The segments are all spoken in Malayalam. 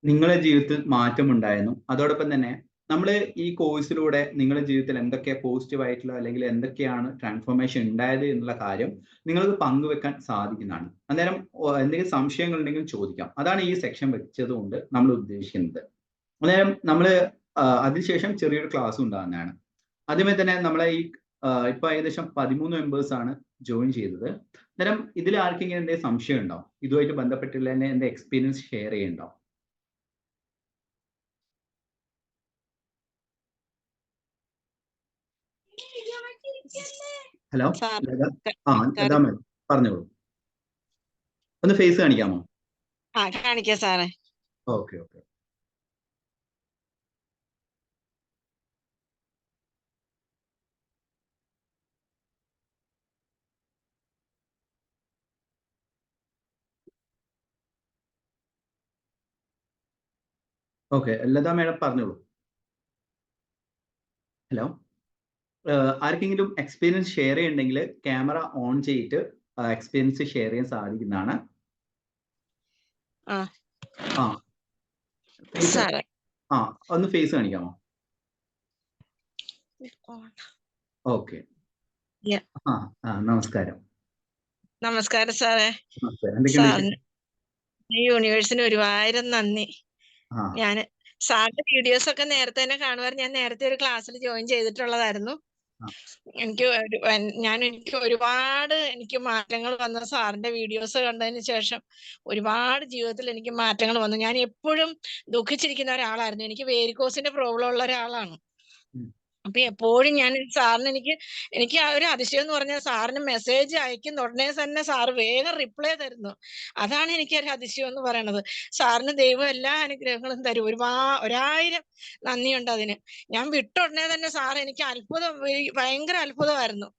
നിങ്ങളുടെ ജീവിതത്തിൽ മാറ്റമുണ്ടായിരുന്നു. അതോടൊപ്പം തന്നെ നമ്മൾ ഈ കോഴ്സിലൂടെ നിങ്ങളുടെ ജീവിതത്തിൽ എന്തൊക്കെ പോസിറ്റീവ് ആയിട്ടുള്ള അല്ലെങ്കിൽ എന്തൊക്കെയാണ് ട്രാൻസ്ഫോർമേഷൻ ഉണ്ടായത് എന്നുള്ള കാര്യം നിങ്ങൾക്ക് പങ്കുവെക്കാൻ സാധിക്കുന്നതാണ്. അന്നേരം എന്തെങ്കിലും സംശയങ്ങൾ ഉണ്ടെങ്കിൽ ചോദിക്കാം. അതാണ് ഈ സെക്ഷൻ വെച്ചത് കൊണ്ട് നമ്മൾ ഉദ്ദേശിക്കുന്നത്. അന്നേരം നമ്മൾ അതിനുശേഷം ചെറിയൊരു ക്ലാസ് ഉണ്ടാകുന്നതാണ്. ആദ്യമേ തന്നെ നമ്മളെ ഈ ഇപ്പൊ ഏകദേശം 13 മെമ്പേഴ്സ് ആണ് ജോയിൻ ചെയ്തത്. അന്നേരം ഇതിൽ ആർക്കെങ്കിലും എന്തെങ്കിലും സംശയം ഉണ്ടോ? ഇതുമായിട്ട് ബന്ധപ്പെട്ടുള്ള എന്റെ എക്സ്പീരിയൻസ് ഷെയർ ചെയ്യണ്ടോ? ഹലോ ലത, ലത മാം പറഞ്ഞോളൂ. ഒന്ന് ഫേസ് കാണിക്കാമോ? കാണിക്കാം സാറേ. Okay okay. Okay, Latha madam പറഞ്ഞോളൂ. ഹലോ, ആർക്കെങ്കിലും എക്സ്പീരിയൻസ് ഷെയർ ചെയ്യണമെങ്കിൽ ക്യാമറ ഓൺ ചെയ്തിട്ട് എക്സ്പീരിയൻസ് ഷെയർ ചെയ്യാൻ സാധിക്കുന്നതാണ്. ഒന്ന് ഫേസ് കാണിക്കാമോ? ഓക്കെ. നമസ്കാരം. നമസ്കാരം സാറേ. ഈ യൂണിവേഴ്സിന് ഒരുപാട് നന്ദി. ഞാന് സാറിന്റെ വീഡിയോസ് ഒക്കെ നേരത്തെ തന്നെ കാണുമായിരുന്നു. ഞാൻ നേരത്തെ ഒരു ക്ലാസ്സിൽ ജോയിൻ ചെയ്തിട്ടുള്ളതായിരുന്നു. എനിക്ക് ഒരുപാട് മാറ്റങ്ങൾ വന്ന സാറിന്റെ വീഡിയോസ് കണ്ടതിന് ശേഷം ഒരുപാട് ജീവിതത്തിൽ എനിക്ക് മാറ്റങ്ങൾ വന്നു. ഞാൻ എപ്പോഴും ദുഃഖിച്ചിരിക്കുന്ന ഒരാളായിരുന്നു. എനിക്ക് വേരിക്കോസിന്റെ പ്രോബ്ലം ഉള്ള ഒരാളാണ്. അപ്പൊ എപ്പോഴും ഞാൻ സാറിന് എനിക്ക് ആ ഒരു അതിശയം എന്ന് പറഞ്ഞാൽ സാറിന് മെസ്സേജ് അയക്കുന്ന ഉടനെ തന്നെ സാറ് വേഗം റിപ്ലൈ തരുന്നു. അതാണ് എനിക്കൊരു അതിശയം എന്ന് പറയണത്. സാറിന് ദൈവം എല്ലാ അനുഗ്രഹങ്ങളും തരും. 1000 നന്ദിയുണ്ട് അതിന്. ഞാൻ വിട്ട ഉടനെ തന്നെ സാർ എനിക്ക് ഭയങ്കര അത്ഭുതമായിരുന്നു.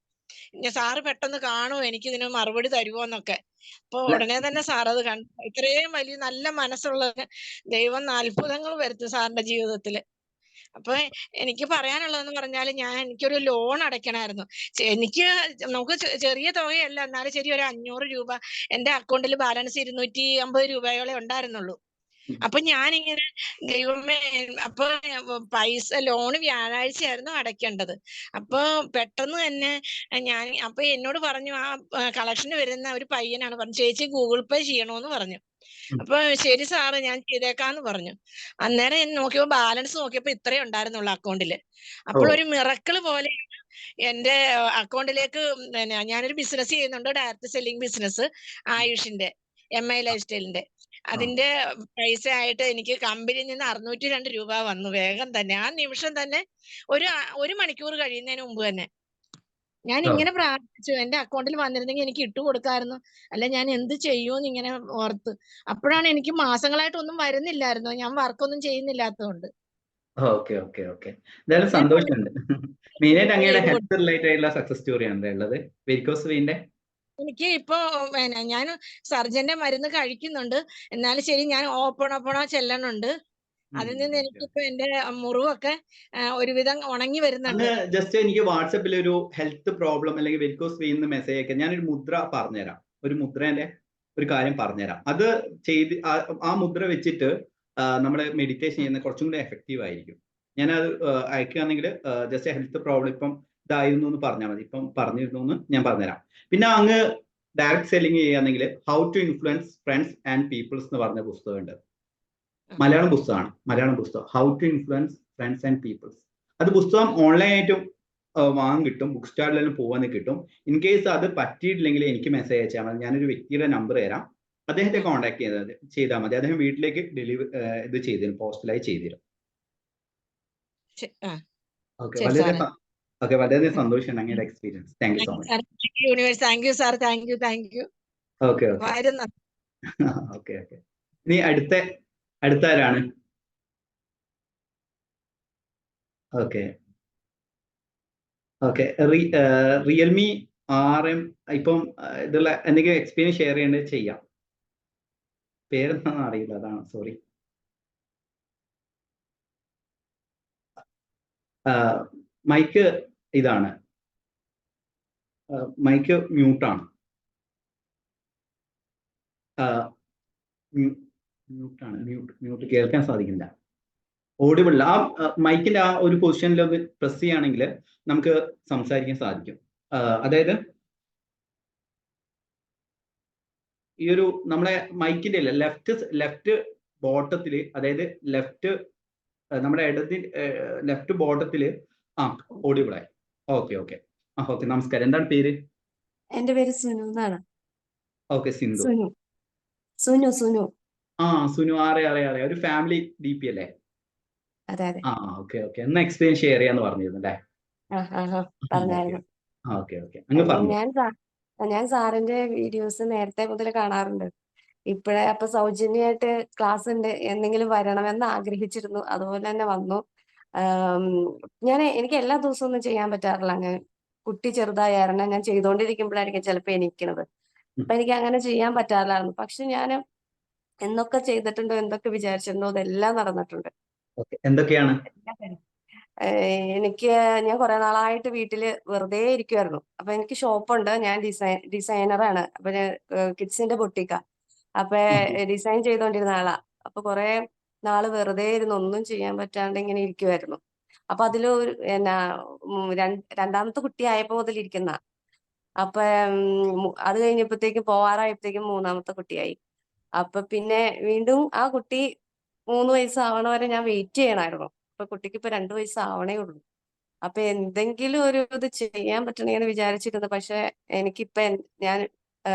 സാറ് പെട്ടെന്ന് കാണുമോ, എനിക്ക് ഇതിന് മറുപടി തരുമോ എന്നൊക്കെ. അപ്പൊ ഉടനെ തന്നെ സാർ അത് കണ്ടു. ഇത്രയും വലിയ നല്ല മനസ്സുള്ള ദൈവം അത്ഭുതങ്ങൾ വരുത്തും സാറിന്റെ ജീവിതത്തില്. അപ്പൊ എനിക്ക് പറയാനുള്ളതെന്ന് പറഞ്ഞാൽ എനിക്കൊരു ലോൺ അടയ്ക്കണമായിരുന്നു. നമുക്ക് ചെറിയ തുകയല്ല, എന്നാലും ശരി ഒരു 500 രൂപ എന്റെ അക്കൗണ്ടിൽ ബാലൻസ് 250 രൂപയോളം ഉണ്ടായിരുന്നുള്ളൂ. അപ്പൊ ഞാനിങ്ങനെ ദൈവമേ, അപ്പൊ പൈസ ലോണ് വ്യാഴാഴ്ചയായിരുന്നു അടയ്ക്കേണ്ടത്. അപ്പൊ പെട്ടെന്ന് തന്നെ അപ്പൊ എന്നോട് പറഞ്ഞു, ആ കളക്ഷന് വരുന്ന ഒരു പയ്യനാണ് പറഞ്ഞു, ചേച്ചി ഗൂഗിൾ പേ ചെയ്യണോന്ന് പറഞ്ഞു. അപ്പൊ ശരി സാറ് ഞാൻ ചെയ്തേക്കാന്ന് പറഞ്ഞു. അന്നേരം നോക്കിയപ്പോ ബാലൻസ് നോക്കിയപ്പോ ഇത്രേ ഉണ്ടായിരുന്നുള്ളൂ അക്കൗണ്ടില്. അപ്പോൾ ഒരു മിറക്കിൾ പോലെ എന്റെ അക്കൗണ്ടിലേക്ക് ഞാനൊരു ബിസിനസ് ചെയ്യുന്നുണ്ട്, ഡയറക്റ്റ് സെല്ലിംഗ് ബിസിനസ്, ആയുഷിന്റെ MI ലൈഫ് സ്റ്റൈലിന്റെ. അതിന്റെ പൈസ ആയിട്ട് എനിക്ക് കമ്പനിയിൽ നിന്ന് 602 രൂപ വന്നു വേഗം തന്നെ. ആ നിമിഷം തന്നെ ഒരു മണിക്കൂർ കഴിയുന്നതിന് മുമ്പ് തന്നെ ഞാൻ ഇങ്ങനെ പ്രാർത്ഥിച്ചു, എന്റെ അക്കൗണ്ടിൽ വന്നിരുന്നെങ്കിൽ എനിക്ക് ഇട്ടു കൊടുക്കായിരുന്നു, അല്ല ഞാൻ എന്ത് ചെയ്യൂന്ന് ഇങ്ങനെ ഓർത്ത്. അപ്പോഴാണ് എനിക്ക് മാസങ്ങളായിട്ട് ഒന്നും വരുന്നില്ലായിരുന്നു, ഞാൻ വർക്കൊന്നും ചെയ്യുന്നില്ലാത്തതുകൊണ്ട്. Okay okay okay. എന്തായാലും സന്തോഷമുണ്ട്. മെയിനായിട്ട് അങ്ങയുടെ ഹെൽത്ത് റിലേറ്റഡ് ആയിട്ടുള്ള സക്സസ് സ്റ്റോറിയാണ് ഉള്ളത്. വെരിക്കോസ് വെയിന്റെ എനിക്ക് ഇപ്പൊ ഞാൻ സർജന്റെ മരുന്ന് കഴിക്കുന്നുണ്ട്. എന്നാലും ശരി, ഞാൻ ഓപ്പണോ ചെല്ലണുണ്ട്. അതിൽ നിന്ന് എനിക്കിപ്പോ എന്റെ മുറിവൊക്കെ ഒരുവിധം ഉണങ്ങി വരുന്നുണ്ട്. ജസ്റ്റ് എനിക്ക് വാട്സപ്പിൽ ഒരു ഹെൽത്ത് പ്രോബ്ലം അല്ലെങ്കിൽ വെരിക്കോസ് വെയിൻ മെസ്സേജ് അയക്കാം. ഞാനൊരു മുദ്ര പറഞ്ഞുതരാം, ഒരു മുദ്രേന്റെ ഒരു കാര്യം പറഞ്ഞുതരാം. അത് ചെയ്ത് ആ മുദ്ര വെച്ചിട്ട് നമ്മൾ മെഡിറ്റേഷൻ ചെയ്യുന്ന കുറച്ചും കൂടി എഫക്റ്റീവ് ആയിരിക്കും. ഞാനത് അയക്കുകയാണെങ്കിൽ ജസ്റ്റ് ഹെൽത്ത് പ്രോബ്ലം ഇപ്പം ഇതായിരുന്നു എന്ന് പറഞ്ഞാൽ മതി. ഇപ്പം പറഞ്ഞിരുന്നു എന്ന് ഞാൻ പറഞ്ഞുതരാം. പിന്നെ അങ്ങ് ഡയറക്റ്റ് സെല്ലിംഗ് ചെയ്യുകയാണെങ്കിൽ how to influence friends and peoples എന്ന് പറഞ്ഞ പുസ്തകമുണ്ട്. മലയാളം പുസ്തകം how to influence friends and peoples. അത് പുസ്തകം ഓൺലൈനായിട്ടും വാങ്ങാൻ കിട്ടും, ബുക്ക് സ്റ്റാളിലെല്ലാം പോകാൻ കിട്ടും. ഇൻ കേസ് അത് പറ്റിയിട്ടില്ലെങ്കിൽ എനിക്ക് മെസ്സേജ് അയച്ചാൽ മതി. ഞാനൊരു വ്യക്തിയുടെ നമ്പർ തരാം, അദ്ദേഹത്തെ കോൺടാക്ട് ചെയ്താൽ മതി. അദ്ദേഹം വീട്ടിലേക്ക് ഇത് ചെയ്തുതരും, പോസ്റ്റലായി ചെയ്തുതരും. വളരെ സന്തോഷമാണ് അങ്ങയുടെ experience. Thank you so much. Thank you sir, thank you. Okay okay. ഇനി അടുത്ത ആരാണ്? ഓക്കെ. റിയൽമി RM ഇപ്പം ഇതുള്ള എന്തെങ്കിലും എക്സ്പീരിയൻസ് ഷെയർ ചെയ്യേണ്ടത് ചെയ്യാം. പേരെന്താണെന്ന് അറിയില്ല, അതാണ് സോറി. മൈക്ക് ഇതാണ്, മൈക്ക് മ്യൂട്ടാണ്. മ്യൂട്ടാണ്, മ്യൂട്ട് കേൾക്കാൻ സാധിക്കില്ല. ഓഡിബിൾ ആ മൈക്കിന്റെ ആ ഒരു പൊസിഷനിൽ ഒന്ന് പ്രസ് ചെയ്യുകയാണെങ്കിൽ നമുക്ക് സംസാരിക്കാൻ സാധിക്കും. അതായത് ഈ ഒരു നമ്മളെ മൈക്കിന്റെ ലെഫ്റ്റ് ബോട്ടത്തില്, അതായത് നമ്മുടെ ലെഫ്റ്റ് ബോട്ടത്തില് ഓഡിബിൾ ആയി. ഓക്കെ ഓക്കെ ഓക്കെ, നമസ്കാരം. എന്താണ് പേര്? എന്റെ പേര് സുനു എന്നാണ്. ഓക്കെ, സിന്ധു. സുനു സുനു സുനു സുനു, അറിയാം. ഒരു ഫാമിലി DP അല്ലേ? അതെ അതെ. Okay okay. എന്നാ എക്സ്പീരിയൻസ് ഷെയർ ചെയ്യാന്ന് പറഞ്ഞിരുന്നു അല്ലേ? പറഞ്ഞായിരുന്നു. ഓക്കെ അങ്ങ് പറഞ്ഞു. ഞാൻ സാറിന്റെ വീഡിയോസ് നേരത്തെ മുതൽ കാണാറുണ്ട്. അപ്പൊ സൗജന്യമായിട്ട് ക്ലാസ് ഉണ്ട്, എന്തെങ്കിലും വരണമെന്ന് ആഗ്രഹിച്ചിരുന്നു. അതുപോലെ തന്നെ വന്നു. എനിക്ക് എല്ലാ ദിവസവും ഒന്നും ചെയ്യാൻ പറ്റാറില്ല. കുട്ടി ചെറുതായ കാരണം ഞാൻ ചെയ്തുകൊണ്ടിരിക്കുമ്പോഴായിരിക്കും ചിലപ്പോൾ എണീക്കണത്. അപ്പൊ എനിക്ക് അങ്ങനെ ചെയ്യാൻ പറ്റാറില്ലായിരുന്നു. പക്ഷെ ഞാൻ എന്തൊക്കെ ചെയ്തിട്ടുണ്ടോ, എന്തൊക്കെ വിചാരിച്ചിട്ടുണ്ടോ, അതെല്ലാം നടന്നിട്ടുണ്ട്. എന്തൊക്കെയാണ്? ഞാൻ കുറെ നാളായിട്ട് വീട്ടില് വെറുതെ ഇരിക്കുമായിരുന്നു. അപ്പൊ എനിക്ക് ഷോപ്പുണ്ട്, ഞാൻ ഡിസൈനറാണ്. അപ്പൊ ഞാൻ കിഡ്സിന്റെ ബൊട്ടിക്ക. അപ്പൊ ഡിസൈൻ ചെയ്തോണ്ടിരുന്ന ആളാ. അപ്പൊ കുറെ നാള് വെറുതെ ഇരുന്ന് ഒന്നും ചെയ്യാൻ പറ്റാണ്ട് ഇങ്ങനെ ഇരിക്കുമായിരുന്നു. അപ്പൊ രണ്ടാമത്തെ കുട്ടി ആയപ്പോ മുതൽ ഇരിക്കുന്ന. അപ്പൊ അത് കഴിഞ്ഞപ്പോഴത്തേക്കും പോവാറായപ്പോഴത്തേക്കും മൂന്നാമത്തെ കുട്ടിയായി. അപ്പൊ പിന്നെ വീണ്ടും ആ കുട്ടി 3 വയസ്സാവണ വരെ ഞാൻ വെയിറ്റ് ചെയ്യണമായിരുന്നു. അപ്പൊ കുട്ടിക്ക് ഇപ്പൊ 2 വയസ്സാവണേ ഉള്ളൂ. അപ്പൊ എന്തെങ്കിലും ഒരു ഇത് ചെയ്യാൻ പറ്റണേന്ന് വിചാരിച്ചിരുന്നു. പക്ഷെ ഞാൻ ആ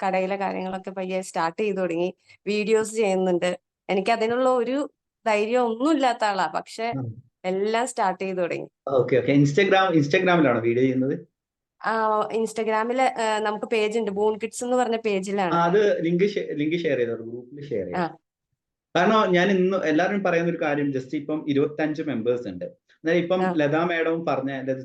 കടയിലെ കാര്യങ്ങളൊക്കെ പയ്യെ സ്റ്റാർട്ട് ചെയ്തു തുടങ്ങി. വീഡിയോസ് ചെയ്യുന്നുണ്ട്. എനിക്ക് അതിനുള്ള ഒരു ധൈര്യം ഒന്നും ഇല്ലാത്ത ആളാ. പക്ഷെ എല്ലാം സ്റ്റാർട്ട് ചെയ്തു തുടങ്ങി. ഓക്കെ. ഇൻസ്റ്റാഗ്രാമിലാണോ വീഡിയോ ചെയ്യുന്നത്? ഇൻസ്റ്റാഗ്രാമില് നമുക്ക് പേജ് ഉണ്ട്, ബൂൺ കിഡ്സ് എന്ന് പറഞ്ഞ പേജിലാണ്. അത് ലിങ്ക് ഷെയർ ചെയ്തോ, ഗ്രൂപ്പിൽ ഷെയർ ചെയ്യാം. കാരണം ഞാൻ ഇന്ന് എല്ലാവരും പറയുന്ന ഒരു കാര്യം, ജസ്റ്റ് ഇപ്പം 25 മെമ്പേഴ്സ് ഉണ്ട്. അന്നേരം ഇപ്പം ലതാ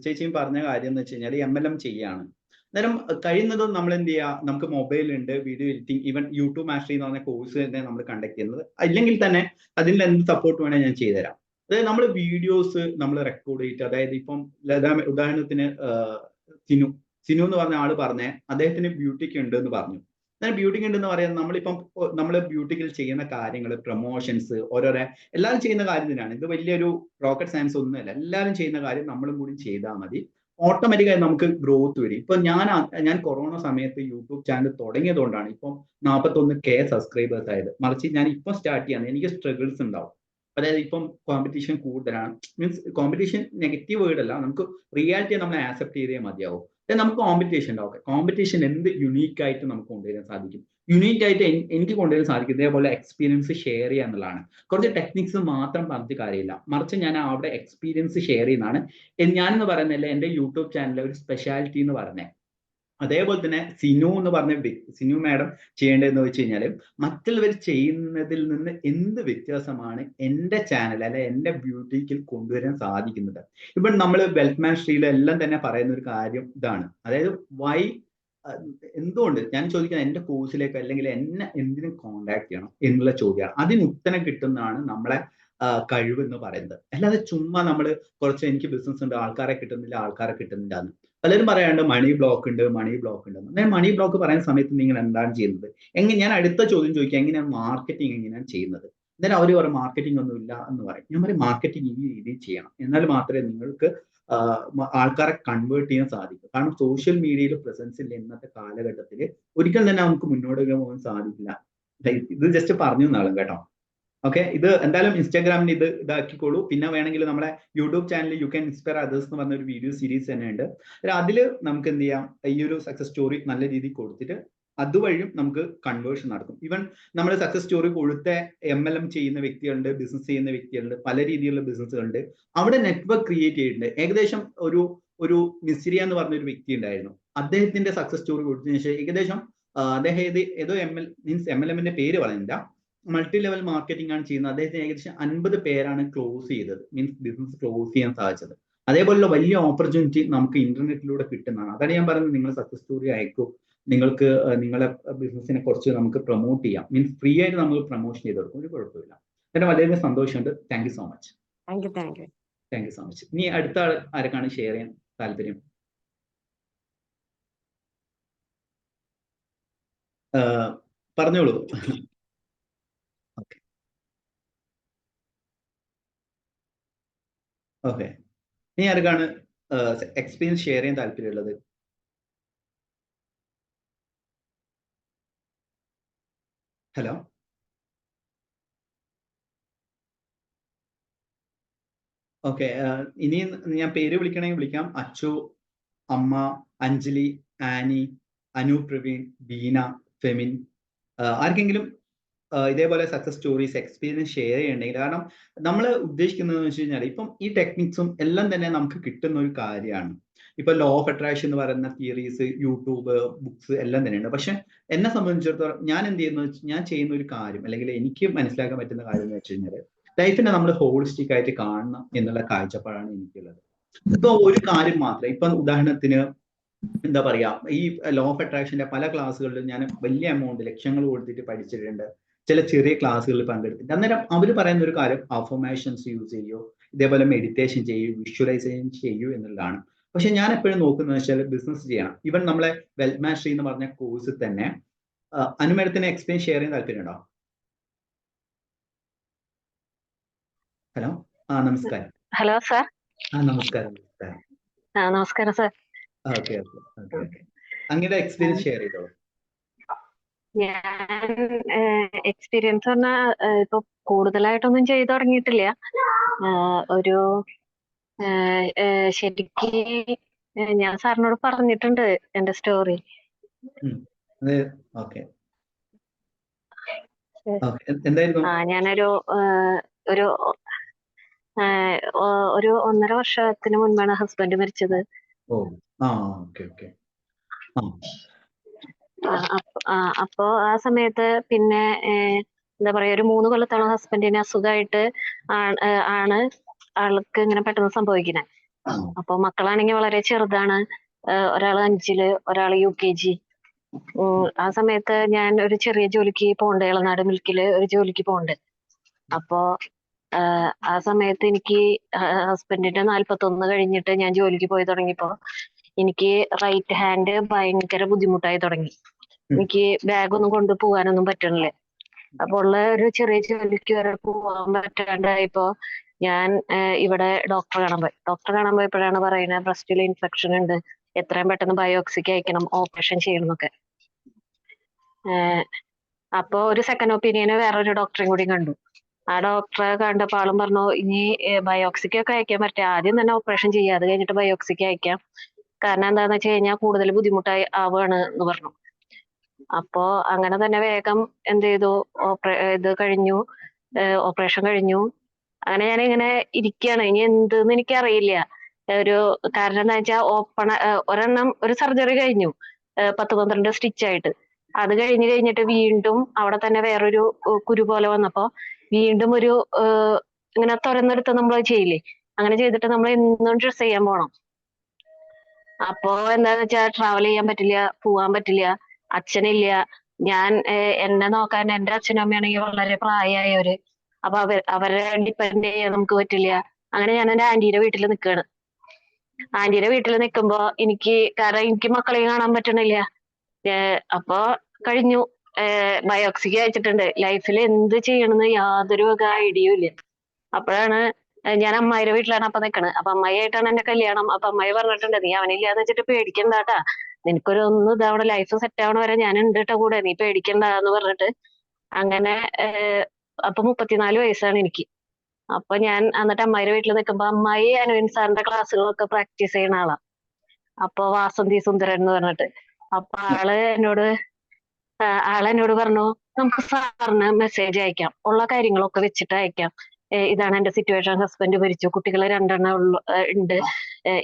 ചേച്ചിയും പറഞ്ഞ കാര്യം എന്ന് വെച്ച് കഴിഞ്ഞാൽ MLM ചെയ്യാണ്. അന്നേരം കഴിയുന്നതും നമ്മൾ എന്ത് ചെയ്യുക, നമുക്ക് മൊബൈൽ ഉണ്ട്, video editing, even YouTube mastery എന്ന് പറഞ്ഞ കോഴ്സ് തന്നെ നമ്മൾ കണ്ടക്ട് ചെയ്യുന്നത്. അല്ലെങ്കിൽ തന്നെ അതിൽ എന്ത് സപ്പോർട്ട് വേണേൽ ഞാൻ ചെയ്തുതരാം. അതായത് നമ്മൾ വീഡിയോസ് നമ്മൾ റെക്കോർഡ് ചെയ്തിട്ട്, അതായത് ഇപ്പം ഉദാഹരണത്തിന് സിനു എന്ന് പറഞ്ഞ ആള് പറഞ്ഞേ അദ്ദേഹത്തിന് ബ്യൂട്ടിക്ക് ഉണ്ട് എന്ന് പറഞ്ഞു. ബ്യൂട്ടിക്ക് ഉണ്ടെന്ന് പറയുന്നത് നമ്മൾ ബ്യൂട്ടിക്കിൽ ചെയ്യുന്ന കാര്യങ്ങൾ, പ്രൊമോഷൻസ്, ഓരോരോ എല്ലാവരും ചെയ്യുന്ന കാര്യം തന്നെയാണ്. ഇത് വലിയൊരു റോക്കറ്റ് സയൻസ് ഒന്നുമല്ല. എല്ലാവരും ചെയ്യുന്ന കാര്യം നമ്മളും കൂടി ചെയ്താൽ മതി, ഓട്ടോമാറ്റിക്കായി നമുക്ക് ഗ്രോത്ത് വരും. ഇപ്പൊ ഞാൻ കൊറോണ സമയത്ത് യൂട്യൂബ് ചാനൽ തുടങ്ങിയതുകൊണ്ടാണ് ഇപ്പം 41K സബ്സ്ക്രൈബേഴ്സ് ആയത്. മറിച്ച് ഞാൻ ഇപ്പം സ്റ്റാർട്ട് ചെയ്യാൻ എനിക്ക് സ്ട്രഗിൾസ് ഉണ്ടാവും. അതായത് ഇപ്പം കോമ്പറ്റീഷൻ കൂടുതലാണ്. മീൻസ് കോമ്പറ്റീഷൻ നെഗറ്റീവ് വേർഡ് അല്ല, നമുക്ക് റിയാലിറ്റിയെ നമ്മൾ ആക്സെപ്റ്റ് ചെയ്തേ മതിയാവും. നമുക്ക് കോമ്പറ്റീഷൻ ഉണ്ടാവും. കോമ്പറ്റീഷൻ എന്ത് യുണീക്ക് ആയിട്ട് നമുക്ക് കൊണ്ടുവരാൻ സാധിക്കും? യുണീക്ക് ആയിട്ട് എനിക്ക് കൊണ്ടുവരാൻ സാധിക്കും ഇതേപോലെ എക്സ്പീരിയൻസ് ഷെയർ ചെയ്യുക എന്നുള്ളതാണ്. കുറച്ച് ടെക്നിക്സ് മാത്രം പറഞ്ഞിട്ട് കാര്യമില്ല, മറിച്ച് ഞാൻ അവിടെ എക്സ്പീരിയൻസ് ഷെയർ ചെയ്യുന്നതാണ്. ഞാനെന്ന് പറയുന്നില്ല എൻ്റെ യൂട്യൂബ് ചാനലിലെ ഒരു സ്പെഷ്യാലിറ്റി എന്ന് പറഞ്ഞത്. അതേപോലെ തന്നെ സിനു മാഡം ചെയ്യേണ്ടതെന്ന് വെച്ച് കഴിഞ്ഞാൽ, മറ്റുള്ളവർ ചെയ്യുന്നതിൽ നിന്ന് എന്ത് വ്യത്യാസമാണ് എൻ്റെ ചാനൽ അല്ലെ എൻ്റെ ബ്യൂട്ടിക്കിൽ കൊണ്ടുവരാൻ സാധിക്കുന്നത്? ഇപ്പം നമ്മൾ വെൽത്ത്മാൻ ശ്രീലെല്ലാം തന്നെ പറയുന്ന ഒരു കാര്യം ഇതാണ്. അതായത് എന്തുകൊണ്ട് ഞാൻ ചോദിക്കുന്നത്, എൻ്റെ കോഴ്സിലേക്ക് അല്ലെങ്കിൽ എന്നെ എന്തിനും കോണ്ടാക്ട് ചെയ്യണം എന്നുള്ള ചോദ്യമാണ്. അതിന് ഉത്തരം കിട്ടുന്നതാണ് നമ്മളെ കഴിവ് എന്ന് പറയുന്നത്. അല്ലാതെ ചുമ്മാ നമ്മൾ കുറച്ച് എനിക്ക് ബിസിനസ് ഉണ്ട്, ആൾക്കാരെ കിട്ടുന്നില്ല എന്ന് പലരും പറയാണ്ട് മണി ബ്ലോക്ക് ഉണ്ട്. എന്നാൽ മണി ബ്ലോക്ക് പറയുന്ന സമയത്ത് നിങ്ങൾ എന്താണ് ചെയ്യുന്നത്? ഞാൻ അടുത്ത ചോദ്യം ചോദിക്കുക, എങ്ങനെയാണ് മാർക്കറ്റിംഗ് ചെയ്യുന്നത്? എന്നാലും അവർ പറയും മാർക്കറ്റിംഗ് ഒന്നും ഇല്ല എന്ന് പറയും. ഞാൻ പറയും മാർക്കറ്റിംഗ് ഈ രീതിയിൽ ചെയ്യണം, എന്നാൽ മാത്രമേ നിങ്ങൾക്ക് ആൾക്കാരെ കൺവേർട്ട് ചെയ്യാൻ സാധിക്കും. കാരണം സോഷ്യൽ മീഡിയയിൽ പ്രസൻസ് ഇല്ല ഇന്നത്തെ കാലഘട്ടത്തിൽ ഒരിക്കലും തന്നെ നമുക്ക് മുന്നോട്ട് പോകാൻ സാധിക്കില്ല. ഇത് ജസ്റ്റ് പറഞ്ഞു എന്നാളും കേട്ടോ. ഓക്കെ, ഇത് എന്തായാലും ഇൻസ്റ്റാഗ്രാമിൽ ഇതാക്കിക്കോളൂ. പിന്നെ വേണമെങ്കിൽ നമ്മുടെ യൂട്യൂബ് ചാനലിൽ യു ക്യാൻ ഇൻസ്പയർ അതേഴ്സ് എന്ന് പറഞ്ഞ ഒരു വീഡിയോ സീരീസ് തന്നെ ഉണ്ട്. അതിൽ നമുക്ക് എന്ത് ചെയ്യാം, ഈ ഒരു സക്സസ് സ്റ്റോറി നല്ല രീതിയിൽ കൊടുത്തിട്ട് അതുവഴിയും നമുക്ക് കൺവേർഷൻ നടക്കും. ഈവൻ നമ്മൾ സക്സസ് സ്റ്റോറി കൊടുത്ത MLM ചെയ്യുന്ന വ്യക്തികളുണ്ട്, ബിസിനസ് ചെയ്യുന്ന വ്യക്തികളുണ്ട്, പല രീതിയിലുള്ള ബിസിനസ്സുകളുണ്ട്. അവിടെ നെറ്റ്വർക്ക് ക്രിയേറ്റ് ചെയ്തിട്ടുണ്ട്. ഏകദേശം ഒരു മിസ്രിയ എന്ന് പറഞ്ഞ ഒരു വ്യക്തി ഉണ്ടായിരുന്നു. അദ്ദേഹത്തിന്റെ സക്സസ് സ്റ്റോറി കൊടുത്തതിന് ശേഷം ഏകദേശം അദ്ദേഹം ഏതോ MLM-ന്റെ പേര് പറയുന്നില്ല, മൾട്ടി ലെവൽ മാർക്കറ്റിംഗ് ആണ് ചെയ്യുന്നത്. അദ്ദേഹത്തിന് ഏകദേശം 50 പേരാണ് ക്ലോസ് ചെയ്തത്, മീൻസ് ബിസിനസ് ക്ലോസ് ചെയ്യാൻ സാധിച്ചത്. അതേപോലുള്ള വലിയ ഓപ്പർച്യൂണിറ്റി നമുക്ക് ഇന്റർനെറ്റിലൂടെ കിട്ടുന്നതാണ്. അതാണ് ഞാൻ പറയുന്നത്, നിങ്ങൾ സക്സസ് സ്റ്റോറി അയക്കും, നിങ്ങൾക്ക് നിങ്ങളെ ബിസിനസിനെ കുറിച്ച് നമുക്ക് പ്രൊമോട്ട് ചെയ്യാം. മീൻസ് ഫ്രീ ആയിട്ട് നമ്മൾ പ്രൊമോഷൻ ചെയ്ത് കൊടുക്കും, ഒരു കുഴപ്പമില്ല. അതിന് വളരെ സന്തോഷമുണ്ട്. Thank you so much. Thank you so much. ഇനി അടുത്ത ആരൊക്കെയാണ് ഷെയർ ചെയ്യാൻ താല്പര്യം? പറഞ്ഞോളൂ. ഓക്കെ, ഇനി ആർക്കാണ് എക്സ്പീരിയൻസ് ഷെയർ ചെയ്യാൻ താല്പര്യമുള്ളത്? Hello, okay. ഇനി ഞാൻ പേര് വിളിക്കണമെങ്കിൽ വിളിക്കാം. അച്ചു, അമ്മ, അഞ്ജലി, ആനി, അനു, പ്രവീൺ, ബീന, ഫെമിൻ, ആർക്കെങ്കിലും ഇതേപോലെ സക്സസ് സ്റ്റോറീസ് എക്സ്പീരിയൻസ് ഷെയർ ചെയ്യണമെങ്കിൽ, കാരണം നമ്മൾ ഉദ്ദേശിക്കുന്നത് വെച്ച് കഴിഞ്ഞാൽ ഇപ്പം ഈ ടെക്നിക്സും എല്ലാം തന്നെ നമുക്ക് കിട്ടുന്ന ഒരു കാര്യമാണ്. ഇപ്പൊ ലോ ഓഫ് അട്രാക്ഷൻ എന്ന് പറയുന്ന തിയറീസ്, യൂട്യൂബ്, ബുക്സ് എല്ലാം തന്നെയുണ്ട്. പക്ഷെ എന്നെ സംബന്ധിച്ചിടത്തോളം ഞാൻ എന്ത് ചെയ്യുന്നത്, ഞാൻ ചെയ്യുന്ന ഒരു കാര്യം അല്ലെങ്കിൽ എനിക്ക് മനസ്സിലാക്കാൻ പറ്റുന്ന കാര്യം എന്ന് വെച്ച് കഴിഞ്ഞാൽ ലൈഫിനെ നമ്മൾ ഹോളിസ്റ്റിക് ആയിട്ട് കാണണം എന്നുള്ള കാഴ്ചപ്പാടാണ് എനിക്കുള്ളത്. ഇപ്പൊ ഒരു കാര്യം മാത്രം, ഇപ്പൊ ഉദാഹരണത്തിന് എന്താ പറയാ, ഈ ലോ ഓഫ് അട്രാക്ഷന്റെ പല ക്ലാസ്സുകളിലും ഞാൻ വലിയ എമൗണ്ട് ലക്ഷങ്ങൾ കൊടുത്തിട്ട് പഠിച്ചിട്ടുണ്ട്. ചില ചെറിയ ക്ലാസ്സുകളിൽ പങ്കെടുത്തിട്ട് അന്നേരം അവർ പറയുന്ന ഒരു കാര്യം അഫർമേഷൻസ് യൂസ് ചെയ്യൂ, ഇതേപോലെ മെഡിറ്റേഷൻ ചെയ്യൂ, വിഷ്വലൈസേഷൻ ചെയ്യൂ എന്നുള്ളതാണ്. പക്ഷെ ഞാൻ എപ്പോഴും നോക്കുന്നത് വെച്ചാൽ ബിസിനസ് ചെയ്യണം. ഈവൻ നമ്മളെ വെൽത്ത് മാസ്റ്ററി എന്ന് പറഞ്ഞ കോഴ്സിൽ തന്നെ അനുമേഡത്തിന് എക്സ്പീരിയൻസ് ഷെയർ ചെയ്യാൻ താല്പര്യമുണ്ടോ? ഹലോ, നമസ്കാരം. Hello sir. നമസ്കാരം. നമസ്കാരം sir. Okay okay okay okay, അങ്ങയുടെ എക്സ്പീരിയൻസ് ഷെയർ ചെയ്തോ. ഞാൻ എക്സ്പീരിയൻസ് പറഞ്ഞാൽ ഇപ്പൊ കൂടുതലായിട്ടൊന്നും ചെയ്തു തുടങ്ങിയിട്ടില്ല. ഒരു ശരിക്ക് ഞാൻ സാറിനോട് പറഞ്ഞിട്ടുണ്ട് എന്റെ സ്റ്റോറി. ഞാനൊരു ഒരു ഒരു 1.5 വർഷത്തിന് മുൻപാണ് ഹസ്ബൻഡ് മരിച്ചത്. അപ്പോ ആ സമയത്ത് പിന്നെ എന്താ പറയാ, ഒരു 3 കൊല്ലത്തോളം ഹസ്ബൻഡിന് അസുഖമായിട്ട് ആണ് ആൾക്ക് ഇങ്ങനെ പെട്ടെന്ന് സംഭവിക്കുന്നത്. അപ്പൊ മക്കളാണെങ്കിൽ വളരെ ചെറുതാണ്. ഒരാൾ 5-ല്, ഒരാൾ UKG. ആ സമയത്ത് ഞാൻ ഒരു ചെറിയ ജോലിക്ക് പോണ്ട്, ഇളനാട് മിൽക്കില് ഒരു ജോലിക്ക് പോണ്ട്. അപ്പോ ആ സമയത്ത് എനിക്ക് ഹസ്ബൻഡിന്റെ 41 കഴിഞ്ഞിട്ട് ഞാൻ ജോലിക്ക് പോയി തുടങ്ങിയപ്പോ എനിക്ക് റൈറ്റ് ഹാൻഡ് ഭയങ്കര ബുദ്ധിമുട്ടായി തുടങ്ങി. എനിക്ക് ബാഗൊന്നും കൊണ്ട് പോകാനൊന്നും പറ്റണില്ല. അപ്പോൾ ഉള്ള ഒരു ചെറിയ ജോലിക്ക് വരെ പോകാൻ പറ്റാണ്ടായപ്പോ ഞാൻ ഇവിടെ ഡോക്ടറെ കാണാൻ പോയപ്പോഴാണ് പറയുന്നത് ബ്രസ്റ്റിൽ ഇൻഫെക്ഷൻ ഉണ്ട്, എത്രയും പെട്ടെന്ന് ബയോപ്സിക്ക് അയക്കണം, ഓപ്പറേഷൻ ചെയ്യണം എന്നൊക്കെ. അപ്പോ ഒരു സെക്കൻഡ് ഒപ്പീനിയന് വേറൊരു ഡോക്ടറെയും കൂടി കണ്ടു. ആ ഡോക്ടറെ കണ്ടപ്പോൾ ആളും പറഞ്ഞു, ഇനി ബയോപ്സിക്കൊക്കെ അയക്കാൻ പറ്റില്ല, ആദ്യം തന്നെ ഓപ്പറേഷൻ ചെയ്യുക, അത് കഴിഞ്ഞിട്ട് ബയോപ്സിക്ക് അയക്കാം, കാരണം എന്താന്ന് വെച്ച് കഴിഞ്ഞാൽ കൂടുതൽ ബുദ്ധിമുട്ടായി ആവുകയാണ് എന്ന് പറഞ്ഞു. അപ്പോ അങ്ങനെ തന്നെ വേഗം എന്ത് ചെയ്തു, ഇത് കഴിഞ്ഞു, ഓപ്പറേഷൻ കഴിഞ്ഞു. അങ്ങനെ ഞാൻ ഇങ്ങനെ ഇരിക്കുകയാണ്, ഇനി എന്തെന്ന് എനിക്കറിയില്ല. കാരണം എന്താ വെച്ചാൽ ഒരെണ്ണം ഒരു സർജറി കഴിഞ്ഞു, 10-12 സ്റ്റിച്ചായിട്ട്. അത് കഴിഞ്ഞിട്ട് വീണ്ടും അവിടെ തന്നെ വേറൊരു കുരു പോലെ വന്നപ്പോ വീണ്ടും ഒരു ഇങ്ങനെ തുറന്നെടുത്ത് നമ്മൾ ചെയ്യില്ലേ, അങ്ങനെ ചെയ്തിട്ട് നമ്മൾ എന്നും ഡ്രസ് ചെയ്യാൻ പോണം. അപ്പോ എന്താന്ന് വെച്ചാൽ ട്രാവൽ ചെയ്യാൻ പറ്റില്ല, പോവാൻ പറ്റില്ല, അച്ഛനില്ല. ഞാൻ എന്നെ നോക്കാൻ എന്റെ അച്ഛനും അമ്മയാണെങ്കിൽ വളരെ പ്രായമായവര്. അപ്പൊ അവരെ ഡിപ്പെൻഡ് ചെയ്യാൻ നമുക്ക് പറ്റില്ല. അങ്ങനെ ഞാൻ എന്റെ ആന്റിയുടെ വീട്ടിൽ നിൽക്കുകയാണ്. ആന്റിയുടെ വീട്ടിൽ നിൽക്കുമ്പോ കാരണം എനിക്ക് മക്കളെയും കാണാൻ പറ്റണില്ല. അപ്പൊ കഴിഞ്ഞു, ബയോപ്സിക്ക് അയച്ചിട്ടുണ്ട്. ലൈഫിൽ എന്ത് ചെയ്യണമെന്ന് യാതൊരു വക ഐഡിയയും ഇല്ല. അപ്പോഴാണ് ഞാൻ അമ്മായിയുടെ വീട്ടിലാണ് അപ്പൊ നിൽക്കണത്. അപ്പൊ അമ്മായിയായിട്ടാണ് എന്റെ കല്യാണം. അപ്പൊ അമ്മായി പറഞ്ഞിട്ടുണ്ട്, നീ അവനില്ലാന്ന് വെച്ചിട്ട് പേടിക്കണ്ടാട്ടാ, നിനക്കൊരു ഇതാവണ ലൈഫ് സെറ്റ് ആവണ വരെ ഞാൻ ഉണ്ട് ട്ടോ കൂടെ, നീ പേടിക്കണ്ടെന്ന് പറഞ്ഞിട്ട്. അങ്ങനെ അപ്പൊ 34 വയസ്സാണ് എനിക്ക്. അപ്പൊ ഞാൻ എന്നിട്ട് അമ്മായിയുടെ വീട്ടിൽ നിൽക്കുമ്പോ അമ്മായി അനുവിൻ സാറിന്റെ ക്ലാസ്സുകളൊക്കെ പ്രാക്ടീസ് ചെയ്യുന്ന ആളാ. അപ്പൊ വാസന്തി സുന്ദരൻ എന്ന് പറഞ്ഞിട്ട്. അപ്പൊ ആളെന്നോട് പറഞ്ഞു, നമുക്ക് സാറിന് മെസ്സേജ് അയക്കാം, ഉള്ള കാര്യങ്ങളൊക്കെ വെച്ചിട്ട് അയക്കാം. ഇതാണ് എന്റെ സിറ്റുവേഷൻ, ഹസ്ബൻഡ് മരിച്ചു, കുട്ടികൾ 2 ഉണ്ട്,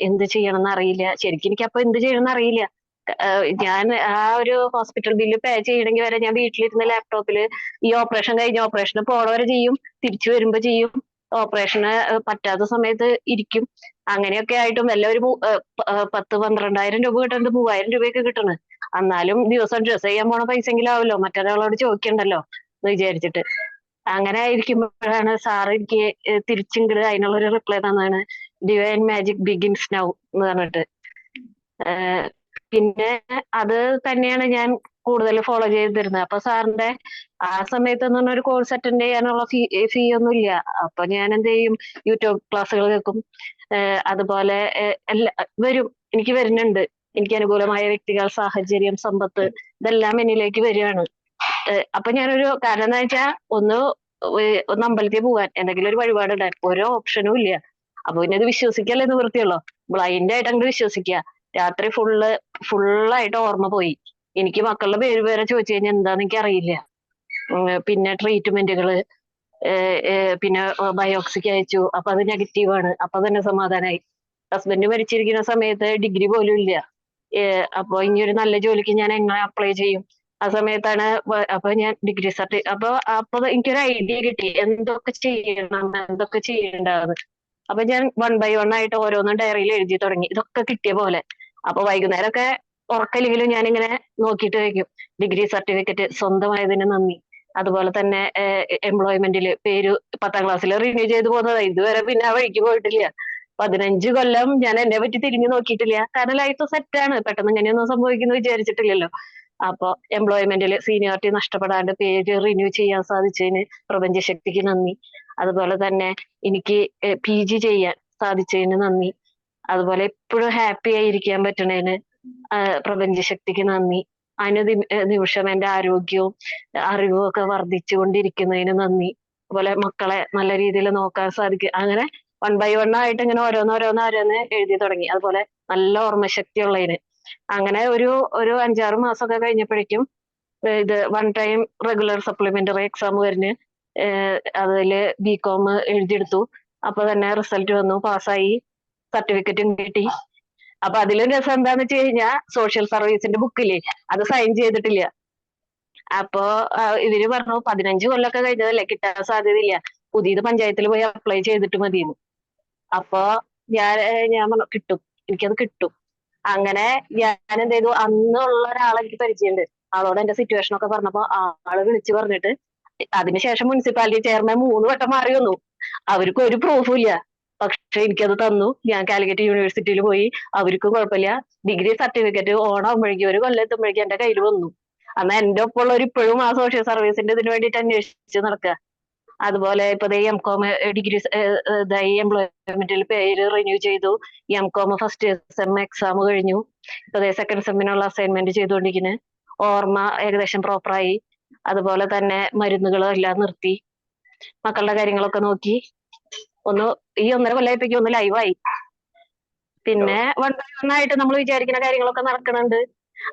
എന്ത് ചെയ്യണമെന്ന് അറിയില്ല. ശരിക്കും എനിക്ക് അപ്പൊ എന്ത് ചെയ്യണമെന്ന് അറിയില്ല. ഞാൻ ആ ഒരു ഹോസ്പിറ്റൽ ബില്ല് പേ ചെയ്യണമെങ്കിൽ വരെ ഞാൻ വീട്ടിലിരുന്ന് ലാപ്ടോപ്പില് ഈ ഓപ്പറേഷൻ കഴിഞ്ഞ ഓപ്പറേഷന് പോണവരെ ചെയ്യും, തിരിച്ചു വരുമ്പോ ചെയ്യും, ഓപ്പറേഷന് പറ്റാത്ത സമയത്ത് ഇരിക്കും. അങ്ങനെയൊക്കെ ആയിട്ടും എല്ലാം ഒരു 10-12,000 രൂപ കിട്ടുന്നത് 3,000 രൂപയൊക്കെ കിട്ടണ്. എന്നാലും ദിവസം ഡ്രസ് ചെയ്യാൻ പോണ പൈസെങ്കിലും ആവല്ലോ, മറ്റൊരാളോട് ചോദിക്കണ്ടല്ലോ എന്ന് വിചാരിച്ചിട്ട്. അങ്ങനെ ഇരിക്കുമ്പോഴാണ് സാറ് എനിക്ക് തിരിച്ചിങ്ങട് അതിനുള്ളൊരു റിപ്ലൈ തന്നാണ്, ഡിവൈൻ മാജിക് ബിഗിൻസ് നൗ എന്ന് പറഞ്ഞിട്ട്. പിന്നെ അത് തന്നെയാണ് ഞാൻ കൂടുതൽ ഫോളോ ചെയ്തിരുന്നത്. അപ്പൊ സാറിന്റെ ആ സമയത്ത് എന്ന് പറഞ്ഞ ഒരു കോഴ്സ് അറ്റൻഡ് ചെയ്യാനുള്ള ഫീ ഒന്നും ഇല്ല. അപ്പൊ ഞാൻ എന്ത് ചെയ്യും, യൂട്യൂബ് ക്ലാസ്സുകൾ കേൾക്കും. അതുപോലെ വരും, എനിക്ക് വരുന്നുണ്ട്, എനിക്ക് അനുകൂലമായ വ്യക്തികൾ, സാഹചര്യം, സമ്പത്ത്, ഇതെല്ലാം എന്നിലേക്ക് വരികയാണ്. അപ്പൊ ഞാനൊരു കാരണം എന്താ വെച്ചാൽ ഒന്ന് അമ്പലത്തിൽ പോകാൻ എന്തെങ്കിലും ഒരു വഴിപാടുണ്ടായി, ഓരോ ഓപ്ഷനും ഇല്ല. അപ്പൊ പിന്നെ അത് വിശ്വസിക്കല്ലേ നിവൃത്തിയുള്ളൂ. ബ്ലൈൻഡ് ആയിട്ട് അങ്ങോട്ട് വിശ്വസിക്കുക. രാത്രി ഫുള്ളായിട്ട് ഓർമ്മ പോയി. എനിക്ക് മക്കളുടെ പേര് വരെ ചോദിച്ചു കഴിഞ്ഞാൽ എന്താന്ന് എനിക്ക് അറിയില്ല. പിന്നെ ട്രീറ്റ്മെന്റുകള്, പിന്നെ ബയോപ്സിക്ക് അയച്ചു, അപ്പൊ അത് നെഗറ്റീവാണ്. അപ്പൊ തന്നെ സമാധാനമായി. ഹസ്ബൻഡ് മരിച്ചിരിക്കുന്ന സമയത്ത് ഡിഗ്രി പോലും ഇല്ല. അപ്പൊ ഇനി ഒരു നല്ല ജോലിക്ക് ഞാൻ എങ്ങനെ അപ്ലൈ ചെയ്യും? ആ സമയത്താണ് അപ്പൊ ഞാൻ ഡിഗ്രി അപ്പൊ എനിക്കൊരു ഐഡിയ കിട്ടി എന്തൊക്കെ ചെയ്യണം, എന്തൊക്കെ ചെയ്യേണ്ടത്. അപ്പൊ ഞാൻ 1 by 1 ആയിട്ട് ഓരോന്നും ഡയറിയിൽ എഴുതി തുടങ്ങി, ഇതൊക്കെ കിട്ടിയ പോലെ. അപ്പൊ വൈകുന്നേരമൊക്കെ ഉറക്കല്ലെങ്കിലും ഞാനിങ്ങനെ നോക്കിയിട്ട് വയ്ക്കും. ഡിഗ്രി സർട്ടിഫിക്കറ്റ്, സ്വന്തമായതിന് നന്ദി. അതുപോലെ തന്നെ എംപ്ലോയ്മെന്റിൽ പേര് 10ാം ക്ലാസ്സിൽ റിന്യൂ ചെയ്ത് പോകുന്നതാ. ഇതുവരെ പിന്നെ ആ വഴിക്ക് പോയിട്ടില്ല. 15 കൊല്ലം ഞാൻ എന്നെ പറ്റി തിരിഞ്ഞു നോക്കിയിട്ടില്ല. കാരണം ലൈഫ് സെറ്റാണ്, പെട്ടെന്ന് ഇങ്ങനെയൊന്നും സംഭവിക്കുന്നു വിചാരിച്ചിട്ടില്ലല്ലോ. അപ്പൊ എംപ്ലോയ്മെന്റിൽ സീനിയോറിറ്റി നഷ്ടപ്പെടാണ്ട് പേര് റിന്യൂ ചെയ്യാൻ സാധിച്ചതിന് പ്രപഞ്ചശക്തിക്ക് നന്ദി. അതുപോലെ തന്നെ എനിക്ക് PG ചെയ്യാൻ സാധിച്ചതിന് നന്ദി. അതുപോലെ എപ്പോഴും ഹാപ്പി ആയിരിക്കാൻ പറ്റണതിന് പ്രപഞ്ചശക്തിക്ക് നന്ദി. നിമിഷം എന്റെ ആരോഗ്യവും അറിവും ഒക്കെ വർദ്ധിച്ചുകൊണ്ടിരിക്കുന്നതിന് നന്ദി. അതുപോലെ മക്കളെ നല്ല രീതിയിൽ നോക്കാൻ സാധിക്കും. അങ്ങനെ 1 by 1 ആയിട്ട് ഇങ്ങനെ ഓരോന്ന് എഴുതി തുടങ്ങി. അതുപോലെ നല്ല ഓർമ്മശക്തി ഉള്ളതിന്. അങ്ങനെ ഒരു 5-6 മാസമൊക്കെ കഴിഞ്ഞപ്പോഴേക്കും ഇത് 1 ടൈം റെഗുലർ സപ്ലിമെന്ററി എക്സാം വരുന്നു. അതില് BCom എഴുതിയെടുത്തു. അപ്പൊ തന്നെ റിസൾട്ട് വന്നു, പാസ്സായി, സർട്ടിഫിക്കറ്റും കിട്ടി. അപ്പൊ അതിലും രസം എന്താന്ന് വെച്ച് കഴിഞ്ഞാൽ സോഷ്യൽ സർവീസിന്റെ ബുക്കില്ലേ, അത് സൈൻ ചെയ്തിട്ടില്ല. അപ്പൊ ഇവര് പറഞ്ഞു 15 കൊല്ലമൊക്കെ കഴിഞ്ഞതല്ലേ, കിട്ടാൻ സാധ്യതയില്ല, പുതിയത് പഞ്ചായത്തിൽ പോയി അപ്ലൈ ചെയ്തിട്ട് മതിയെന്ന്. അപ്പൊ ഞാൻ പറഞ്ഞു കിട്ടും, എനിക്കത് കിട്ടും. അങ്ങനെ ഞാൻ എന്ത് ചെയ്തു, അന്നുള്ള ഒരാളെ എനിക്ക് പരിചയമുണ്ട്. ആളോട് എന്റെ സിറ്റുവേഷൻ ഒക്കെ പറഞ്ഞപ്പോ ആള് വിളിച്ചു പറഞ്ഞിട്ട്, അതിനുശേഷം മുനിസിപ്പാലിറ്റി ചെയർമാൻ 3 വട്ടം മാറി വന്നു. അവർക്ക് ഒരു പ്രൂഫും ഇല്ല. പക്ഷെ എനിക്കത് തന്നു. ഞാൻ കാലിക്കറ്റ് യൂണിവേഴ്സിറ്റിയിൽ പോയി, അവർക്കും കുഴപ്പമില്ല. ഡിഗ്രി സർട്ടിഫിക്കറ്റ് ഓണാകുമ്പോഴേക്കും 1 കൊല്ലം എത്തുമ്പോഴേക്കും എന്റെ കയ്യിൽ വന്നു. എന്നാൽ എന്റെ ഒപ്പമുള്ളവർ ഇപ്പോഴും ആ സോഷ്യൽ സർവീസിന്റെ ഇതിന് വേണ്ടിയിട്ട് അന്വേഷിച്ച് നടക്കുക. അതുപോലെ ഇപ്പൊ MCom ഡിഗ്രി എംപ്ലോയ്മെന്റിൽ പേര് റിന്യൂ ചെയ്തു. MCom ഫസ്റ്റ് സെം എക്സാം കഴിഞ്ഞു. ഇപ്പൊ സെക്കൻഡ് സെമ്മിനുള്ള അസൈൻമെന്റ് ചെയ്തുകൊണ്ടിരിക്കുന്നു. ഓർമ്മ ഏകദേശം പ്രോപ്പറായി. അതുപോലെ തന്നെ മരുന്നുകളും എല്ലാം നിർത്തി. മക്കളുടെ കാര്യങ്ങളൊക്കെ നോക്കി. ഈ 1.5 കൊല്ലമായപ്പോഴേക്കും ഒന്ന് ലൈവായി. പിന്നെ 1 by 1 ആയിട്ട് നമ്മൾ വിചാരിക്കുന്ന കാര്യങ്ങളൊക്കെ നടക്കുന്നുണ്ട്.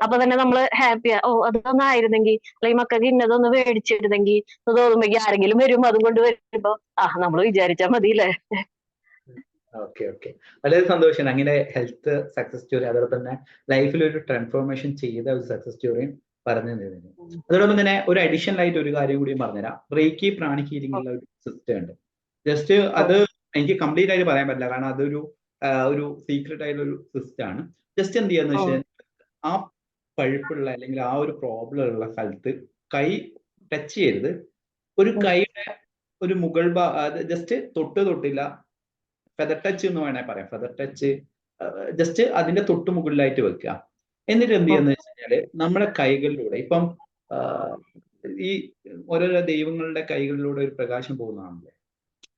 അപ്പൊ തന്നെ നമ്മള് ഹാപ്പിയാ. അതൊന്നും ആയിരുന്നെങ്കിൽ, അല്ലെങ്കിൽ മക്കൾക്ക് ഇന്നതൊന്ന് മേടിച്ചിരുന്നെങ്കിൽ തോന്നുമ്പോ ആരെങ്കിലും വരും, അതും കൊണ്ട് വരുമ്പോ നമ്മൾ വിചാരിച്ചാ മതിയില്ലേ. ഓക്കെ. വളരെ സന്തോഷം അങ്ങനെ ഹെൽത്ത് സക്സസ് സ്റ്റോറി, അതോടൊപ്പം തന്നെ ലൈഫിൽ ഒരു ട്രാൻസ്ഫോർമേഷൻ ചെയ്ത ഒരു സക്സസ് സ്റ്റോറിയും പറഞ്ഞു തരുന്നു. അതോടൊപ്പം തന്നെ ഒരു അഡീഷണൽ ആയിട്ട് ഒരു കാര്യം കൂടി പറഞ്ഞുതരാം. റേക്കി പ്രാണിക് ഹീലിംഗ് ഉള്ള ഒരു സിസ്റ്റം ഉണ്ട്. ജസ്റ്റ് അത് എനിക്ക് കംപ്ലീറ്റ് ആയിട്ട് പറയാൻ പറ്റില്ല, കാരണം അതൊരു സീക്രട്ട് ആയിട്ടുള്ള ഒരു സിസ്റ്റം ആണ്. ജസ്റ്റ് എന്ത് ചെയ്യാന്ന് വെച്ചാൽ, ആ പഴുപ്പുള്ള അല്ലെങ്കിൽ ആ ഒരു പ്രോബ്ലം ഉള്ള സ്ഥലത്ത് കൈ ടച്ച് ചെയ്യരുത്. ഒരു കൈയുടെ ഒരു മുകൾ ജസ്റ്റ് തൊട്ടില്ല, ഫെദർ ടച്ച് എന്ന് വേണേ പറയാം. ഫെദർ ടച്ച് ജസ്റ്റ് അതിന്റെ തൊട്ട് മുകളിലായിട്ട് വെക്കുക. എന്നിട്ട് എന്ത് ചെയ്യാന്ന് വെച്ച് കഴിഞ്ഞാല്, നമ്മുടെ കൈകളിലൂടെ ഇപ്പം ഈ ഓരോരോ ദൈവങ്ങളുടെ കൈകളിലൂടെ ഒരു പ്രകാശം പോകുന്നതാണല്ലേ,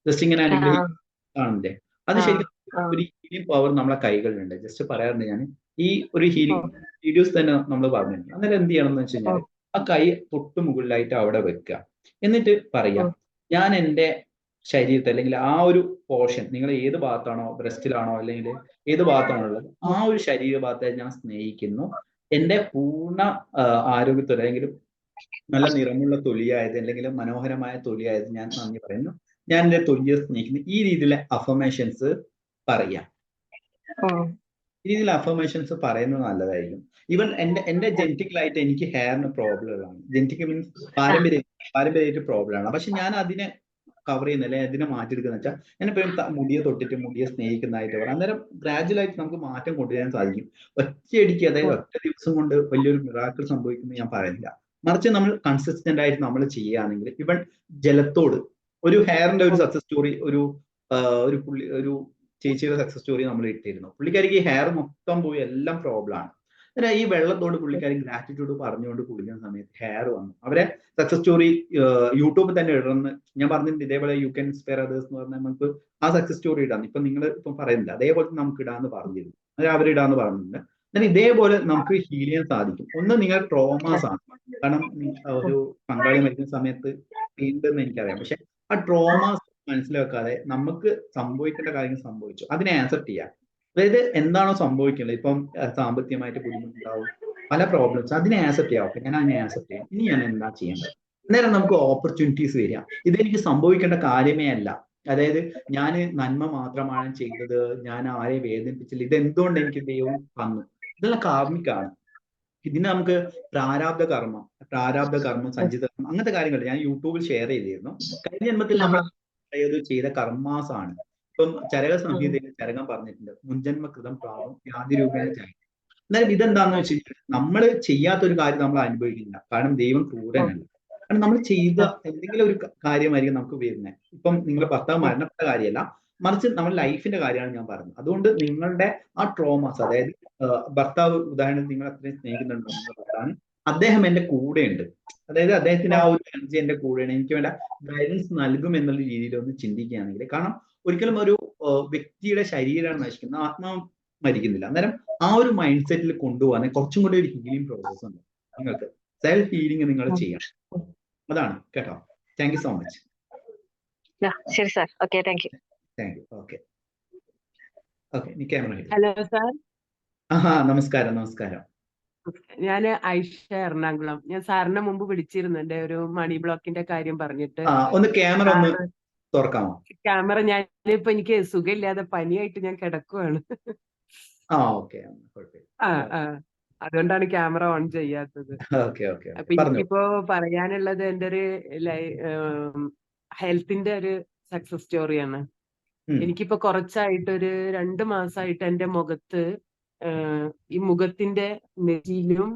ജസ്റ്റ് ഇങ്ങനെ അനുഗ്രഹിക്കാണല്ലേ, അത് ശരിക്കും ഒരു ഹീലിംഗ് പവർ നമ്മളെ കൈകളിലുണ്ട്. ജസ്റ്റ് പറയാറുണ്ട് ഞാൻ, ഈ ഒരു ഹീലിംഗ് വീഡിയോസ് തന്നെ നമ്മൾ പറഞ്ഞിട്ടുണ്ട്. അന്നേരം എന്ത് ചെയ്യണം എന്ന് വെച്ച് കഴിഞ്ഞാൽ, ആ കൈ തൊട്ട് മുകളിലായിട്ട് അവിടെ വെക്കുക. എന്നിട്ട് പറയാം, ഞാൻ എൻ്റെ ശരീരത്തെ അല്ലെങ്കിൽ ആ ഒരു പോർഷൻ, നിങ്ങൾ ഏത് ഭാഗത്താണോ, ബ്രസ്റ്റിലാണോ അല്ലെങ്കിൽ ഏത് ഭാഗത്താണോ ഉള്ളത്, ആ ഒരു ശരീരഭാഗത്തെ ഞാൻ സ്നേഹിക്കുന്നു. എൻ്റെ പൂർണ്ണ ആരോഗ്യത്തോടെ അല്ലെങ്കിൽ നല്ല നിറമുള്ള തൊലിയായത് അല്ലെങ്കിൽ മനോഹരമായ തൊലിയായത് ഞാൻ നന്ദി പറയുന്നു. ഞാൻ എൻ്റെ തൊലിയെ സ്നേഹിക്കുന്നു. ഈ രീതിയിലെ അഫർമേഷൻസ് പറയാം. ഈ രീതിയിൽ അഫർമേഷൻസ് പറയുന്നത് നല്ലതായിരിക്കും. ഈവൻ എൻ്റെ ജെനറ്റിക്കലായിട്ട് എനിക്ക് ഹെയറിന് പ്രോബ്ലമാണ്. ജെനറ്റിക് മീൻസ് പാരമ്പര്യമായിട്ട് പ്രോബ്ലമാണ്. പക്ഷെ ഞാൻ അതിനെ കവർ ചെയ്യുന്ന അല്ലെങ്കിൽ അതിനെ മാറ്റിയെടുക്കുന്ന വെച്ചാൽ, ഞാൻ എപ്പോഴും മുടിയെ തൊട്ടിട്ട് മുടിയെ സ്നേഹിക്കുന്നതായിട്ട് പറയാം. അന്നേരം ഗ്രാജുവലായിട്ട് നമുക്ക് മാറ്റം കൊണ്ടുവരാൻ സാധിക്കും. ഒറ്റയടിക്ക്, അതായത് ഒറ്റ ദിവസം കൊണ്ട് വലിയൊരു മിറാക്കിൾ സംഭവിക്കുന്നു ഞാൻ പറയുന്നില്ല. മറിച്ച് നമ്മൾ കൺസിസ്റ്റന്റ് ആയിട്ട് നമ്മൾ ചെയ്യുകയാണെങ്കിൽ, ഇവൻ ജലത്തോട് ഒരു ഹെയറിന്റെ ഒരു സക്സസ് സ്റ്റോറി, ഒരു ചേച്ചിയുടെ സക്സസ് സ്റ്റോറി നമ്മൾ ഇട്ടിരുന്നു. പുള്ളിക്കാരിക്ക് ഹെയർ മൊത്തം പോയി, എല്ലാം പ്രോബ്ലം ആണ്. അന്നേരം ഈ വെള്ളത്തോട് പുള്ളിക്കാരി ഗ്രാറ്റിറ്റ്യൂഡ് പറഞ്ഞുകൊണ്ട് കുടിക്കുന്ന സമയത്ത് ഹെയർ വന്നു. അവരെ സക്സസ് സ്റ്റോറി യൂട്യൂബിൽ തന്നെ ഇടണമെന്ന് ഞാൻ പറഞ്ഞിട്ടുണ്ട്. ഇതേപോലെ യു ക്യാൻ ഇൻസ്പയർ അതേഴ്സ് എന്ന് പറഞ്ഞാൽ നമുക്ക് ആ സക്സസ് സ്റ്റോറി ഇടാം. ഇപ്പൊ നിങ്ങൾ ഇപ്പം പറയുന്നില്ല, അതേപോലെ നമുക്ക് ഇടാന്ന് പറഞ്ഞിരുന്നു, അവരിടാന്ന് പറഞ്ഞിട്ടുണ്ട്. എന്നാൽ ഇതേപോലെ നമുക്ക് ഹീൽ ചെയ്യാൻ സാധിക്കും. ഒന്ന് നിങ്ങൾ ട്രോമാസ് ആണ്, കാരണം ഒരു പങ്കാളി മരിക്കുന്ന സമയത്ത് ഉണ്ടെന്ന് എനിക്കറിയാം. പക്ഷെ ആ ട്രോമാസ് മനസ്സിലാക്കാതെ നമുക്ക് സംഭവിക്കേണ്ട കാര്യങ്ങൾ സംഭവിച്ചു, അതിനെ ആക്സെപ്റ്റ് ചെയ്യാം. അതായത് എന്താണോ സംഭവിക്കുന്നത്, ഇപ്പം സാമ്പത്തികമായിട്ട് ബുദ്ധിമുട്ടുണ്ടാവും, പല പ്രോബ്ലംസ്, അതിനെ ആക്സെപ്റ്റ് ചെയ്യാം. ഓക്കെ, ഞാൻ അതിനെ ആക്സെപ്റ്റ് ചെയ്യാം, ഇനി ഞാൻ എന്താ ചെയ്യേണ്ടത്? അന്നേരം നമുക്ക് ഓപ്പർച്യൂണിറ്റീസ് വരിക. ഇതെനിക്ക് സംഭവിക്കേണ്ട കാര്യമേ അല്ല, അതായത് ഞാൻ നന്മ മാത്രമാണ് ചെയ്തത്, ഞാൻ ആരെ വേദനിപ്പിച്ചില്ല, ഇത് എന്തുകൊണ്ട് എനിക്ക് ദൈവം തന്നു, ഇതെല്ലാം കാർമിക്കാണ്. ഇതിന് നമുക്ക് പ്രാരാബ്ധ കർമ്മം, സഞ്ചിത കർമ്മം, അങ്ങനത്തെ കാര്യങ്ങൾ ഞാൻ യൂട്യൂബിൽ ഷെയർ ചെയ്തിരുന്നു. കഴിഞ്ഞ ജന്മത്തിൽ നമ്മൾ ചെയ്ത കർമാസാണ്. ഇപ്പം ചരക സംഹിതയിൽ ചരകം പറഞ്ഞിട്ടുണ്ട്, മുൻജന്മകൃതം പാപം യാതിരൂപേണ ചായ. എന്നാലും ഇതെന്താന്ന് വെച്ച് കഴിഞ്ഞാൽ നമ്മൾ ചെയ്യാത്തൊരു കാര്യം നമ്മൾ അനുഭവിക്കുന്നില്ല, കാരണം ദൈവം ക്രൂരനല്ല. കാരണം നമ്മൾ ചെയ്ത എന്തെങ്കിലും ഒരു കാര്യമായിരിക്കും നമുക്ക് വരുന്നത്. ഇപ്പം നിങ്ങളുടെ ഭർത്താവ് മരണപ്പെട്ട കാര്യമല്ല, മറിച്ച് നമ്മുടെ ലൈഫിന്റെ കാര്യമാണ് ഞാൻ പറഞ്ഞത്. അതുകൊണ്ട് നിങ്ങളുടെ ആ ട്രോമാസ്, അതായത് ഭർത്താവ് ഉദാഹരണത്തിന് നിങ്ങൾ അത്രയും സ്നേഹിക്കുന്നുണ്ടോ നിങ്ങളുടെ ഭർത്താവിന്, അദ്ദേഹം എന്റെ കൂടെയുണ്ട്, അതായത് അദ്ദേഹത്തിന്റെ ആ ഒരു എനർജി എന്റെ കൂടെയാണ്, എനിക്ക് വേണ്ട ഗൈഡൻസ് നൽകും എന്നുള്ള രീതിയിൽ ഒന്ന് ചിന്തിക്കുകയാണെങ്കിൽ, കാരണം ഒരിക്കലും ഒരു വ്യക്തിയുടെ ശരീരമാണ് നശിക്കുന്നത്, ആത്മാവ് മരിക്കുന്നില്ല. അന്നേരം ആ ഒരു മൈൻഡ് സെറ്റിൽ കൊണ്ടുപോകാൻ കുറച്ചും കൂടി ഒരു ഹീലിംഗ് പ്രോസസ് ഉണ്ട്. നിങ്ങൾക്ക് സെൽഫ് ഹീലിംഗ് നിങ്ങൾ ചെയ്യണം. അതാണ് കേട്ടോ. Thank you so much. ശരി sir. Okay, thank you. Thank you. Okay okay, നീ ക്യാമറ. Hello sir. നമസ്കാരം. ഞാൻ ഐഷ, എറണാകുളം. ഞാൻ സാറിനെ മുമ്പ് വിളിച്ചിരുന്നു, എന്റെ ഒരു മണി ബ്ലോക്കിന്റെ കാര്യം പറഞ്ഞിട്ട്. ഒന്ന് ക്യാമറ ഒന്ന് തുറക്കാമോ? ക്യാമറ ഞാനിപ്പോ എനിക്ക് സുഖമില്ലാതെ പനിയായിട്ട് ഞാൻ കിടക്കുവാണ്. അതുകൊണ്ടാണ് ക്യാമറ ഓൺ ചെയ്യാത്തത്. അപ്പൊ എനിക്കിപ്പോ പറയാനുള്ളത് എന്റെ ഒരു ഹെൽത്തിന്റെ ഒരു സക്സസ് സ്റ്റോറിയാണ്. എനിക്കിപ്പോ കുറച്ചായിട്ട് ഒരു 2 മാസമായിട്ട് എന്റെ മുഖത്ത്, ഈ മുഖത്തിന്റെ നെറ്റിയിലും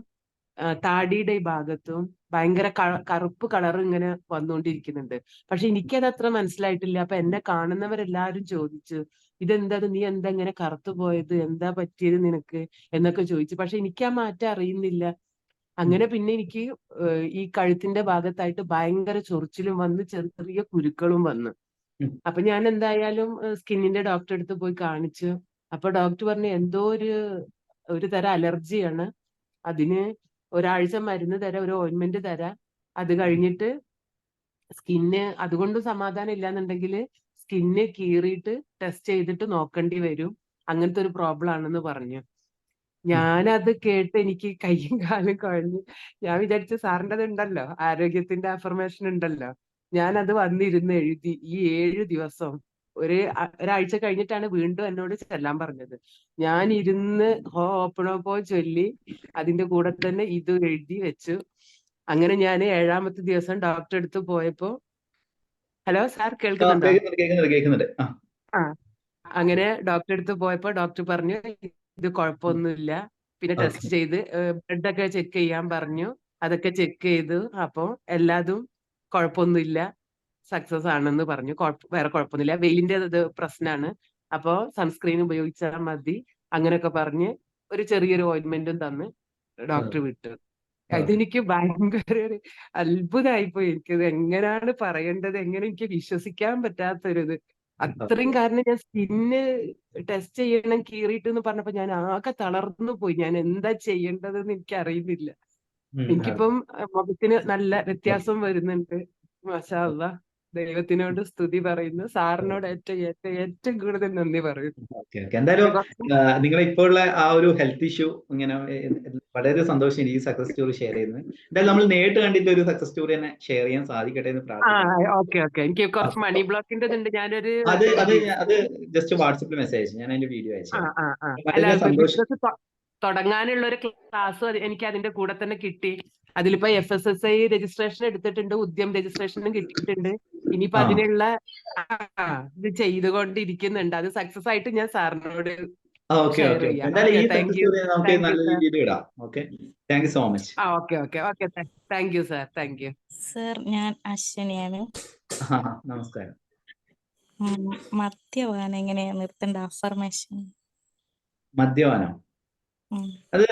താടിയുടെ ഈ ഭാഗത്തും ഭയങ്കര കറുപ്പ് കളർ ഇങ്ങനെ വന്നുകൊണ്ടിരിക്കുന്നുണ്ട്. പക്ഷെ എനിക്കത് അത്ര മനസ്സിലായിട്ടില്ല. അപ്പൊ എന്നെ കാണുന്നവരെല്ലാരും ചോദിച്ചു, ഇതെന്താ, നീ എന്താ ഇങ്ങനെ കറുത്തു പോയത്, എന്താ പറ്റിയത് നിനക്ക് എന്നൊക്കെ ചോദിച്ചു. പക്ഷെ എനിക്ക് ആ മാറ്റം അറിയുന്നില്ല. അങ്ങനെ പിന്നെ എനിക്ക് ഈ കഴുത്തിന്റെ ഭാഗത്തായിട്ട് ഭയങ്കര ചൊറിച്ചിലും വന്ന് ചെറിയ കുരുക്കളും വന്നു. അപ്പൊ ഞാൻ എന്തായാലും സ്കിന്നിന്റെ ഡോക്ടറെ അടുത്ത് പോയി കാണിച്ചു. അപ്പൊ ഡോക്ടർ പറഞ്ഞു എന്തോ ഒരു തരം അലർജിയാണ്, അതിന് ഒരാഴ്ച മരുന്ന് തരാം, ഒരു ഓയിന്റ്മെന്റ് തരാം, അത് കഴിഞ്ഞിട്ട് സ്കിന്ന് അതുകൊണ്ട് സമാധാനം ഇല്ലാന്നുണ്ടെങ്കിൽ സ്കിന്ന് കീറിയിട്ട് ടെസ്റ്റ് ചെയ്തിട്ട് നോക്കേണ്ടി വരും, അങ്ങനത്തെ ഒരു പ്രോബ്ലം ആണെന്ന് പറഞ്ഞു. ഞാനത് കേട്ട് എനിക്ക് കയ്യും കാലും കുഴഞ്ഞു. ഞാൻ വിചാരിച്ചു സാറിൻ്റെ ഉണ്ടല്ലോ, ആരോഗ്യത്തിന്റെ അഫർമേഷൻ ഉണ്ടല്ലോ, ഞാനത് വന്നിരുന്ന് എഴുതി. ഈ 7 ദിവസം ഒരാഴ്ച കഴിഞ്ഞിട്ടാണ് വീണ്ടും എന്നോട് ചെല്ലാൻ പറഞ്ഞത്. ഞാൻ ഇരുന്ന് ഓപ്പണോപ്പോ ചൊല്ലി അതിന്റെ കൂടെ തന്നെ ഇത് എഴുതി വെച്ചു. അങ്ങനെ ഞാൻ 7ാമത്തെ ദിവസം ഡോക്ടറെ അടുത്ത് പോയപ്പോ, ഹലോ സാർ കേൾക്കുന്നുണ്ടോ? അങ്ങനെ ഡോക്ടറെ അടുത്ത് പോയപ്പോ ഡോക്ടർ പറഞ്ഞു ഇത് കുഴപ്പമൊന്നുമില്ല. പിന്നെ ടെസ്റ്റ് ചെയ്ത് ബ്ലഡൊക്കെ ചെക്ക് ചെയ്യാൻ പറഞ്ഞു. അതൊക്കെ ചെക്ക് ചെയ്തു. അപ്പൊ എല്ലാതും കുഴപ്പമൊന്നുമില്ല, സക്സസ് ആണെന്ന് പറഞ്ഞു. വേറെ കുഴപ്പമൊന്നുമില്ല, വെയിലിന്റെ ഇത് പ്രശ്നമാണ്, അപ്പോ സൺസ്ക്രീൻ ഉപയോഗിച്ചാൽ മതി, അങ്ങനെയൊക്കെ പറഞ്ഞ് ഒരു ചെറിയൊരു ഓയിന്റ്മെന്റും തന്ന് ഡോക്ടർ വിട്ടു. ഇതെനിക്ക് ഭയങ്കര ഒരു അത്ഭുതമായിപ്പോയി. എനിക്കത് എങ്ങനെയാണ് പറയേണ്ടത്, എങ്ങനെ എനിക്ക് വിശ്വസിക്കാൻ പറ്റാത്തൊരിത്. അത്രയും കാരണം ഞാൻ സ്കിന്ന് ടെസ്റ്റ് ചെയ്യണം കീറിയിട്ട് എന്ന് പറഞ്ഞപ്പോ ഞാൻ ആകെ തളർന്നു പോയി. ഞാൻ എന്താ ചെയ്യേണ്ടതെന്ന് എനിക്ക് അറിയുന്നില്ല. എനിക്കിപ്പം മുഖത്തിന് നല്ല വ്യത്യാസം വരുന്നുണ്ട്. മാഷാ അല്ലാഹ്, ദൈവത്തിനോട് സ്തുതി പറയുന്നു. സാറിനോട് ഏറ്റവും കൂടുതൽ നന്ദി പറയുന്നു. എന്തായാലും നിങ്ങൾ ഇപ്പോഴുള്ള ആ ഒരു ഹെൽത്ത് ഇഷ്യൂ ഇങ്ങനെ വളരെ സന്തോഷം ഈ സക്സസ് സ്റ്റോറി ഷെയർ ചെയ്യുന്നത്. എന്തായാലും നമ്മൾ നേരിട്ട് കണ്ടിട്ട് ഒരു സക്സസ് സ്റ്റോറി തന്നെ ഷെയർ ചെയ്യാൻ സാധിക്കട്ടെ എന്ന് പ്രാർത്ഥിക്കുന്നു. എനിക്ക് കുറച്ച് മണി ബ്ലോക്കിന്റെ ഉണ്ട്. ഞാനൊരു അത് ജസ്റ്റ് വാട്സപ്പിൽ മെസ്സേജ്, ഞാൻ അതിന്റെ വീഡിയോ അയച്ചു. തുടങ്ങാനുള്ള ഒരു ക്ലാസ് എനിക്ക് അതിന്റെ കൂടെ തന്നെ കിട്ടി. അതിലിപ്പോ FSSI രജിസ്ട്രേഷൻ എടുത്തിട്ടുണ്ട്, ഉദ്യം രജിസ്ട്രേഷനും കിട്ടിയിട്ടുണ്ട്. ഇനിയിപ്പോ അതിനുള്ള ഇത് ചെയ്തുകൊണ്ടിരിക്കുന്നുണ്ട്. അത് സക്സസ് ആയിട്ട് ഞാൻ സാറിനോട് thank you sir. Thank you sir. ഞാൻ അശ്വനിയാണ്. നമസ്കാരം. മദ്യപാനം എങ്ങനെയാ നിർത്തേണ്ട? അഫർമേഷൻ. മദ്യപാനം അത്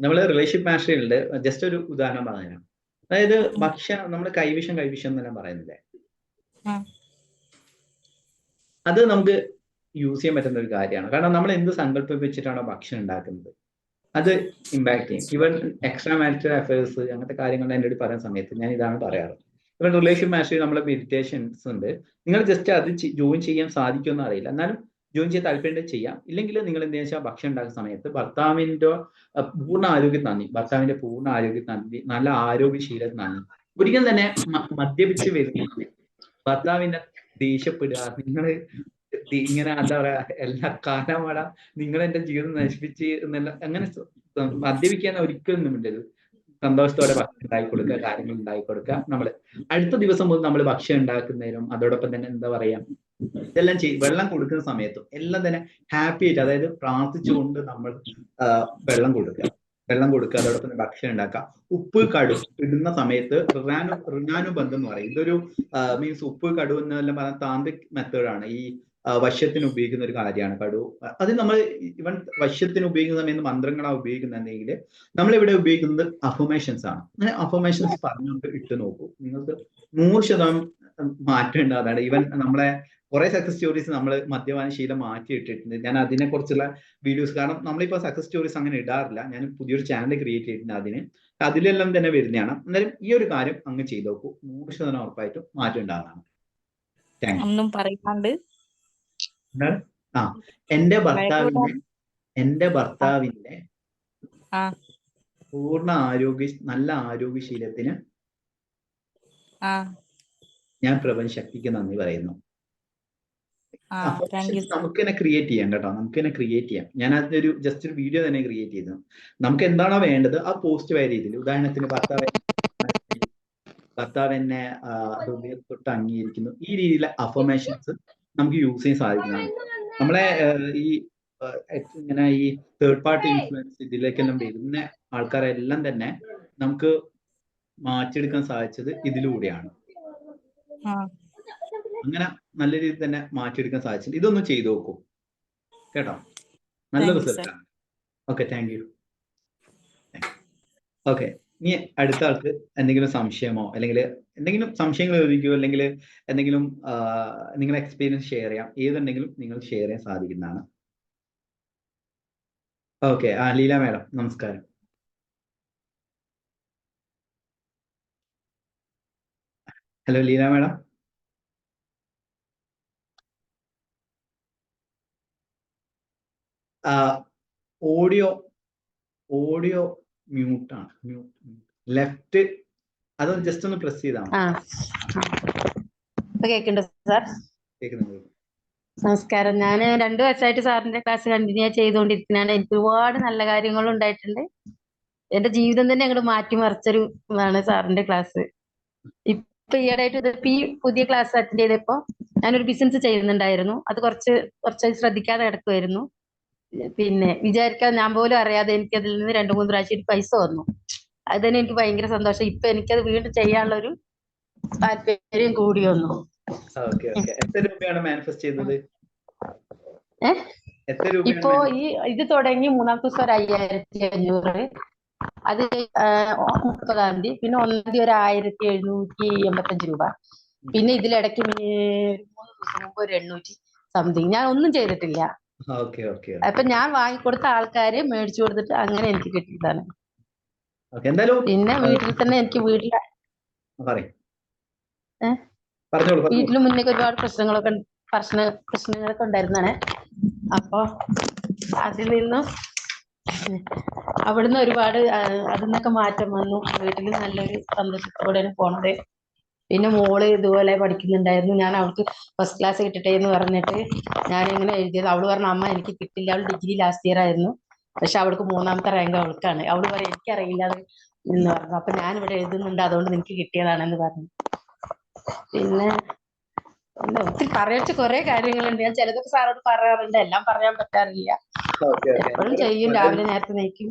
നമ്മൾ റിലേഷൻഷിപ്പ് മാസ്റ്ററിയിലുണ്ട്. ജസ്റ്റ് ഒരു ഉദാഹരണം പറഞ്ഞുതരാം. അതായത് ഭക്ഷണം, നമ്മൾ കൈവിഷം എന്നെല്ലാം പറയുന്നില്ലേ, അത് നമുക്ക് യൂസ് ചെയ്യാൻ പറ്റുന്ന ഒരു കാര്യമാണ്. കാരണം നമ്മൾ എന്ത് സങ്കല്പം വെച്ചിട്ടാണോ ഭക്ഷണം ഉണ്ടാക്കുന്നത് അത് ഇമ്പാക്ട് ചെയ്യും. ഇവൻ എക്സ്ട്രാ മാരിറ്റൽ അഫയേഴ്സ് അങ്ങനത്തെ കാര്യങ്ങൾ എന്നോട് പറയുന്ന സമയത്ത് ഞാൻ ഇതാണ് പറയാറ്. ഇവൻ റിലേഷൻഷിപ്പ് മാസ്റ്ററി നമ്മളെ മെഡിറ്റേഷൻസ് ഉണ്ട്. നിങ്ങൾ ജസ്റ്റ് അത് ജോയിൻ ചെയ്യാൻ സാധിക്കുമെന്ന് അറിയില്ല, എന്നാലും ജോയിൻ ചെയ്യാൻ താല്പര്യം ചെയ്യാം. ഇല്ലെങ്കിൽ നിങ്ങൾ എന്താ വെച്ചാൽ ഭക്ഷണം ഉണ്ടാക്കുന്ന സമയത്ത് ഭർത്താവിന്റെ പൂർണ്ണ ആരോഗ്യം നന്ദി, ഭർത്താവിന്റെ പൂർണ്ണ ആരോഗ്യം നന്ദി, നല്ല ആരോഗ്യശീലം നന്ദി. ഒരിക്കലും തന്നെ മദ്യപിച്ച് വരുന്ന ഭർത്താവിന്റെ ദേഷ്യപ്പെടുക, നിങ്ങൾ ഇങ്ങനെ എന്താ പറയാ എല്ലാ കാലമാട നിങ്ങൾ എന്റെ ജീവിതം നശിപ്പിച്ച് എന്നല്ല, അങ്ങനെ മദ്യപിക്കാൻ ഒരിക്കലും മിണ്ടരുത്. സന്തോഷത്തോടെ ഭക്ഷണം ഉണ്ടാക്കി കൊടുക്കുക, കാര്യങ്ങൾ ഉണ്ടാക്കി കൊടുക്കുക. നമ്മള് അടുത്ത ദിവസം മുതൽ നമ്മൾ ഭക്ഷണം ഉണ്ടാക്കുന്നതിനും അതോടൊപ്പം തന്നെ എന്താ പറയാ ഇതെല്ലാം വെള്ളം കൊടുക്കുന്ന സമയത്തും എല്ലാം തന്നെ ഹാപ്പി ആയിട്ട്, അതായത് പ്രാർത്ഥിച്ചുകൊണ്ട് നമ്മൾ വെള്ളം കൊടുക്കുക, അതോടൊപ്പം തന്നെ ഭക്ഷണം ഉണ്ടാക്കുക. ഉപ്പ് കടു ഇടുന്ന സമയത്ത് ഋണാനുബന്ധം എന്ന് പറയും. ഇതൊരു മീൻസ് ഉപ്പ് കടു എന്നെല്ലാം പറഞ്ഞ താന്ത്രിക് മെത്തേഡാണ്. ഈ വശ്യത്തിന് ഉപയോഗിക്കുന്ന ഒരു കാര്യമാണ് കടു. അത് നമ്മൾ ഇവൻ വശ്യത്തിന് ഉപയോഗിക്കുന്ന സമയത്ത് മന്ത്രങ്ങളാണ് ഉപയോഗിക്കുന്നുണ്ടെങ്കിൽ നമ്മളിവിടെ ഉപയോഗിക്കുന്നത് അഫർമേഷൻസ് ആണ്. അങ്ങനെ അഫർമേഷൻസ് പറഞ്ഞുകൊണ്ട് ഇട്ട് നോക്കൂ, നിങ്ങൾക്ക് 100% മാറ്റം ഉണ്ട്. അതാണ് ഇവൻ നമ്മളെ കുറെ സക്സസ് സ്റ്റോറീസ് നമ്മൾ മദ്യപാന ശീലം മാറ്റി ഇട്ടിട്ടുണ്ട്. ഞാൻ അതിനെ കുറിച്ചുള്ള വീഡിയോസ്, കാരണം നമ്മളിപ്പോ സക്സസ് സ്റ്റോറീസ് അങ്ങനെ ഇടാറില്ല, ഞാൻ പുതിയൊരു ചാനൽ ക്രിയേറ്റ് ചെയ്തിട്ടുണ്ട്, അതിലെല്ലാം തന്നെ വരുന്നതാണ്. എന്നാലും ഈ ഒരു കാര്യം അങ്ങ് ചെയ്ത് നോക്കൂ, 100% ഉറപ്പായിട്ടും മാറ്റം ഉണ്ടാകുന്നതാണ്. ഒന്നും പറയാണ്ട് എന്റെ ഭർത്താവിന്റെ പൂർണ്ണ നല്ല ആരോഗ്യശീലത്തിന് ഞാൻ പ്രപഞ്ചശക്തിക്ക് നന്ദി പറയുന്നു. നമുക്ക് തന്നെ ക്രിയേറ്റ് ചെയ്യാം കേട്ടോ, നമുക്ക് തന്നെ ക്രിയേറ്റ് ചെയ്യാം. ഞാൻ അതിനൊരു ജസ്റ്റ് ഒരു വീഡിയോ തന്നെ ക്രിയേറ്റ് ചെയ്തു. നമുക്ക് എന്താണോ വേണ്ടത് ആ പോസിറ്റീവായ രീതിയിൽ, ഉദാഹരണത്തിന് ഭർത്താവ് എന്നെ ഹൃദയത്തൊട്ട് അംഗീകരിക്കുന്നു, ഈ രീതിയിലെ അഫർമേഷൻസ് നമുക്ക് യൂസ് ചെയ്യാൻ സാധിക്കുന്നതാണ്. നമ്മളെ ഈ ഇങ്ങനെ ഈ തേർഡ് പാർട്ടി ഇൻഫ്ലുവൻസ് ഇതിലേക്കെല്ലാം വരുന്ന ആൾക്കാരെല്ലാം തന്നെ നമുക്ക് മാറ്റിയെടുക്കാൻ സാധിച്ചത് ഇതിലൂടെയാണ്. അങ്ങനെ നല്ല രീതിയിൽ തന്നെ മാറ്റിയെടുക്കാൻ സാധിച്ചത്. ഇതൊന്നും ചെയ്തു നോക്കൂ കേട്ടോ, നല്ല റിസൾട്ടാണ്. Okay, thank you. ഓക്കെ, ഇനി അടുത്ത ആൾക്ക് എന്തെങ്കിലും സംശയമോ അല്ലെങ്കിൽ എന്തെങ്കിലും സംശയങ്ങൾ ചോദിക്കുകയോ അല്ലെങ്കിൽ എന്തെങ്കിലും നിങ്ങളുടെ എക്സ്പീരിയൻസ് ഷെയർ ചെയ്യാം, ഏതുണ്ടെങ്കിലും നിങ്ങൾ ഷെയർ ചെയ്യാൻ സാധിക്കുന്നതാണ്. ഓക്കെ, ലീല മാഡം നമസ്കാരം. Hello Leela madam. ഓഡിയോ മ്യൂട്ടാണ്, ലെഫ്റ്റ് അതൊന്ന് ജസ്റ്റ് ഒന്ന് പ്രസ് ചെയ്താൽ കേൾക്കുന്നുണ്ട് സാർ? കേൾക്കുന്നുണ്ട്. നമസ്കാരം. ഞാൻ 2 വർഷമായിട്ട് സാറിന്റെ ക്ലാസ് കണ്ടിന്യൂ ചെയ്തുകൊണ്ടിരിക്കുന്നതാണ്. എനിക്ക് ഒരുപാട് നല്ല കാര്യങ്ങൾ ഉണ്ടായിട്ടുണ്ട്. എന്റെ ജീവിതം തന്നെ അങ്ങോട്ട് മാറ്റിമറിച്ചൊരു ആണ് സാറിന്റെ ക്ലാസ്. ഇപ്പൊ ഈയിടെയായിട്ട് ഇതിപ്പോ ഈ പുതിയ ക്ലാസ് അറ്റൻഡ് ചെയ്തപ്പോ ഞാനൊരു ബിസിനസ് ചെയ്യുന്നുണ്ടായിരുന്നു. അത് കുറച്ച് ശ്രദ്ധിക്കാതെ കിടക്കുമായിരുന്നു. പിന്നെ വിചാരിക്കാൻ ഞാൻ പോലും അറിയാതെ എനിക്ക് അതിൽ നിന്ന് 2-3 പ്രാവശ്യം പൈസ വന്നു. അത് തന്നെ എനിക്ക് ഭയങ്കര സന്തോഷം. ഇപ്പൊ എനിക്കത് വീണ്ടും ചെയ്യാനുള്ള ഒരു താല്പര്യം കൂടി വന്നു. എത്ര രൂപയാണ് മാനിഫെസ്റ്റ് ചെയ്തത്? ഇപ്പോ ഇത് തുടങ്ങി 3-ാമത്തെ ദിവസം 1500, അത് 30-ാം തീയതി, പിന്നെ 1-ാം തീയതി ഒരു 1785 രൂപ, പിന്നെ ഇതിലിടയ്ക്ക് 3 ദിവസം മുമ്പ് ഒരു 800 സംതിങ്. ഞാൻ ഒന്നും ചെയ്തിട്ടില്ല. അപ്പൊ ഞാൻ വാങ്ങിക്കൊടുത്ത ആൾക്കാര് മേടിച്ചു കൊടുത്തിട്ട് അങ്ങനെ എനിക്ക് കിട്ടിയതാണ്. പിന്നെ വീട്ടിൽ തന്നെ എനിക്ക് വീട്ടില് മുന്നേ ഒരുപാട് പ്രശ്നങ്ങളൊക്കെ ഉണ്ടായിരുന്നാണ്. അപ്പൊ അതിൽ നിന്നും അവിടുന്ന് ഒരുപാട് അതിൽ നിന്നൊക്കെ മാറ്റം വന്നു. വീട്ടിൽ നല്ലൊരു സന്തോഷത്തോടെയാണ് പോണത്. പിന്നെ മോള് ഇതുപോലെ പഠിക്കുന്നുണ്ടായിരുന്നു. ഞാൻ അവൾക്ക് ഫസ്റ്റ് ക്ലാസ് കിട്ടട്ടെ എന്ന് പറഞ്ഞിട്ട് ഞാനിങ്ങനെ എഴുതിയത്. അവള് പറഞ്ഞു അമ്മ എനിക്ക് കിട്ടില്ല. അവൾ ഡിഗ്രി ലാസ്റ്റ് ഇയർ ആയിരുന്നു, പക്ഷെ അവൾക്ക് 3ാമത്തെ റാങ്ക് അവൾക്കാണ്. അവള് പറയും എനിക്കറിയില്ല എന്ന് പറഞ്ഞു. അപ്പൊ ഞാൻ ഇവിടെ എഴുതുന്നുണ്ട്, അതുകൊണ്ട് നിനക്ക് കിട്ടിയതാണെന്ന് പറഞ്ഞു. പിന്നെ ഒത്തിരി പറയാച്ച കുറെ കാര്യങ്ങളുണ്ട്. ഞാൻ ചിലതൊക്കെ സാറോട് പറയാറുണ്ട്, എല്ലാം പറയാൻ പറ്റാറില്ല. എപ്പോഴും ചെയ്യും, രാവിലെ നേരത്തെ നയിക്കും.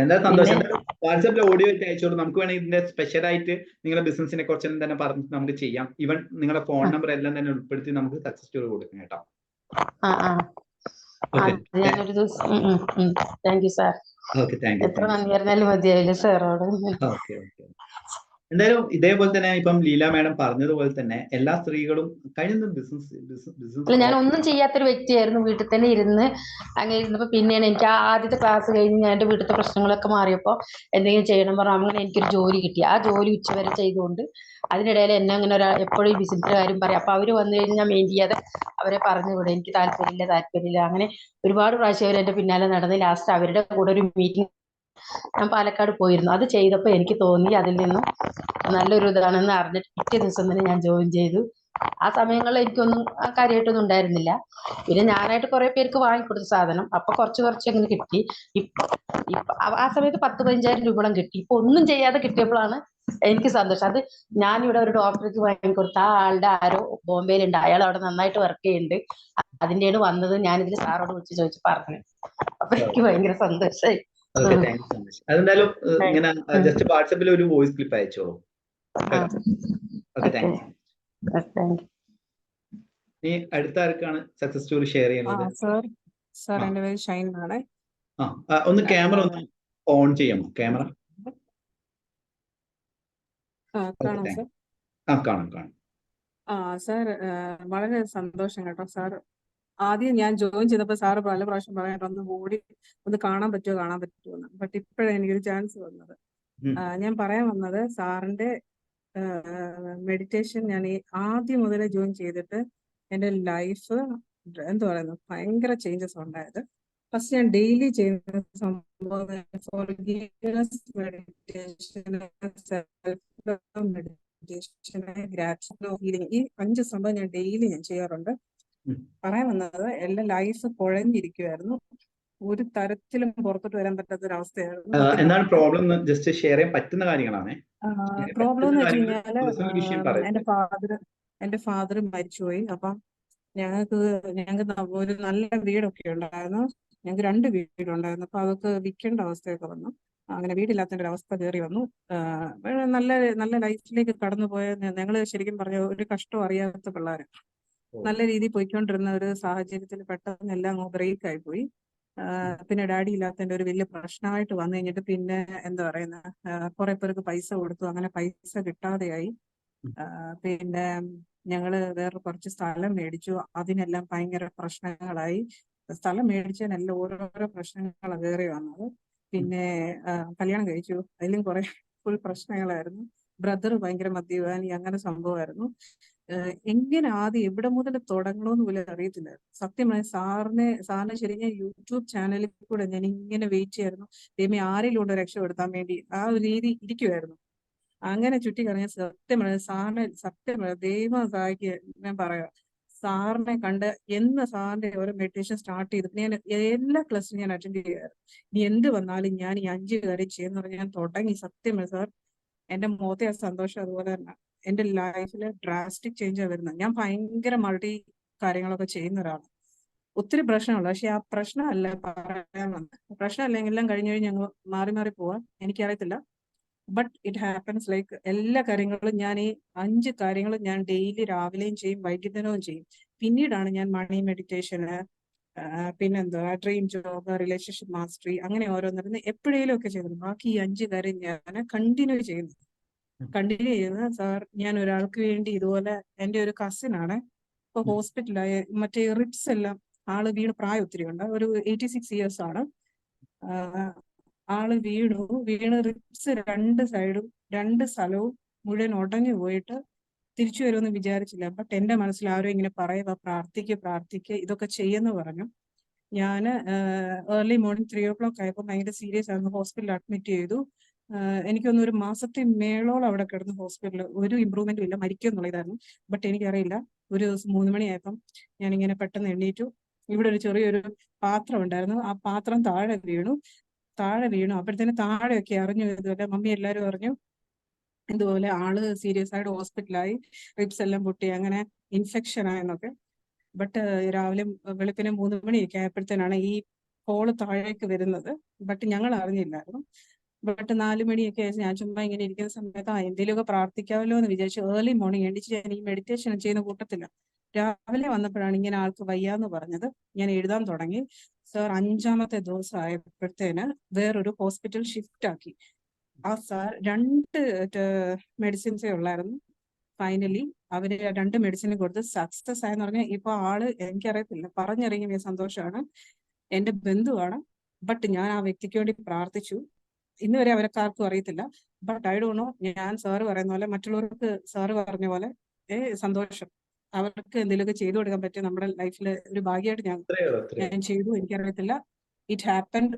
എന്താ സന്തോഷം. വാട്സാപ്പിൽ ഓഡിയോ അയച്ചോളൂ, നമുക്ക് വേണമെങ്കിൽ ഇതിന്റെ സ്പെഷ്യൽ ആയിട്ട് നിങ്ങളുടെ ബിസിനസിനെ കുറിച്ച് തന്നെ പറഞ്ഞ് നമുക്ക് ചെയ്യാം. ഈവൻ നിങ്ങളുടെ ഫോൺ നമ്പർ എല്ലാം തന്നെ ഉൾപ്പെടുത്തി നമുക്ക് സക്സസ് സ്റ്റോറി കൊടുക്കാം കേട്ടോ. ഓക്കെ അത് ഞാനൊരു ദിവസം thank you sir. Okay thank you എത്ര താങ്ക് യു. നന്ദി പറഞ്ഞാലും മതിയാവില്ല സാറോട്. Okay okay. എന്തായാലും ഇതേപോലെ തന്നെ ഇപ്പം ലീല മാഡം പറഞ്ഞതുപോലെ തന്നെ എല്ലാ സ്ത്രീകളും കഴിയുന്ന ബിസിനസ് അല്ല, ഞാൻ ഒന്നും ചെയ്യാത്തൊരു വ്യക്തിയായിരുന്നു. വീട്ടിൽ തന്നെ ഇരുന്ന് അങ്ങനെ ഇരുന്നപ്പോൾ പിന്നെയാണ് എനിക്ക് ആദ്യത്തെ ക്ലാസ് കഴിഞ്ഞ് ഞാൻ എൻ്റെ വീട്ടിലത്തെ പ്രശ്നങ്ങളൊക്കെ മാറിയപ്പോൾ എന്തെങ്കിലും ചെയ്യണം പറഞ്ഞു അങ്ങനെ എനിക്കൊരു ജോലി കിട്ടി. ആ ജോലി ഉച്ചവരെ ചെയ്തുകൊണ്ട് അതിനിടയിൽ എന്നെ അങ്ങനെ എപ്പോഴും ഈ ബിസിനസിന്റെ കാര്യം പറയും. അപ്പൊ അവര് വന്നു കഴിഞ്ഞാൽ ഞാൻ മെയിൻ ചെയ്യാതെ അവരെ പറഞ്ഞു വിടും, എനിക്ക് താല്പര്യമില്ല. അങ്ങനെ ഒരുപാട് പ്രാവശ്യം അവർ എൻ്റെ പിന്നാലെ നടന്ന് ലാസ്റ്റ് അവരുടെ കൂടെ ഒരു മീറ്റിംഗ് ഞാൻ പാലക്കാട് പോയിരുന്നു. അത് ചെയ്തപ്പോൾ എനിക്ക് തോന്നി അതിൽ നിന്നും നല്ലൊരു ഇതാണെന്ന് അറിഞ്ഞിട്ട് പിറ്റേ ദിവസം തന്നെ ഞാൻ ജോയിൻ ചെയ്തു. ആ സമയങ്ങളിൽ എനിക്കൊന്നും കാര്യമായിട്ടൊന്നും ഉണ്ടായിരുന്നില്ല. പിന്നെ ഞാനായിട്ട് കുറെ പേർക്ക് വാങ്ങിക്കൊടുത്ത സാധനം അപ്പൊ കുറച്ച് അങ്ങനെ കിട്ടി. ഇപ്പൊ ആ സമയത്ത് 10-15,000 രൂപയോളം കിട്ടി. ഇപ്പൊ ഒന്നും ചെയ്യാതെ കിട്ടിയപ്പോഴാണ് എനിക്ക് സന്തോഷം. അത് ഞാനിവിടെ ഒരു ഡോക്ടർക്ക് വാങ്ങിക്കൊടുത്ത ആ ആളുടെ ആരോ ബോംബെയിലുണ്ട്, അയാൾ അവിടെ നന്നായിട്ട് വർക്ക് ചെയ്യുന്നുണ്ട്, അതിന്റെയാണ് വന്നത്. ഞാനിതിൽ സാറോട് വിളിച്ച് ചോദിച്ചു പറഞ്ഞു. അപ്പൊ എനിക്ക് ഭയങ്കര സന്തോഷമായി. Okay thank you so much. അതെന്തായാലും ഇങ്ങനെ ജസ്റ്റ് വാട്സാപ്പിൽ ഒരു വോയിസ് ക്ലിപ്പ് അയച്ചോളൂ. Okay thank you. ഇനി അടുത്ത ആർക്കാണ് സക്സസ് സ്റ്റോറി ഷെയർ ചെയ്യുന്നത്? സാർ എന്റെ പേര് ഷൈൻ ആണ്. ഒന്ന് ക്യാമറ ഒന്ന് ഓൺ ചെയ്യാമോ? ക്യാമറ കാണാം സാർ. കാണാം. സാർ വളരെ സന്തോഷം കേട്ടോ സാർ. ആദ്യം ഞാൻ ജോയിൻ ചെയ്തപ്പോൾ സാറ് പല പ്രാവശ്യം പറയാനായിട്ട് ഒന്ന് കാണാൻ പറ്റുമോ എന്ന്. ബട്ട് ഇപ്പോഴാണ് എനിക്കൊരു ചാൻസ് വന്നത്. ഞാൻ പറയാൻ വന്നത് സാറിന്റെ മെഡിറ്റേഷൻ ഞാൻ ആദ്യം മുതലേ ജോയിൻ ചെയ്തിട്ട് എൻ്റെ ലൈഫ് എന്താ പറയുന്നത് ഭയങ്കര ചേഞ്ചസ് ഉണ്ടായത്. ഫസ്റ്റ് ഞാൻ ഡെയിലി ചെയ്യുന്ന സംഭവം ഹീലിംഗ്, ഈ 5 സംഭവം ഞാൻ ഡെയിലി ചെയ്യാറുണ്ട്. പറയാൻ വന്നത് എന്റെ ലൈഫ് കുഴഞ്ഞിരിക്കുമായിരുന്നു. ഒരു തരത്തിലും പുറത്തോട്ട് വരാൻ പറ്റാത്ത ഒരു അവസ്ഥയായിരുന്നു. എന്താണ് പ്രോബ്ലം? ജസ്റ്റ് ഷെയർ ചെയ്യാൻ പറ്റുന്ന കാര്യങ്ങളാണ്. പ്രോബ്ലം എന്ന് വെച്ച് കഴിഞ്ഞാല് എന്റെ ഫാദർ മരിച്ചുപോയി. അപ്പം ഞങ്ങൾക്ക് ഒരു നല്ല വീടൊക്കെ ഉണ്ടായിരുന്നു. ഞങ്ങൾക്ക് 2 വീടുണ്ടായിരുന്നു. അപ്പൊ അതൊക്കെ വിൽക്കേണ്ട അവസ്ഥയൊക്കെ വന്നു. അങ്ങനെ വീടില്ലാത്തതിന്റെ ഒരു അവസ്ഥ കയറി വന്നു. നല്ല ലൈഫിലേക്ക് കടന്നുപോയ ഞങ്ങള് ശരിക്കും പറഞ്ഞ ഒരു കഷ്ടം അറിയാത്ത പിള്ളേര്, നല്ല രീതിയിൽ പോയിക്കൊണ്ടിരുന്ന ഒരു സാഹചര്യത്തിൽ പെട്ടെന്ന് എല്ലാം ബ്രേക്ക് ആയി പോയി. പിന്നെ ഡാഡി ഇല്ലാത്തതിന്റെ ഒരു വലിയ പ്രശ്നമായിട്ട് വന്നു കഴിഞ്ഞിട്ട് പിന്നെ എന്താ പറയുന്ന കുറെ പേർക്ക് പൈസ കൊടുത്തു. അങ്ങനെ പൈസ കിട്ടാതെയായി. പിന്നെ ഞങ്ങള് വേറെ കുറച്ച് സ്ഥലം മേടിച്ചു. അതിനെല്ലാം ഭയങ്കര പ്രശ്നങ്ങളായി. സ്ഥലം മേടിച്ചതിനെല്ലാം ഓരോരോ പ്രശ്നങ്ങൾ കയറി വന്നത്. പിന്നെ കല്യാണം കഴിച്ചു, അതിലും കുറെ ഫുൾ പ്രശ്നങ്ങളായിരുന്നു. ബ്രദർ ഭയങ്കര മദ്യപാനി, അങ്ങനെ സംഭവമായിരുന്നു. എങ്ങനെ ആദ്യം എവിടെ മുതൽ തുടങ്ങണമെന്ന് പോലും അറിയത്തില്ലായിരുന്നു. സത്യം സാറിനെ ശരി ഞാൻ യൂട്യൂബ് ചാനലിൽ കൂടെ ഞാൻ ഇങ്ങനെ വെയിറ്റ് ചെയ്യായിരുന്നു. ദൈവമേ ആരെങ്കിലും രക്ഷപ്പെടുത്താൻ വേണ്ടി ആ ഒരു രീതി ഇരിക്കുമായിരുന്നു. അങ്ങനെ ചുറ്റിക്കറിഞ്ഞ സത്യം ദൈവം സഹായിക്കുക. ഞാൻ പറയാം, സാറിനെ കണ്ട് സാറിന്റെ ഓരോ മെഡിറ്റേഷൻ സ്റ്റാർട്ട് ചെയ്തിട്ട് ഞാൻ എല്ലാ ക്ലാസ്സിലും ഞാൻ അറ്റൻഡ് ചെയ്യുമായിരുന്നു. ഇനി എന്ത് വന്നാലും ഞാൻ ഈ 5 കാര്യം ചെയ്യുന്ന പറഞ്ഞ് ഞാൻ തുടങ്ങി. സത്യം സാർ, എന്റെ മുഖത്തെ ആ സന്തോഷം അതുപോലെ തന്നെ എന്റെ ലൈഫിൽ ഡ്രാസ്റ്റിക് ചേഞ്ചാണ് വരുന്നത്. ഞാൻ ഭയങ്കര മൾട്ടി കാര്യങ്ങളൊക്കെ ചെയ്യുന്ന ഒരാളാണ്. ഒത്തിരി പ്രശ്നമുള്ള, പക്ഷെ ആ പ്രശ്നമല്ല പറയാൻ വന്നത്. പ്രശ്നമല്ലെങ്കിലും കഴിഞ്ഞ് ഞങ്ങൾ മാറി പോവാൻ എനിക്കറിയത്തില്ല. ബട്ട് ഇറ്റ് ഹാപ്പൻസ് ലൈക്ക് എല്ലാ കാര്യങ്ങളും ഞാൻ ഈ 5 കാര്യങ്ങളും ഞാൻ ഡെയിലി രാവിലെയും ചെയ്യും, വൈകുന്നേരവും ചെയ്യും. പിന്നീടാണ് ഞാൻ മണി മെഡിറ്റേഷന്, പിന്നെന്താ ഡ്രീം ജോബ്, റിലേഷൻഷിപ്പ് മാസ്റ്ററി, അങ്ങനെ ഓരോന്നിരുന്ന് എപ്പോഴേലും ഒക്കെ ചെയ്യുന്നു. ബാക്കി ഈ 5 കാര്യം ഞാൻ കണ്ടിന്യൂ ചെയ്യുന്നത്. സാർ, ഞാൻ ഒരാൾക്ക് വേണ്ടി ഇതുപോലെ എൻ്റെ ഒരു കസിനാണ് ഇപ്പൊ ഹോസ്പിറ്റലായ മറ്റേ റിപ്സ് എല്ലാം ആള് വീണ്, പ്രായം ഒത്തിരി ഉണ്ട്, ഒരു 86 years ആണ്. ആള് വീണ് റിപ്സ് 2 സൈഡും 2 സ്ഥലവും മുഴുവൻ ഉടഞ്ഞു പോയിട്ട് തിരിച്ചു വരുമെന്ന് വിചാരിച്ചില്ല. ബട്ട് എന്റെ മനസ്സിൽ ആരോ ഇങ്ങനെ പറയുക, പ്രാർത്ഥിക്കുക ഇതൊക്കെ ചെയ്യുന്നു പറഞ്ഞു. ഞാൻ ഏർലി മോർണിംഗ് 3 o'clock ആയപ്പോൾ ഭയങ്കര സീരിയസ് ആയിരുന്നു. ഹോസ്പിറ്റലിൽ അഡ്മിറ്റ് ചെയ്തു. എനിക്കൊന്ന് ഒരു മാസത്തെ മേളോളം അവിടെ കിടന്നു ഹോസ്പിറ്റലിൽ. ഒരു ഇമ്പ്രൂവ്മെന്റും ഇല്ല, മരിക്കുമെന്നുള്ളതായിരുന്നു. ബട്ട് എനിക്കറിയില്ല, ഒരു ദിവസം 3 മണിയായപ്പം ഞാനിങ്ങനെ പെട്ടെന്ന് എണ്ണീറ്റു. ഇവിടെ ഒരു ചെറിയൊരു പാത്രം ഉണ്ടായിരുന്നു, ആ പാത്രം താഴെ വീണു. അപ്പോഴത്തേന് താഴെയൊക്കെ അറിഞ്ഞു. ഇതുപോലെ മമ്മി എല്ലാവരും അറിഞ്ഞു. ഇതുപോലെ ആള് സീരിയസ് ആയിട്ട് ഹോസ്പിറ്റലായി, റിബ്സ് എല്ലാം പൊട്ടി, അങ്ങനെ ഇൻഫെക്ഷൻ ആയെന്നൊക്കെ. ബട്ട് രാവിലെ വെളുപ്പിനെ 3 മണിയൊക്കെ ആയപ്പോഴത്തേനാണ് ഈ കോള് താഴേക്ക് വരുന്നത്. ബട്ട് ഞങ്ങൾ അറിഞ്ഞില്ലായിരുന്നു. ബട്ട് 4 മണിയൊക്കെ ആയി ഞാൻ ചുമ്മാ ഇങ്ങനെ ഇരിക്കുന്ന സമയത്ത് എന്തെങ്കിലുമൊക്കെ പ്രാർത്ഥിക്കാമല്ലോ എന്ന് വിചാരിച്ചു ഏർലി മോർണിംഗ് എണീച്ച് ഞാൻ ഈ മെഡിറ്റേഷൻ ചെയ്യുന്ന കൂട്ടത്തില്ല. രാവിലെ വന്നപ്പോഴാണ് ഇങ്ങനെ ആൾക്ക് വയ്യാന്ന് പറഞ്ഞത്. ഞാൻ എഴുതാൻ തുടങ്ങി. സാർ 5ാമത്തെ ദിവസം ആയപ്പോഴത്തേന് വേറൊരു ഹോസ്പിറ്റൽ ഷിഫ്റ്റ് ആക്കി. ആ സാർ 2 മെഡിസിൻസേ ഉള്ളായിരുന്നു. ഫൈനലി അവര് 2 മെഡിസിൻ കൊടുത്ത് സക്സസ് ആയെന്ന് പറഞ്ഞാൽ ഇപ്പൊ ആള് എനിക്കറിയത്തില്ല, പറഞ്ഞറിയിക്കുന്ന സന്തോഷമാണ്. എന്റെ ബന്ധുവാണ്. ബട്ട് ഞാൻ ആ വ്യക്തിക്ക് വേണ്ടി പ്രാർത്ഥിച്ചു. ഇന്ന് വരെ അവരൊക്കെ അറിയത്തില്ല. ബട്ട് ഐ ഡോണ്ട് നോ, ഞാൻ സാറ് പറയുന്ന പോലെ മറ്റുള്ളവർക്ക് സാറ് പറഞ്ഞ പോലെ സന്തോഷം, അവർക്ക് എന്തെങ്കിലുമൊക്കെ ചെയ്തു കൊടുക്കാൻ പറ്റിയ നമ്മുടെ ലൈഫിൽ ഒരു ഭാഗ്യമായിട്ട് ഞാൻ ചെയ്തു. എനിക്കറിയത്തില്ല, ഇറ്റ് ഹാപ്പൻഡ്.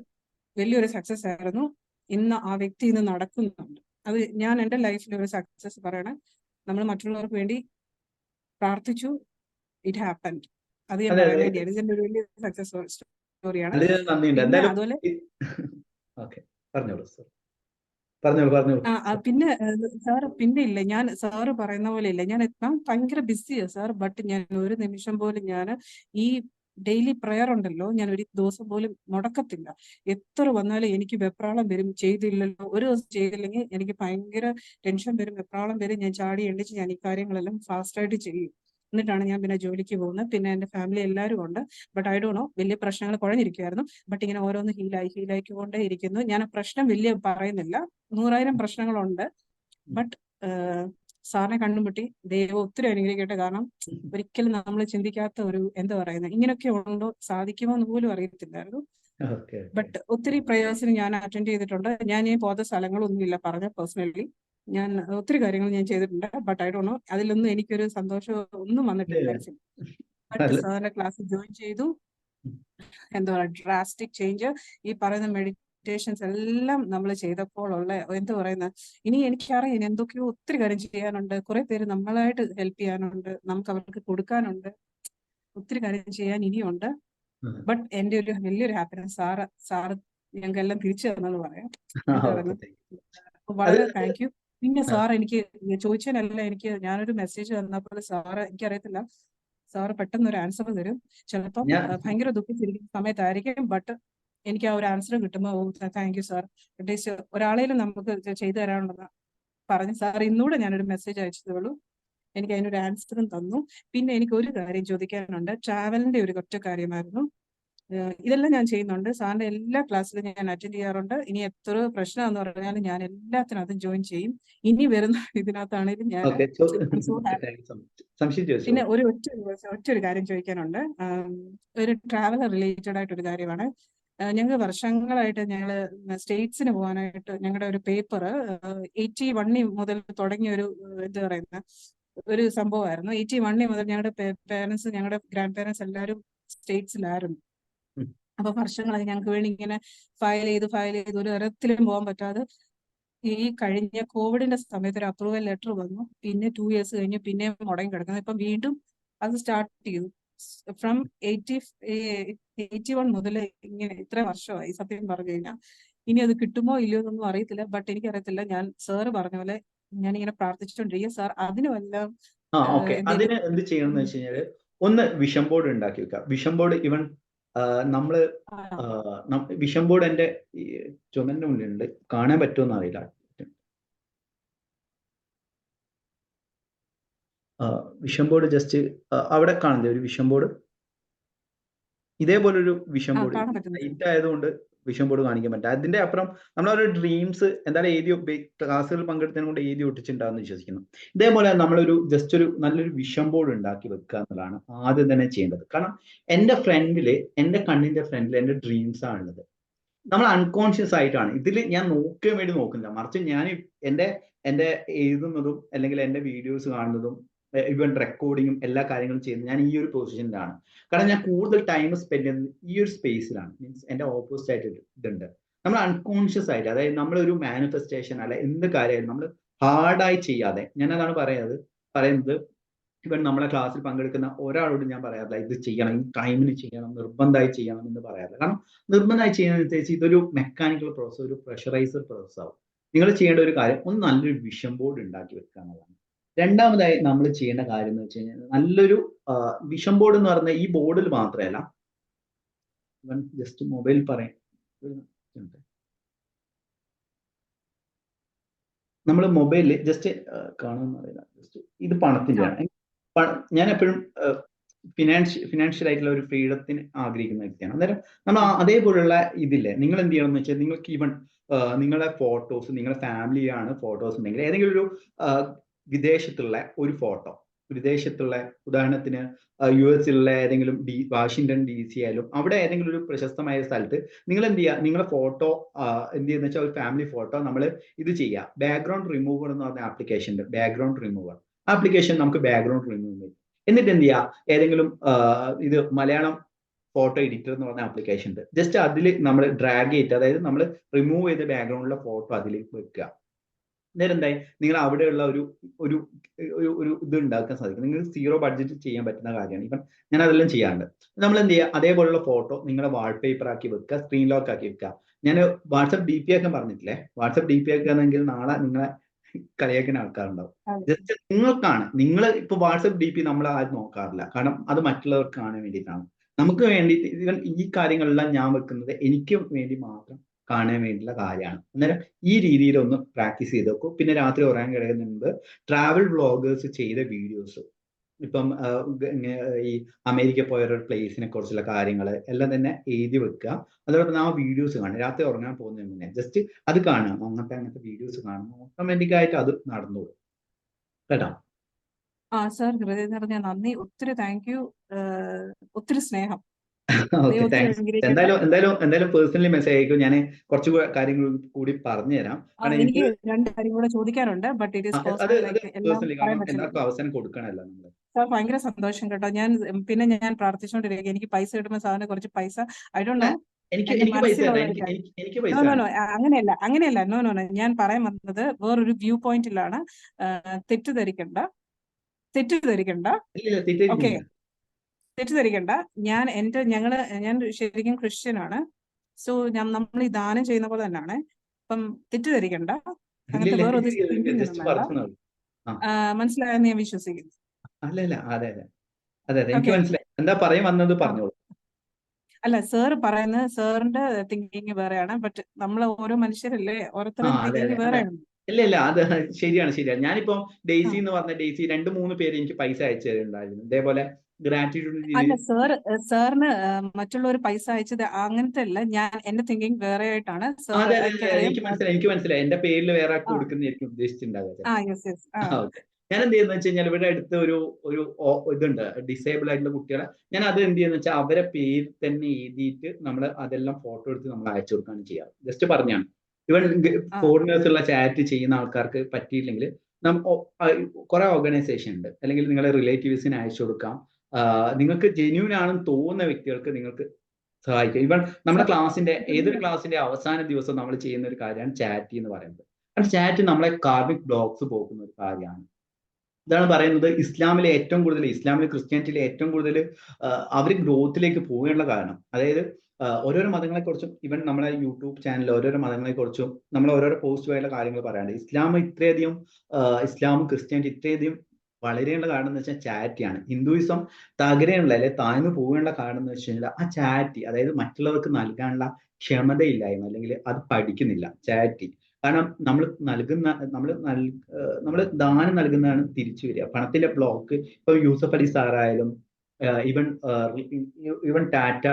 വലിയൊരു സക്സസ് ആയിരുന്നു. ഇന്ന് ആ വ്യക്തി ഇന്ന് നടക്കുന്നുണ്ട്. അത് ഞാൻ എൻ്റെ ലൈഫിൽ ഒരു സക്സസ് പറയണേ. നമ്മൾ മറ്റുള്ളവർക്ക് വേണ്ടി പ്രാർത്ഥിച്ചു, ഇറ്റ് ഹാപ്പൻഡ്. അത് ഞാൻ പറയാൻ വേണ്ടിയാണ്. ഇതിന്റെ ഒരു വലിയ സക്സസ് സ്റ്റോറിയാണ്. പിന്നെ അതുപോലെ പിന്നെ സാർ പിന്നെ ഇല്ല, ഞാൻ സാറ് പറയുന്ന പോലെ ഇല്ല, ഞാൻ ഭയങ്കര ബിസിയാണ് സാർ. ബട്ട് ഞാൻ ഒരു നിമിഷം പോലും ഞാൻ ഈ ഡെയിലി പ്രെയർ ഉണ്ടല്ലോ, ഞാൻ ഒരു ദിവസം പോലും മുടക്കത്തില്ല. എത്ര വന്നാലും എനിക്ക് വെപ്രാളം വരും, ചെയ്തില്ലല്ലോ, ഒരു ദിവസം ചെയ്തില്ലെങ്കിൽ എനിക്ക് ഭയങ്കര ടെൻഷൻ വരും, വെപ്രാളം വരും. ഞാൻ ചാടി എണ്ണിച്ച് ഞാൻ ഈ കാര്യങ്ങളെല്ലാം ഫാസ്റ്റായിട്ട് ചെയ്യും. എന്നിട്ടാണ് ഞാൻ പിന്നെ ജോലിക്ക് പോകുന്നത്. പിന്നെ എൻ്റെ ഫാമിലി എല്ലാവരും ഉണ്ട്. ബട്ട് ഐ ഡോണ്ട് നോ, വലിയ പ്രശ്നങ്ങൾ കുഴഞ്ഞിരിക്കുമായിരുന്നു. ബട്ട് ഇങ്ങനെ ഓരോന്ന് ഹീലായിക്കൊണ്ടേ ഇരിക്കുന്നു. ഞാൻ ആ പ്രശ്നം വലിയ പറയുന്നില്ല, 100,000 പ്രശ്നങ്ങളുണ്ട്. ബട്ട് സാറിനെ കണ്ടുമുട്ടി ദൈവം ഒത്തിരി അനുഗ്രഹിക്കട്ടെ. കാരണം ഒരിക്കലും നമ്മൾ ചിന്തിക്കാത്ത ഒരു എന്താ പറയുന്നത്, ഇങ്ങനെയൊക്കെ ഉണ്ടോ, സാധിക്കുമോ എന്ന് പോലും അറിയത്തില്ലായിരുന്നു. ബട്ട് ഒത്തിരി പ്രേയേഴ്സിന് ഞാൻ അറ്റൻഡ് ചെയ്തിട്ടുണ്ട്. ഞാൻ ഈ പോകാത്ത സ്ഥലങ്ങളൊന്നുമില്ല പറഞ്ഞ പേഴ്സണലി. ഞാൻ ഒത്തിരി കാര്യങ്ങൾ ഞാൻ ചെയ്തിട്ടുണ്ട്. ബട്ട് ഐ ഡോണ്ട് നോ, അതിലൊന്നും എനിക്കൊരു സന്തോഷം ഒന്നും വന്നിട്ടില്ല. ബട്ട് സാറിന്റെ ക്ലാസ്സിൽ ജോയിൻ ചെയ്തു. എന്താ പറയുക, ഡ്രാസ്റ്റിക് ചേഞ്ച്. ഈ പറയുന്ന മെഡിറ്റേഷൻസ് എല്ലാം നമ്മൾ ചെയ്തപ്പോൾ ഉള്ള എന്താ പറയുന്നത്, ഇനി എനിക്കറിയാം ഇനി എന്തൊക്കെയോ ഒത്തിരി കാര്യം ചെയ്യാനുണ്ട്. കുറെ പേര് നമ്മളായിട്ട് ഹെൽപ്പ് ചെയ്യാനുണ്ട്, നമുക്ക് അവർക്ക് കൊടുക്കാനുണ്ട്, ഒത്തിരി കാര്യം ചെയ്യാൻ ഇനിയുണ്ട്. ബട്ട് എൻ്റെ ഒരു വലിയൊരു ഹാപ്പിനെസ് സാറ് ഞങ്ങൾക്കെല്ലാം തിരിച്ചു തന്നെന്ന് പറയാം. എന്താ പറയുന്നത്, വളരെ താങ്ക് യു. പിന്നെ സാർ എനിക്ക് ചോദിച്ചതിനല്ല, എനിക്ക് ഞാനൊരു മെസ്സേജ് തന്നപ്പോൾ സാറ്, എനിക്കറിയത്തില്ല, സാറ് പെട്ടെന്ന് ഒരു ആൻസർ തരും. ചിലപ്പം ഭയങ്കര ദുഃഖിച്ചിരിക്കുന്ന സമയത്തായിരിക്കും. ബട്ട് എനിക്ക് ആ ഒരു ആൻസർ കിട്ടുമ്പോൾ താങ്ക് യു സാർ, അറ്റ്ലീസ്റ്റ് ഒരാളേലും നമുക്ക് ചെയ്തു തരാനുണ്ടെന്ന് പറഞ്ഞു. സാർ ഇന്നൂടെ ഞാനൊരു മെസ്സേജ് അയച്ചതേ ഉള്ളൂ, എനിക്ക് അതിനൊരു ആൻസറും തന്നു. പിന്നെ എനിക്ക് ഒരു കാര്യം ചോദിക്കാനുണ്ട്. ട്രാവലിന്റെ ഒരു ഒറ്റ കാര്യമായിരുന്നു. ഇതെല്ലാം ഞാൻ ചെയ്യുന്നുണ്ട്. സാറിന്റെ എല്ലാ ക്ലാസ്സിലും ഞാൻ അറ്റൻഡ് ചെയ്യാറുണ്ട്. ഇനി എത്ര പ്രശ്നമെന്ന് പറഞ്ഞാലും ഞാൻ എല്ലാത്തിനും അതും ജോയിൻ ചെയ്യും. ഇനി വരുന്ന ഇതിനകത്താണെങ്കിലും ഞാൻ പിന്നെ ഒറ്റൊരു കാര്യം ചോദിക്കാനുണ്ട്. ഒരു ട്രാവൽ റിലേറ്റഡ് ആയിട്ടൊരു കാര്യമാണ്. ഞങ്ങൾ വർഷങ്ങളായിട്ട് ഞങ്ങൾ സ്റ്റേറ്റ്സിന് പോകാനായിട്ട് ഞങ്ങളുടെ ഒരു പേപ്പർ 81 മുതൽ തുടങ്ങിയ ഒരു എന്താ പറയുന്ന ഒരു സംഭവമായിരുന്നു. 81 മുതൽ ഞങ്ങളുടെ പേരൻസ്, ഞങ്ങളുടെ ഗ്രാൻഡ് പേരൻസ് എല്ലാവരും സ്റ്റേറ്റ്സിലായിരുന്നു. അപ്പൊ വർഷങ്ങളായി ഞങ്ങൾക്ക് വേണ്ടി ഇങ്ങനെ ഫയൽ ചെയ്ത് ഒരു തരത്തിലും പോകാൻ പറ്റാതെ ഈ കഴിഞ്ഞ കോവിഡിന്റെ സമയത്ത് ഒരു അപ്രൂവൽ ലെറ്റർ വന്നു. പിന്നെ 2 years കഴിഞ്ഞ് പിന്നെയും മുടങ്ങി കിടക്കുന്നത്. ഇപ്പം വീണ്ടും അത് സ്റ്റാർട്ട് ചെയ്തു. ഫ്രം 81 മുതൽ ഇങ്ങനെ ഇത്ര വർഷമായി. സത്യം പറഞ്ഞു കഴിഞ്ഞാൽ ഇനി അത് കിട്ടുമോ ഇല്ലയോ എന്നൊന്നും അറിയത്തില്ല. ബട്ട് എനിക്കറിയത്തില്ല, ഞാൻ സാറ് പറഞ്ഞ പോലെ ഞാനിങ്ങനെ പ്രാർത്ഥിച്ചുകൊണ്ടിരിക്കുക. സാർ അതിനുമെല്ലാം അതിന് എന്ത് ചെയ്യണം എന്ന് വെച്ച് കഴിഞ്ഞാല്, ഒന്ന് വിഷൻ ബോർഡ് ഉണ്ടാക്കി വെക്കുക. വിഷൻ ബോർഡ് ഈവൻ നമ്മള് വിഷൻ ബോർഡ് എന്റെ ചുമലിന്റെ മുന്നിലുണ്ട്, കാണാൻ പറ്റുമെന്ന് അറിയില്ല. വിഷൻ ബോർഡ് ജസ്റ്റ് അവിടെ കാണുന്നില്ല ഒരു വിഷൻ ബോർഡ്, ഇതേപോലൊരു വിഷൻ ബോർഡ്. ലൈറ്റ് ആയതുകൊണ്ട് വിഷൻ ബോർഡ് കാണിക്കാൻ പറ്റില്ല. അതിന്റെ അപ്പുറം നമ്മളൊരു ഡ്രീംസ് എന്തായാലും ക്ലാസ്സുകൾ പങ്കെടുത്തതിനെ കൊണ്ട് എഴുതി ഒട്ടിച്ചിട്ടുണ്ടാകുന്ന വിശ്വസിക്കുന്നു. ഇതേപോലെ നമ്മളൊരു ജസ്റ്റ് ഒരു നല്ലൊരു വിഷൻ ബോർഡ് ഉണ്ടാക്കി വെക്കുക എന്നുള്ളതാണ് ആദ്യം തന്നെ ചെയ്യേണ്ടത്. കാരണം എൻ്റെ കണ്ണിന്റെ ഫ്രണ്ടിൽ എൻ്റെ ഡ്രീംസ് ആണുള്ളത്. നമ്മൾ അൺകോൺഷ്യസ് ആയിട്ടാണ് ഇതിൽ ഞാൻ നോക്കാൻ വേണ്ടി നോക്കുന്നില്ല, മറിച്ച് ഞാൻ എൻ്റെ എഴുതുന്നതും അല്ലെങ്കിൽ എൻ്റെ വീഡിയോസ് കാണുന്നതും ഈവൻ റെക്കോർഡിങ്ങും എല്ലാ കാര്യങ്ങളും ചെയ്യുന്നത് ഞാൻ ഈ ഒരു പൊസിഷനിലാണ്. കാരണം ഞാൻ കൂടുതൽ ടൈം സ്പെൻഡ് ചെയ്യുന്നത് ഈ ഒരു സ്പേസിലാണ്. മീൻസ് എൻ്റെ ഓപ്പോസിറ്റ് ആയിട്ട് ഇതുണ്ട്. നമ്മൾ അൺകോൺഷ്യസ് ആയിട്ട്, അതായത് നമ്മളൊരു മാനിഫെസ്റ്റേഷൻ അല്ല എന്ത് കാര്യമായാലും നമ്മൾ ഹാർഡായി ചെയ്യാതെ, ഞാൻ അതാണ് പറയുന്നത് ഇവൻ നമ്മളെ ക്ലാസ്സിൽ പങ്കെടുക്കുന്ന ഒരാളോട് ഞാൻ പറയാറില്ല ഇത് ചെയ്യണം, ഈ ടൈമിന് ചെയ്യണം, നിർബന്ധമായി ചെയ്യണം എന്ന് പറയാറില്ല. കാരണം നിർബന്ധമായി ചെയ്യുന്നതനുസരിച്ച് ഇതൊരു മെക്കാനിക്കൽ പ്രോസസ്, ഒരു പ്രഷറൈസർ പ്രോസസ് ആവും. നിങ്ങൾ ചെയ്യേണ്ട ഒരു കാര്യം, ഒന്ന് നല്ലൊരു വിഷൻ ബോർഡ് ഉണ്ടാക്കി വെക്കുക എന്നുള്ളതാണ്. രണ്ടാമതായി നമ്മൾ ചെയ്യേണ്ട കാര്യം എന്ന് വെച്ച് കഴിഞ്ഞാൽ, നല്ലൊരു വിഷൻ ബോർഡ് എന്ന് പറഞ്ഞാൽ ഈ ബോർഡിൽ മാത്രമല്ല, ജസ്റ്റ് മൊബൈൽ പറയാം, നമ്മൾ മൊബൈലിൽ ജസ്റ്റ് കാണുമെന്ന് അറിയില്ല, ജസ്റ്റ് ഇത് പണത്തിൻ്റെയാണ്. ഞാൻ എപ്പോഴും ഫിനാൻഷ്യൽ ആയിട്ടുള്ള ഒരു ഫ്രീഡത്തിന് ആഗ്രഹിക്കുന്ന വ്യക്തിയാണ്. അന്നേരം നമ്മൾ അതേപോലുള്ള ഇതില്ലേ, നിങ്ങൾ എന്ത് ചെയ്യണം എന്ന് വെച്ചാൽ നിങ്ങൾക്ക് ഈവൻ നിങ്ങളുടെ ഫോട്ടോസ്, നിങ്ങളുടെ ഫാമിലിയാണ് ഫോട്ടോസ് ഉണ്ടെങ്കിൽ ഏതെങ്കിലും ഒരു വിദേശത്തുള്ള ഒരു ഫോട്ടോ, വിദേശത്തുള്ള ഉദാഹരണത്തിന് US-ലുള്ള ഏതെങ്കിലും വാഷിംഗ്ടൺ DC ആയാലും അവിടെ ഏതെങ്കിലും ഒരു പ്രശസ്തമായ സ്ഥലത്ത് നിങ്ങൾ എന്ത് ചെയ്യുക, നിങ്ങളുടെ ഫോട്ടോ എന്ത് ചെയ്യുന്ന വെച്ചാൽ ഒരു ഫാമിലി ഫോട്ടോ നമ്മൾ ഇത് ചെയ്യുക. ബാക്ക്ഗ്രൗണ്ട് റിമൂവർ എന്ന് പറഞ്ഞ ആപ്ലിക്കേഷൻ ഉണ്ട്, ബാക്ക്ഗ്രൗണ്ട് റിമൂവർ. ആപ്ലിക്കേഷൻ നമുക്ക് ബാക്ക്ഗ്രൗണ്ട് റിമൂവ് ചെയ്യും. എന്നിട്ട് എന്ത് ചെയ്യുക, ഏതെങ്കിലും ഇത് മലയാളം ഫോട്ടോ എഡിറ്റർ എന്ന് പറഞ്ഞ ആപ്ലിക്കേഷൻ ഉണ്ട്. ജസ്റ്റ് അതിൽ നമ്മൾ ഡ്രാഗ് ചെയ്തിട്ട്, അതായത് നമ്മൾ റിമൂവ് ചെയ്ത ബാക്ക്ഗ്രൗണ്ടിലെ ഫോട്ടോ അതിലേക്ക് വെക്കുക. നേരം എന്തായി, നിങ്ങൾ അവിടെയുള്ള ഒരു ഒരു ഒരു ഇത് ഉണ്ടാക്കാൻ സാധിക്കും. നിങ്ങൾ 0 ബഡ്ജറ്റ് ചെയ്യാൻ പറ്റുന്ന കാര്യമാണ്. ഇപ്പം ഞാൻ അതെല്ലാം ചെയ്യാറുണ്ട്. നമ്മൾ എന്ത് ചെയ്യുക, അതേപോലുള്ള ഫോട്ടോ നിങ്ങളുടെ വാൾപേപ്പർ ആക്കി വെക്കുക, സ്ക്രീൻ ലോക്ക് ആക്കി വെക്കുക. ഞാൻ വാട്സപ്പ് DP ആക്കാൻ പറഞ്ഞിട്ടില്ലേ, വാട്സപ്പ് DP ആക്കുകയാണെങ്കിൽ നാളെ നിങ്ങളെ കളിയാക്കുന്ന ആൾക്കാരുണ്ടാവും. ജസ്റ്റ് നിങ്ങൾക്കാണ്, നിങ്ങൾ ഇപ്പൊ വാട്സപ്പ് DP നമ്മൾ ആരും നോക്കാറില്ല, കാരണം അത് മറ്റുള്ളവർക്ക് കാണാൻ വേണ്ടിയിട്ടാണ്. നമുക്ക് വേണ്ടിയിട്ട് ഇവൻ ഈ കാര്യങ്ങളെല്ലാം ഞാൻ വെക്കുന്നത് എനിക്ക് വേണ്ടി മാത്രം കാണാൻ വേണ്ടിയുള്ള കാര്യമാണ്. അന്നേരം ഈ രീതിയിലൊന്ന് പ്രാക്ടീസ് ചെയ്ത് വെക്കും. പിന്നെ രാത്രി ഉറങ്ങാൻ കിടക്കുന്ന മുമ്പ് ട്രാവൽ വ്ളോഗേഴ്സ് ചെയ്ത വീഡിയോസ്, ഇപ്പം ഈ അമേരിക്ക പോയ ഒരു പ്ലേസിനെ കുറിച്ചുള്ള കാര്യങ്ങൾ എല്ലാം തന്നെ എഴുതി വെക്കുക. അതോടൊപ്പം ആ വീഡിയോസ് കാണുക. രാത്രി ഉറങ്ങാൻ പോകുന്നതിന് മുന്നേ ജസ്റ്റ് അത് കാണുക, അങ്ങനത്തെ വീഡിയോസ് കാണുക. ഓട്ടോമാറ്റിക് ആയിട്ട് അത് നടന്നോളും കേട്ടോ. സാർ ഹൃദയം നിറഞ്ഞ നന്ദി, ഒത്തിരി താങ്ക് യു, ഒത്തിരി സ്നേഹം. Okay, thanks. എന്തായാലും പേഴ്സണലി മെസ്സേജ് അയക്കും. ഞാൻ കുറച്ച് കാര്യങ്ങൾ കൂടി പറഞ്ഞുതരാം. എനിക്ക് 2 കാര്യം കൂടെ ചോദിക്കാനുണ്ട്. ബട്ട് ഇറ്റ് ഈസ് പേഴ്സണലി എല്ലാവർക്കും അവസരം കൊടുക്കണമല്ലോ നമ്മൾ. സാർ ഭയങ്കര സന്തോഷം കേട്ടോ. ഞാൻ പ്രാർത്ഥിച്ചുകൊണ്ടിരിക്കുക, എനിക്ക് പൈസ കിട്ടുമ്പോൾ സാറിന് കുറച്ച് പൈസ, ഐ ഡോണ്ട് നോ, അങ്ങനെയല്ല. നോ, ഞാൻ പറയാൻ വന്നത് വേറൊരു വ്യൂ പോയിന്റിലാണ്. തെറ്റിദ്ധരിക്കണ്ട. ഓക്കെ, തെറ്റിദ്ധരിക്കണ്ട. ഞാൻ ശരിക്കും ക്രിസ്ത്യൻ ആണ്. സോ നമ്മൾ ഈ ദാനം ചെയ്യുന്ന പോലെ തന്നെയാണ്. അപ്പം തെറ്റിദ്ധരിക്കണ്ട, അങ്ങനത്തെ വേറൊരു മനസ്സിലായെന്ന് ഞാൻ വിശ്വസിക്കുന്നു. അല്ല, സാർ പറയുന്നത് സാറിന്റെ തിങ്കിങ് വേറെയാണ്. ബട്ട് നമ്മൾ ഓരോ മനുഷ്യരല്ലേ, ഓരോരുത്തരും തിങ്കിങ് വേറെയാണ്. ഇല്ല, അത് ശരിയാണ്. ഞാനിപ്പോ ഡെയ്സി എന്ന് പറഞ്ഞ 2-3 പേര് എനിക്ക് പൈസ അയച്ചു തരുന്നുണ്ടായിരുന്നു. ഇതേപോലെ ഗ്രാറ്റിറ്റ്യൂഡ്. അല്ല സാറിന് മറ്റുള്ളവർ പൈസ അയച്ചത് അങ്ങനത്തെ അല്ല, എന്റെ തിങ്കിങ് വേറെ ആയിട്ടാണ്. എനിക്ക് മനസ്സിലായി. എന്റെ പേരിൽ വേറെ ആൾക്ക് കൊടുക്കുന്നതായിരിക്കും ഉദ്ദേശിച്ചിട്ടുണ്ടാകുക. ഞാൻ എന്ത് ചെയ്യുന്ന വെച്ച് കഴിഞ്ഞാൽ ഇവിടെ അടുത്ത് ഒരു ഇതുണ്ട്, ഡിസേബിൾ ആയിട്ടുള്ള കുട്ടികളെ. ഞാൻ അത് എന്ത് ചെയ്യുന്ന വെച്ചാൽ അവരെ പേര് തന്നെ എഴുതിയിട്ട് നമ്മൾ അതെല്ലാം ഫോട്ടോ എടുത്ത് നമ്മൾ അയച്ചു കൊടുക്കുകയാണ് ചെയ്യാറ്. ജസ്റ്റ് പറഞ്ഞാണ്. ഇവൻ ഫോറിനേഴ്സ് ഉള്ള ചാറ്റ് ചെയ്യുന്ന ആൾക്കാർക്ക് പറ്റിയില്ലെങ്കിൽ കുറെ ഓർഗനൈസേഷൻ ഉണ്ട്, അല്ലെങ്കിൽ നിങ്ങളെ റിലേറ്റീവ്സിന് അയച്ചു കൊടുക്കാം. നിങ്ങൾക്ക് ജെന്യൂൻ ആണെന്ന് തോന്നുന്ന വ്യക്തികൾക്ക് നിങ്ങൾക്ക് സഹായിക്കാം. ഇവൻ നമ്മുടെ ഏതൊരു ക്ലാസിന്റെ അവസാന ദിവസം നമ്മൾ ചെയ്യുന്ന ഒരു കാര്യമാണ് ചാറ്റ് എന്ന് പറയുന്നത്. കാരണം ചാറ്റ് നമ്മളെ കാർമിക് ബ്ലോക്സ് പോകുന്ന ഒരു കാര്യമാണ്. ഇതാണ് പറയുന്നത്, ഇസ്ലാമിലെ ക്രിസ്ത്യാനിറ്റിയിലെ ഏറ്റവും കൂടുതൽ അവർ ഗ്രോത്തിലേക്ക് പോകാനുള്ള കാരണം. അതായത് ഓരോരോ മതങ്ങളെക്കുറിച്ചും ഇവൻ നമ്മളെ യൂട്യൂബ് ചാനലിൽ ഓരോരോ മതങ്ങളെക്കുറിച്ചും നമ്മൾ ഓരോരോ പോസിറ്റീവായിട്ടുള്ള കാര്യങ്ങൾ പറയാറുണ്ട്. ഇസ്ലാമും ക്രിസ്ത്യാനിറ്റി ഇത്രയധികം വളരെയുള്ള കാരണം എന്ന് വെച്ചാൽ ചാരിറ്റിയാണ്. ഹിന്ദുയിസം തകരെയുള്ള അല്ലെ താഴ്ന്നു പോകാനുള്ള കാരണം എന്ന് വെച്ച് കഴിഞ്ഞാൽ ആ ചാരിറ്റി, അതായത് മറ്റുള്ളവർക്ക് നൽകാനുള്ള ക്ഷമതയില്ലായ്മ, അല്ലെങ്കിൽ അത് പഠിക്കുന്നില്ല ചാരിറ്റി. കാരണം നമ്മൾ ദാനം നൽകുന്നതാണ് തിരിച്ചു വരിക. പണത്തിന്റെ ബ്ലോക്ക് ഇപ്പൊ യൂസഫ് അലി സാറായാലും ഇവൻ ടാറ്റ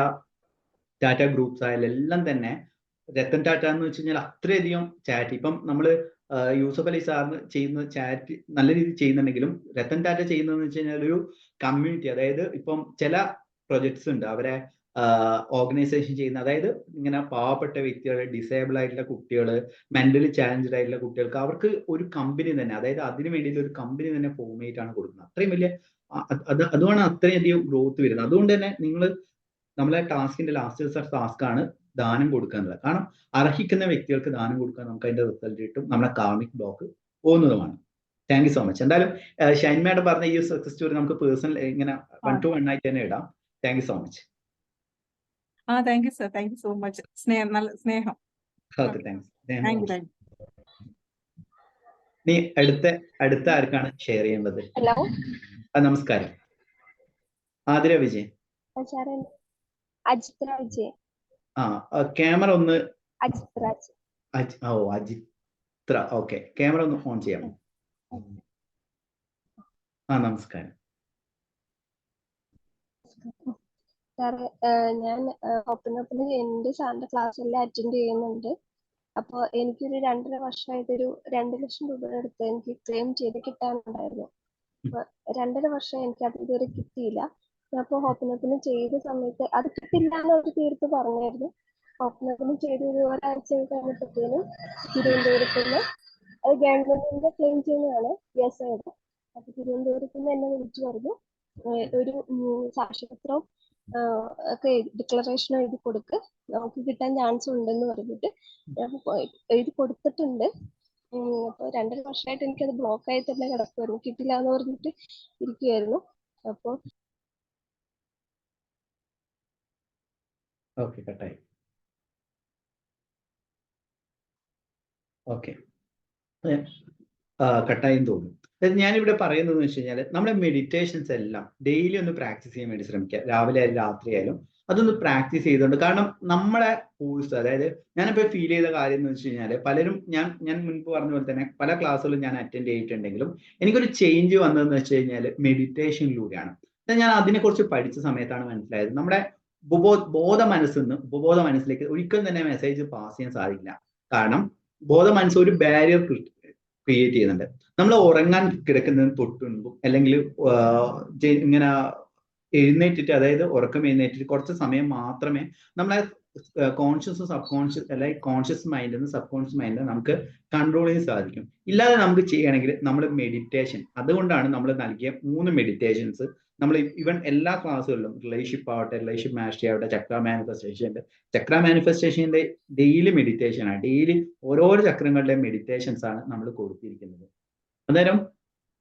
ഗ്രൂപ്പ്സ് ആയാലും എല്ലാം തന്നെ, രത്തൻ ടാറ്റ എന്ന് വെച്ച് കഴിഞ്ഞാൽ അത്രയധികം ചാരിറ്റി. ഇപ്പം നമ്മൾ യൂസഫ് അലി സാറിന് ചെയ്യുന്ന ചാരിറ്റി നല്ല രീതിയിൽ ചെയ്യുന്നുണ്ടെങ്കിലും രത്തൻ ടാറ്റ ചെയ്യുന്നതെന്ന് വെച്ച് കഴിഞ്ഞാൽ ഒരു കമ്മ്യൂണിറ്റി, അതായത് ഇപ്പം ചില പ്രൊജക്ട്സ് ഉണ്ട് അവരെ ഓർഗനൈസേഷൻ ചെയ്യുന്ന, അതായത് ഇങ്ങനെ പാവപ്പെട്ട വ്യക്തികൾ, ഡിസേബിൾ ആയിട്ടുള്ള കുട്ടികൾ, മെന്റലി ചാലഞ്ച്ഡ് ആയിട്ടുള്ള കുട്ടികൾക്ക് അവർക്ക് ഒരു കമ്പനി തന്നെ, അതായത് അതിന് വേണ്ടിയിട്ട് ഒരു കമ്പനി തന്നെ ഫോർമേറ്റ് ആണ് കൊടുക്കുന്നത്. അത്രയും വലിയ അതുമാണ് അത്രയധികം ഗ്രോത്ത് വരുന്നത്. അതുകൊണ്ട് തന്നെ നമ്മളെ ടാസ്കിന്റെ ലാസ്റ്റ് ടാസ്ക് ആണ് ദാനം കൊടുക്കുക എന്നുള്ളത്. കാരണം അർഹിക്കുന്ന വ്യക്തികൾക്ക് ദാനം കൊടുക്കാൻ നമുക്ക് അതിന്റെ റിസൾട്ട് കിട്ടും, നമ്മളെ കാർമിക് ബ്ലോക്ക് പോകുന്നതുമാണ്. Thank you so much. എന്തായാലും ഷൈൻ മാഡം പറഞ്ഞ ഈ സക്സസ് സ്റ്റോറി നമുക്ക് പേഴ്സണൽ ഇങ്ങനെ 1-to-1 ആയിട്ട് തന്നെ ഇടാം. Thank you so much. Thank you sir, thank you so much. സ്നേഹം. Okay, thanks. നീ അടുത്ത ആർക്കാണ് ഷെയർ ചെയ്യേണ്ടത്? ഹലോ, നമസ്കാരം. ആതിര വിജയൻ. അജിത്ര വിജയൻ. ക്യാമറ ഒന്ന്. അജിത്ര. അജിത്ര. ഓക്കെ, ക്യാമറ ഒന്ന് ഓൺ ചെയ്യാമോ? നമസ്കാരം. സാറ് ഞാൻ ഓപ്പൺ എൻ്റെ സാറിന്റെ ക്ലാസ് എല്ലാം അറ്റൻഡ് ചെയ്യുന്നുണ്ട്. അപ്പോൾ എനിക്കൊരു 2.5 വർഷമായിട്ട് ഒരു 2 ലക്ഷം രൂപയുടെ അടുത്ത് എനിക്ക് ക്ലെയിം ചെയ്ത് കിട്ടാനുണ്ടായിരുന്നു. അപ്പൊ 2.5 വർഷം എനിക്ക് അത് ഇതുവരെ കിട്ടിയില്ല. അപ്പോൾ ഓപ്പൺ ചെയ്ത സമയത്ത് അത് കിട്ടില്ല എന്ന് അവർ തീർത്ത് പറഞ്ഞായിരുന്നു. ഓപ്പൺ ചെയ്ത് ഒരു ഒരാഴ്ച കഴിഞ്ഞപ്പോഴത്തേനും തിരുവനന്തപുരത്ത് നിന്ന് അത് ഗവൺമെന്റിന്റെ ക്ലെയിം ചെയ്യുന്നതാണ് യെസ് ആയത്. അപ്പൊ തിരുവനന്തപുരത്ത് നിന്ന് എന്നെ വിളിച്ചു പറഞ്ഞു ഒരു സാക്ഷ്യപത്രവും ഒക്കെ ഡിക്ലറേഷൻ എഴുതി കൊടുക്ക്, നമുക്ക് കിട്ടാൻ ചാൻസ് ഉണ്ടെന്ന് പറഞ്ഞിട്ട് ഞാൻ എഴുതി കൊടുത്തിട്ടുണ്ട്. അപ്പൊ 2.5 വർഷമായിട്ട് എനിക്കത് ബ്ലോക്കായി തന്നെ കിടക്കുമായിരുന്നു, കിട്ടില്ല എന്ന് പറഞ്ഞിട്ട് ഇരിക്കുവായിരുന്നു. അപ്പൊ ഓക്കെ, കട്ടായി. ഓക്കെ, കട്ടായെന്ന് തോന്നുന്നു. ഞാനിവിടെ പറയുന്നത് വെച്ച് കഴിഞ്ഞാൽ നമ്മുടെ മെഡിറ്റേഷൻസ് എല്ലാം ഡെയിലി ഒന്ന് പ്രാക്ടീസ് ചെയ്യാൻ വേണ്ടി ശ്രമിക്കുക. രാവിലെ ആയാലും രാത്രി ആയാലും അതൊന്ന് പ്രാക്ടീസ് ചെയ്തുകൊണ്ട്. കാരണം നമ്മളെ കോഴ്സ്, അതായത് ഞാനിപ്പോൾ ഫീൽ ചെയ്ത കാര്യം എന്ന് വെച്ച് കഴിഞ്ഞാൽ പലരും ഞാൻ മുൻപ് പറഞ്ഞ പോലെ തന്നെ പല ക്ലാസ്സുകളും ഞാൻ അറ്റൻഡ് ചെയ്തിട്ടുണ്ടെങ്കിലും എനിക്കൊരു ചേഞ്ച് വന്നതെന്ന് വെച്ച് കഴിഞ്ഞാൽ മെഡിറ്റേഷനിലൂടെയാണ്. ഞാൻ അതിനെക്കുറിച്ച് പഠിച്ച സമയത്താണ് മനസ്സിലായത് നമ്മുടെ ബോധ മനസ്സിലേക്ക് ഒരിക്കലും തന്നെ മെസ്സേജ് പാസ് ചെയ്യാൻ സാധിക്കില്ല. കാരണം ബോധ മനസ്സ് ഒരു ബാരിയർ ക്രിയേറ്റ് ചെയ്യുന്നുണ്ട്. നമ്മൾ ഉറങ്ങാൻ കിടക്കുന്നതിന് തൊട്ടുമുമ്പും അല്ലെങ്കിൽ ഇങ്ങനെ എഴുന്നേറ്റിട്ട്, അതായത് ഉറക്കം എഴുന്നേറ്റിട്ട് കുറച്ച് സമയം മാത്രമേ നമ്മളെ കോൺഷ്യസ് സബ് കോൺഷ്യസ് അല്ലെങ്കിൽ കോൺഷ്യസ് മൈൻഡിൽ നിന്ന് സബ് കോൺഷ്യസ് മൈൻഡിൽ നമുക്ക് കൺട്രോൾ ചെയ്യാൻ സാധിക്കും. ഇല്ലാതെ നമുക്ക് ചെയ്യണമെങ്കിൽ നമ്മൾ മെഡിറ്റേഷൻ, അതുകൊണ്ടാണ് നമ്മൾ നൽകിയ 3 മെഡിറ്റേഷൻസ് നമ്മൾ ഇവൻ എല്ലാ ക്ലാസ്സുകളിലും റിലേഷൻഷിപ്പ് ആവട്ടെ, റിലേഷൻഷിപ്പ് മാസ്റ്ററി ആവട്ടെ, ചക്ര മാനിഫെസ്റ്റേഷന്റെ ഡെയിലി മെഡിറ്റേഷൻ ആണ്. ഡെയിലി ഓരോരോ ചക്രങ്ങളുടെയും മെഡിറ്റേഷൻസ് ആണ് നമ്മൾ കൊടുത്തിരിക്കുന്നത്. അന്നേരം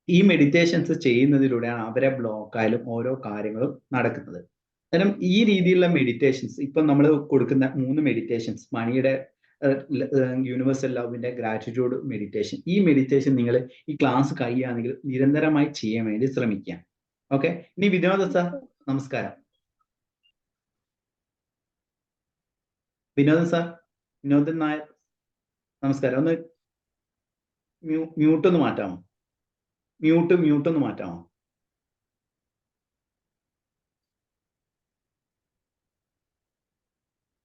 ഈ മെഡിറ്റേഷൻസ് ചെയ്യുന്നതിലൂടെയാണ് അവരെ ബ്ലോക്കായാലും ഓരോ കാര്യങ്ങളും നടക്കുന്നത്. അന്നേരം ഈ രീതിയിലുള്ള മെഡിറ്റേഷൻസ് ഇപ്പം നമ്മൾ കൊടുക്കുന്ന 3 മെഡിറ്റേഷൻസ്, മണിയുടെ യൂണിവേഴ്സൽ ലവിന്റെ ഗ്രാറ്റിറ്റ്യൂഡ് മെഡിറ്റേഷൻ, ഈ മെഡിറ്റേഷൻ നിങ്ങൾ ഈ ക്ലാസ് കഴിയുകയാണെങ്കിൽ നിരന്തരമായി ചെയ്യാൻ വേണ്ടി ശ്രമിക്കുക. ഓക്കെ, ഇനി വിനോദ സാർ, നമസ്കാരം. വിനോദൻ നായർ, നമസ്കാരം. ഒന്ന് മ്യൂട്ട് ഒന്ന് മാറ്റാമോ? മ്യൂട്ട് ഒന്ന് മാറ്റാമോ?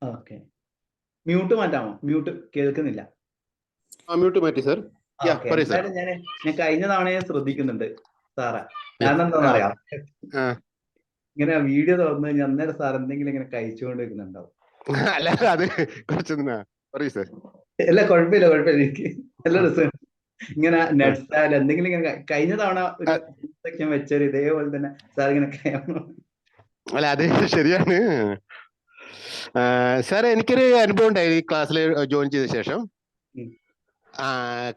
ഓക്കെ, മ്യൂട്ട് മാറ്റാമോ? മ്യൂട്ട് കേൾക്കുന്നില്ല. മ്യൂട്ട് മാറ്റി സാർ. ഞാൻ കഴിഞ്ഞ തവണയെ ശ്രദ്ധിക്കുന്നുണ്ട് സാറേ. കാരണം എന്താണെന്ന് അറിയാം, ഇങ്ങനെ വീഡിയോ തുറന്നു കഴിഞ്ഞാൽ അന്നേരം സാർ എന്തെങ്കിലും ഇങ്ങനെ കഴിച്ചുകൊണ്ട് വെക്കുന്നുണ്ടാവും. അല്ല, കുഴപ്പമില്ല. എനിക്ക് എല്ലാ ദിവസവും ഇങ്ങനെ നട്സ് ആയാലും എന്തെങ്കിലും ഇങ്ങനെ. കഴിഞ്ഞ തവണ ഒരു സെക്ഷൻ വെച്ചൊരു ഇതേപോലെ തന്നെ സാർ ഇങ്ങനെ അല്ല, അത് ശരിയാണ് സാർ. എനിക്കൊരു അനുഭവം ഉണ്ടായി ഈ ക്ലാസ്സിൽ ജോയിൻ ചെയ്ത ശേഷം.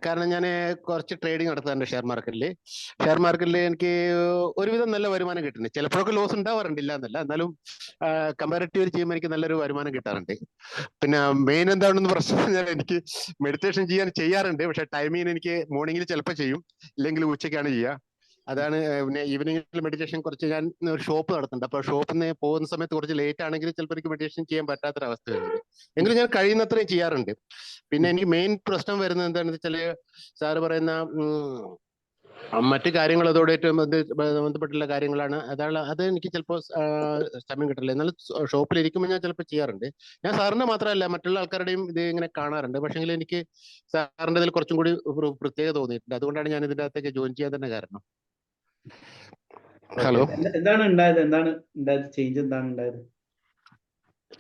കാരണം ഞാൻ കുറച്ച് ട്രേഡിങ് നടത്താറുണ്ട് ഷെയർ മാർക്കറ്റിൽ എനിക്ക് ഒരുവിധം നല്ല വരുമാനം കിട്ടുന്നുണ്ട്. ചിലപ്പോഴൊക്കെ ലോസ് ഉണ്ടാവാറുണ്ട്, ഇല്ല എന്നല്ല, എന്നാലും കമ്പാരിറ്റീവ് ചെയ്യുമ്പോൾ എനിക്ക് നല്ലൊരു വരുമാനം കിട്ടാറുണ്ട്. പിന്നെ മെയിൻ എന്താണെന്ന് പ്രശ്നം പറഞ്ഞാൽ എനിക്ക് മെഡിറ്റേഷൻ ചെയ്യാറുണ്ട്. പക്ഷെ ടൈമിങ്ങിന് എനിക്ക് മോർണിംഗിൽ ചിലപ്പോൾ ചെയ്യും, ഇല്ലെങ്കിൽ ഉച്ചയ്ക്കാണ് ചെയ്യുക. അതാണ്. പിന്നെ ഈവനിങ്ങിൽ മെഡിറ്റേഷൻ കുറച്ച് ഞാൻ ഒരു ഷോപ്പ് നടത്തുന്നുണ്ട്. അപ്പൊ ഷോപ്പിൽ നിന്ന് പോകുന്ന സമയത്ത് കുറച്ച് ലേറ്റ് ആണെങ്കിൽ ചിലപ്പോൾ എനിക്ക് മെഡിറ്റേഷൻ ചെയ്യാൻ പറ്റാത്തൊരവസ്ഥ വരുന്നത്. എങ്കിലും ഞാൻ കഴിയുന്നത്രയും ചെയ്യാറുണ്ട്. പിന്നെ എനിക്ക് മെയിൻ പ്രശ്നം വരുന്നത് എന്താണെന്ന് വെച്ചാൽ സാറ് പറയുന്ന മറ്റു കാര്യങ്ങൾ അതോടായിട്ട് ബന്ധപ്പെട്ടുള്ള കാര്യങ്ങളാണ്. അത് എനിക്ക് ചിലപ്പോൾ സമയം കിട്ടില്ല. എന്നാലും ഷോപ്പിലിരിക്കുമ്പോൾ ഞാൻ ചിലപ്പോൾ ചെയ്യാറുണ്ട്. ഞാൻ സാറിന്റെ മാത്രമല്ല മറ്റുള്ള ആൾക്കാരുടെയും ഇത് ഇങ്ങനെ കാണാറുണ്ട്. പക്ഷെങ്കിൽ എനിക്ക് സാറിന്റെ ഇതിൽ കുറച്ചും കൂടി പ്രത്യേകത തോന്നിയിട്ടുണ്ട്. അതുകൊണ്ടാണ് ഞാൻ ഇതിന്റെ അകത്തേക്ക് ജോയിൻ ചെയ്യാൻ തന്നെ കാരണം. ഹലോ, എന്താണ് ഉണ്ടായത്? ചേഞ്ച് എന്താണ് ഉണ്ടായത്?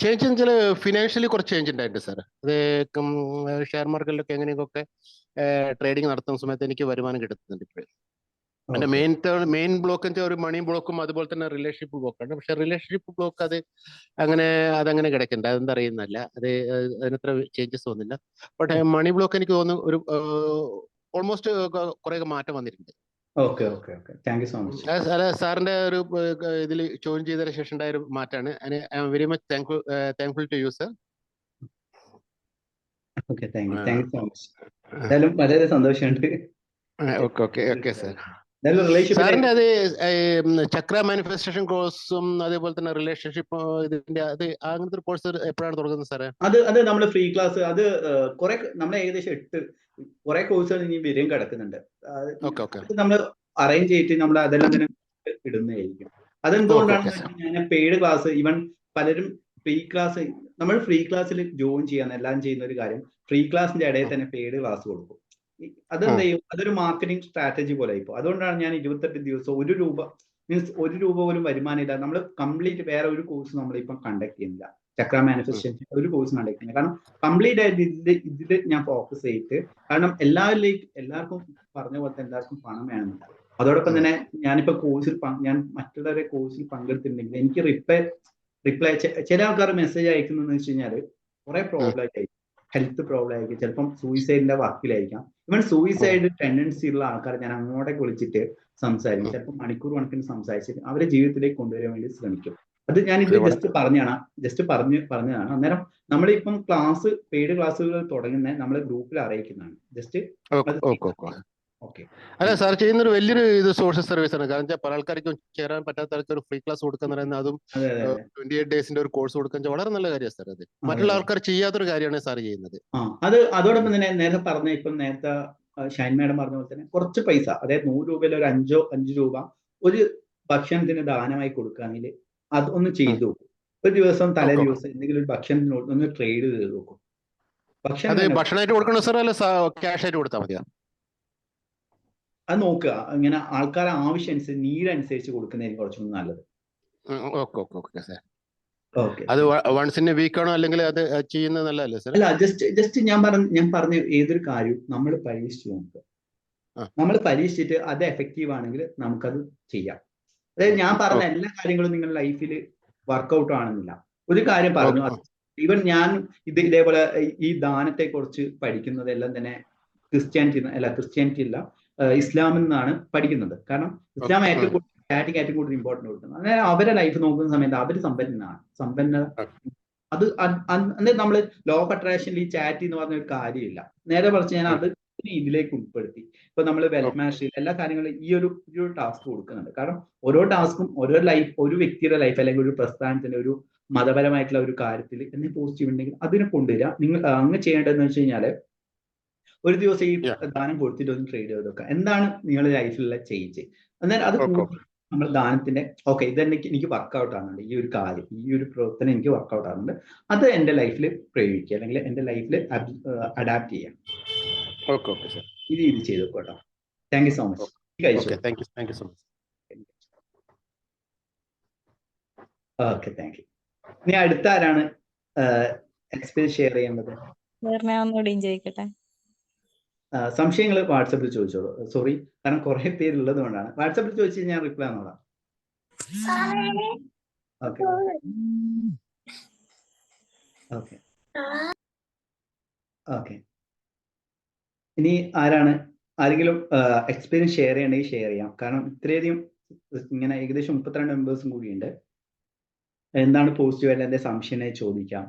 ചേഞ്ച് എന്ന് വെച്ചാൽ ഫിനാൻഷ്യലി കുറച്ച് ചേഞ്ച് ഉണ്ടായിട്ടുണ്ട് സാർ. അത് ഷെയർ മാർക്കറ്റിലൊക്കെ എങ്ങനെയൊക്കെ ട്രേഡിംഗ് നടത്തുന്ന സമയത്ത് എനിക്ക് വരുമാനം കിട്ടുന്നുണ്ട്. ഇപ്പോൾ എന്റെ മെയിൻ ബ്ലോക്ക് എന്ന് വെച്ചാൽ ഒരു മണി ബ്ലോക്കും അതുപോലെ തന്നെ റിലേഷൻഷിപ്പ് ബ്ലോക്കാണ്. പക്ഷെ റിലേഷൻഷിപ്പ് ബ്ലോക്ക് അതങ്ങനെ കിടക്കുന്നുണ്ട്. അതെന്താ അറിയുന്നില്ല, അതിനത്ര ചേഞ്ചസ് തോന്നില്ല. ബട്ട് മണി ബ്ലോക്ക് എനിക്ക് തോന്നുന്നു ഒരു ഓൾമോസ്റ്റ് കുറെ മാറ്റം വന്നിട്ടുണ്ട്. ഓക്കെ, താങ്ക് യു സോ മച്ച്. അല്ല, സാറിന്റെ ഒരു ഇതിൽ ജോയിൻ ചെയ്തതിനു ശേഷം ഉണ്ടായ ഒരു മാറ്റാണ്. I am very much thankful to you sir. Okay, thank you so much. എന്തായാലും വളരെ സന്തോഷമുണ്ട്. Okay sir. സാറിന്റെ അത് ചക്ര മാനിഫെസ്റ്റേഷൻ കോഴ്സും അതേപോലെ തന്നെ റിലേഷൻഷിപ്പ് ഇതിന്റെ അങ്ങനത്തെ ഒരു കോഴ്സ് എപ്പോഴാണ് തുടങ്ങുന്നത് സാറേ? അത് നമ്മുടെ ഫ്രീ ക്ലാസ്, അത് കുറെ നമ്മൾ ഏകദേശം 8 കുറെ കോഴ്സുകൾ ഇനി വരെയും കിടക്കുന്നുണ്ട്. നമ്മൾ അറേഞ്ച് ചെയ്തിട്ട് നമ്മൾ അതെല്ലാം തന്നെ ഇടുന്നതായിരിക്കും. അതെന്തുകൊണ്ടാണെന്ന് വെച്ചാൽ ഞാൻ പെയ്ഡ് ക്ലാസ് ഈവൻ പലരും ഫ്രീ ക്ലാസ് നമ്മൾ ഫ്രീ ക്ലാസ്സിൽ ജോയിൻ ചെയ്യാൻ എല്ലാം ചെയ്യുന്ന ഒരു കാര്യം ഫ്രീ ക്ലാസിന്റെ ഇടയിൽ തന്നെ പെയ്ഡ് ക്ലാസ് കൊടുക്കും. അതെന്ത് ചെയ്യും, അതൊരു മാർക്കറ്റിംഗ് സ്ട്രാറ്റജി പോലെ ഇപ്പോൾ. അതുകൊണ്ടാണ് ഞാൻ 28 ദിവസം 1 രൂപ മീൻസ് 1 രൂപ പോലും വരുമാനമില്ല. നമ്മൾ കംപ്ലീറ്റ് വേറെ ഒരു കോഴ്സ് നമ്മളിപ്പം കണ്ടക്ട് ചെയ്യുന്നില്ല. ചക്ര മാനിഫെസ്റ്റേഷൻ ഒരു കോഴ്സ് കണ്ടക്ട് ചെയ്യുന്നില്ല. കാരണം കംപ്ലീറ്റ് ആയിട്ട് ഇതിൽ ഞാൻ ഫോക്കസ് ചെയ്തിട്ട്, കാരണം എല്ലാവർക്കും പറഞ്ഞ പോലെ എല്ലാവർക്കും പണം വേണമെന്നില്ല. അതോടൊപ്പം തന്നെ ഞാനിപ്പോ കോഴ്സിൽ ഞാൻ മറ്റുള്ളവരെ കോഴ്സിൽ പങ്കെടുത്തിട്ടുണ്ടെങ്കിൽ എനിക്ക് റിപ്ലൈ ചില ആൾക്കാർ മെസ്സേജ് അയക്കുന്നതെന്ന് വെച്ച് കഴിഞ്ഞാൽ കുറെ പ്രോബ്ലം ആയിരിക്കും, ഹെൽത്ത് പ്രോബ്ലം ആയിരിക്കും, ചിലപ്പം സൂയിസൈഡിന്റെ വർക്കിലായിരിക്കാം. ഇവൻ സൂയിസൈഡ് ടെൻഡൻസി ഉള്ള ആൾക്കാർ ഞാൻ അങ്ങോട്ടേക്ക് വിളിച്ചിട്ട് സംസാരിക്കും, ചിലപ്പോൾ മണിക്കൂർ കണക്കിന് സംസാരിച്ചിട്ട് അവരെ ജീവിതത്തിലേക്ക് കൊണ്ടുവരാൻ വേണ്ടി ശ്രമിക്കും. അത് ഞാനിത് ജസ്റ്റ് പറഞ്ഞതാണ്. അന്നേരം നമ്മളിപ്പം പെയ്ഡ് ക്ലാസ്സുകൾ തുടങ്ങുന്നത് നമ്മളെ ഗ്രൂപ്പിൽ അറിയിക്കുന്നതാണ്. ജസ്റ്റ് അല്ല സാർ ചെയ്യുന്നൊരു വലിയൊരു സോഷ്യൽ സർവീസ് ആണ്. കാരണം പല ആൾക്കാർക്കും ചേരാൻ പറ്റാത്ത ആൾക്കാർ ഫ്രീ ക്ലാസ് കൊടുക്കുന്ന പറയുന്നത്, അതും 28 ഡേയ്സിന്റെ ഒരു കോഴ്സ് കൊടുക്കാൻ വളരെ നല്ല കാര്യമാണ് സാർ. അത് മറ്റുള്ള ആൾക്കാർ ചെയ്യാത്തൊരു കാര്യമാണ് സാർ ചെയ്യുന്നത്. അതോടൊപ്പം തന്നെ നേരത്തെ ഷൈൻ മാഡം പറഞ്ഞ പോലെ തന്നെ കുറച്ച് പൈസ, അതായത് 100 രൂപയിൽ ഒരു 5 രൂപ ഒരു ഭക്ഷണത്തിന് ദാനമായി കൊടുക്കുകയാണെങ്കിൽ അത് ഒന്ന് ചെയ്തു നോക്കും. ഒരു ദിവസം തലേ ദിവസം എന്തെങ്കിലും ഒരു ഭക്ഷണത്തിന് ഒന്ന് ട്രേഡ് ചെയ്ത് നോക്കും. ഭക്ഷണമായിട്ട് കൊടുക്കണോ സാർ, അല്ല ക്യാഷ് ആയിട്ട് കൊടുത്താൽ മതിയാ? അത് നോക്കുക, ഇങ്ങനെ ആൾക്കാരെ ആവശ്യം അനുസരിച്ച് നീഡ് അനുസരിച്ച് കൊടുക്കുന്നതായിരിക്കും കുറച്ചുകൂടി നല്ലത്. അത് വൺസ് ഇൻ എ വീക്ക് ആണോ, അല്ലെങ്കിൽ അത് ചെയ്യുന്നത് നല്ലതല്ലേ സാർ? അല്ല, ജസ്റ്റ് ഞാൻ പറഞ്ഞ ഏതൊരു കാര്യവും നമ്മൾ പരീക്ഷിച്ചു നോക്കുക. നമ്മൾ പരീക്ഷിച്ചിട്ട് അത് എഫക്റ്റീവ് ആണെങ്കിൽ നമുക്കത് ചെയ്യാം. അതായത് ഞാൻ പറഞ്ഞ എല്ലാ കാര്യങ്ങളും നിങ്ങളുടെ ലൈഫിൽ വർക്കൗട്ട് ആണെന്നില്ല. ഒരു കാര്യം പറഞ്ഞു, ഈവൻ ഞാൻ ഇതേപോലെ ഈ ദാനത്തെ കുറിച്ച് പഠിക്കുന്നതെല്ലാം തന്നെ ക്രിസ്ത്യാനിറ്റി അല്ല, ഇസ്ലാമിൽ നിന്നാണ് പഠിക്കുന്നത്. കാരണം ഇസ്ലാം ഏറ്റവും കൂടുതൽ ഇമ്പോർട്ടൻ്റ് കൊടുക്കുന്നത്. അതായത് അവരെ ലൈഫ് നോക്കുന്ന സമയത്ത് അവർ സമ്പന്നത അത് നമ്മൾ ലോ ഓഫ് അട്രാക്ഷനിൽ ഈ ചാറ്റ് എന്ന് പറഞ്ഞ ഒരു കാര്യമില്ല. നേരെ മറിച്ച് ഞാൻ അത് ഇതിലേക്ക് ഉൾപ്പെടുത്തി. ഇപ്പൊ നമ്മൾ വെൽത്ത് മാസ്റ്ററി എല്ലാ കാര്യങ്ങളും ഈ ഒരു ടാസ്ക് കൊടുക്കുന്നുണ്ട്. കാരണം ഓരോ ടാസ്കും ഒരു വ്യക്തിയുടെ ലൈഫ് അല്ലെങ്കിൽ ഒരു പ്രസ്ഥാനത്തിന്റെ ഒരു മതപരമായിട്ടുള്ള ഒരു കാര്യത്തിൽ എന്തെങ്കിലും പോസിറ്റീവ് ഉണ്ടെങ്കിൽ അതിനെ കൊണ്ടുവരിക. നിങ്ങൾ അങ്ങ് ചെയ്യേണ്ടതെന്ന് വെച്ച് കഴിഞ്ഞാല് ഒരു ദിവസം ഈ ദാനം കൊടുത്തിട്ട് ഒന്ന് ട്രേഡ് ചെയ്ത് നോക്കുക, എന്താണ് നിങ്ങളുടെ ലൈഫിലുള്ള ചേഞ്ച്. എന്നാൽ അത് നമ്മൾ ദാനത്തിന്റെ ഇതെന്നെ എനിക്ക് വർക്ക്ഔട്ട് ആകുന്നുണ്ട്, ഈ ഒരു കാര്യം, ഈ ഒരു പ്രവർത്തനം എനിക്ക് വർക്ക്ഔട്ട് ആകുന്നുണ്ട്, അത് എന്റെ ലൈഫിൽ പ്രയോഗിക്കുക അല്ലെങ്കിൽ എന്റെ ലൈഫിൽ അഡാപ്റ്റ് ചെയ്യാം. ഇത് ചെയ്തു കേട്ടോ. Thank you so much. Okay, thank you. ഇനി അടുത്ത ആരാണ് എക്സ്പീരിയൻസ് ഷെയർ ചെയ്യുന്നത്? ചോദിക്കട്ടെ. സംശയങ്ങൾ വാട്സാപ്പിൽ ചോദിച്ചോളൂ. സോറി, കാരണം കുറെ പേരുള്ളത് കൊണ്ടാണ്. വാട്സാപ്പിൽ ചോദിച്ചു ഞാൻ റിപ്ലൈ തന്നോളാം. ഓക്കെ. ഇനി ആരെങ്കിലും എക്സ്പീരിയൻസ് ഷെയർ ചെയ്യണമെങ്കിൽ ഷെയർ ചെയ്യാം. കാരണം ഇത്രയധികം ഇങ്ങനെ ഏകദേശം 32 മെമ്പേഴ്സും കൂടിയുണ്ട്. എന്താണ് പോസിറ്റീവ് ആയിട്ട് എന്റെ സംശയമായി ചോദിക്കാം.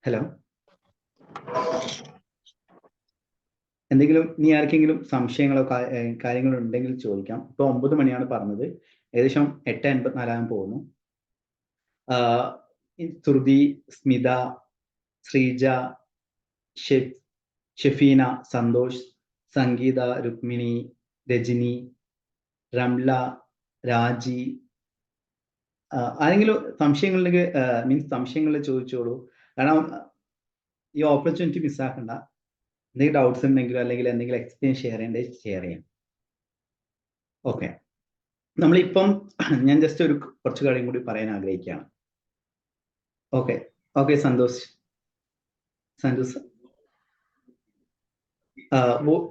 ഹലോ, എന്തെങ്കിലും ഇനി ആർക്കെങ്കിലും സംശയങ്ങളോ കാര്യങ്ങളോ ഉണ്ടെങ്കിൽ ചോദിക്കാം. ഇപ്പൊ 9 മണിയാണ് പറഞ്ഞത്, ഏകദേശം 8:54 പോകുന്നു. ശ്രുതി, സ്മിത, ശ്രീജ, ഷെഫീന, സന്തോഷ്, സംഗീത, രുക്മിണി, രജനി, റംല, രാജി, ആരെങ്കിലും സംശയങ്ങളുണ്ടെങ്കിൽ സംശയങ്ങൾ ചോദിച്ചോളൂ. കാരണം ഈ ഓപ്പർച്യൂണിറ്റി മിസ്സാക്കണ്ട. എന്തെങ്കിലും ഡൗട്ട്സ് ഉണ്ടെങ്കിലോ അല്ലെങ്കിൽ എന്തെങ്കിലും എക്സ്പീരിയൻസ് ഷെയർ ചെയ്യേണ്ടത് ഷെയർ ചെയ്യാം. ഓക്കെ, നമ്മളിപ്പം ഞാൻ ജസ്റ്റ് കുറച്ച് കാര്യം കൂടി പറയാൻ ആഗ്രഹിക്കുകയാണ്. ഓക്കെ സന്തോഷ്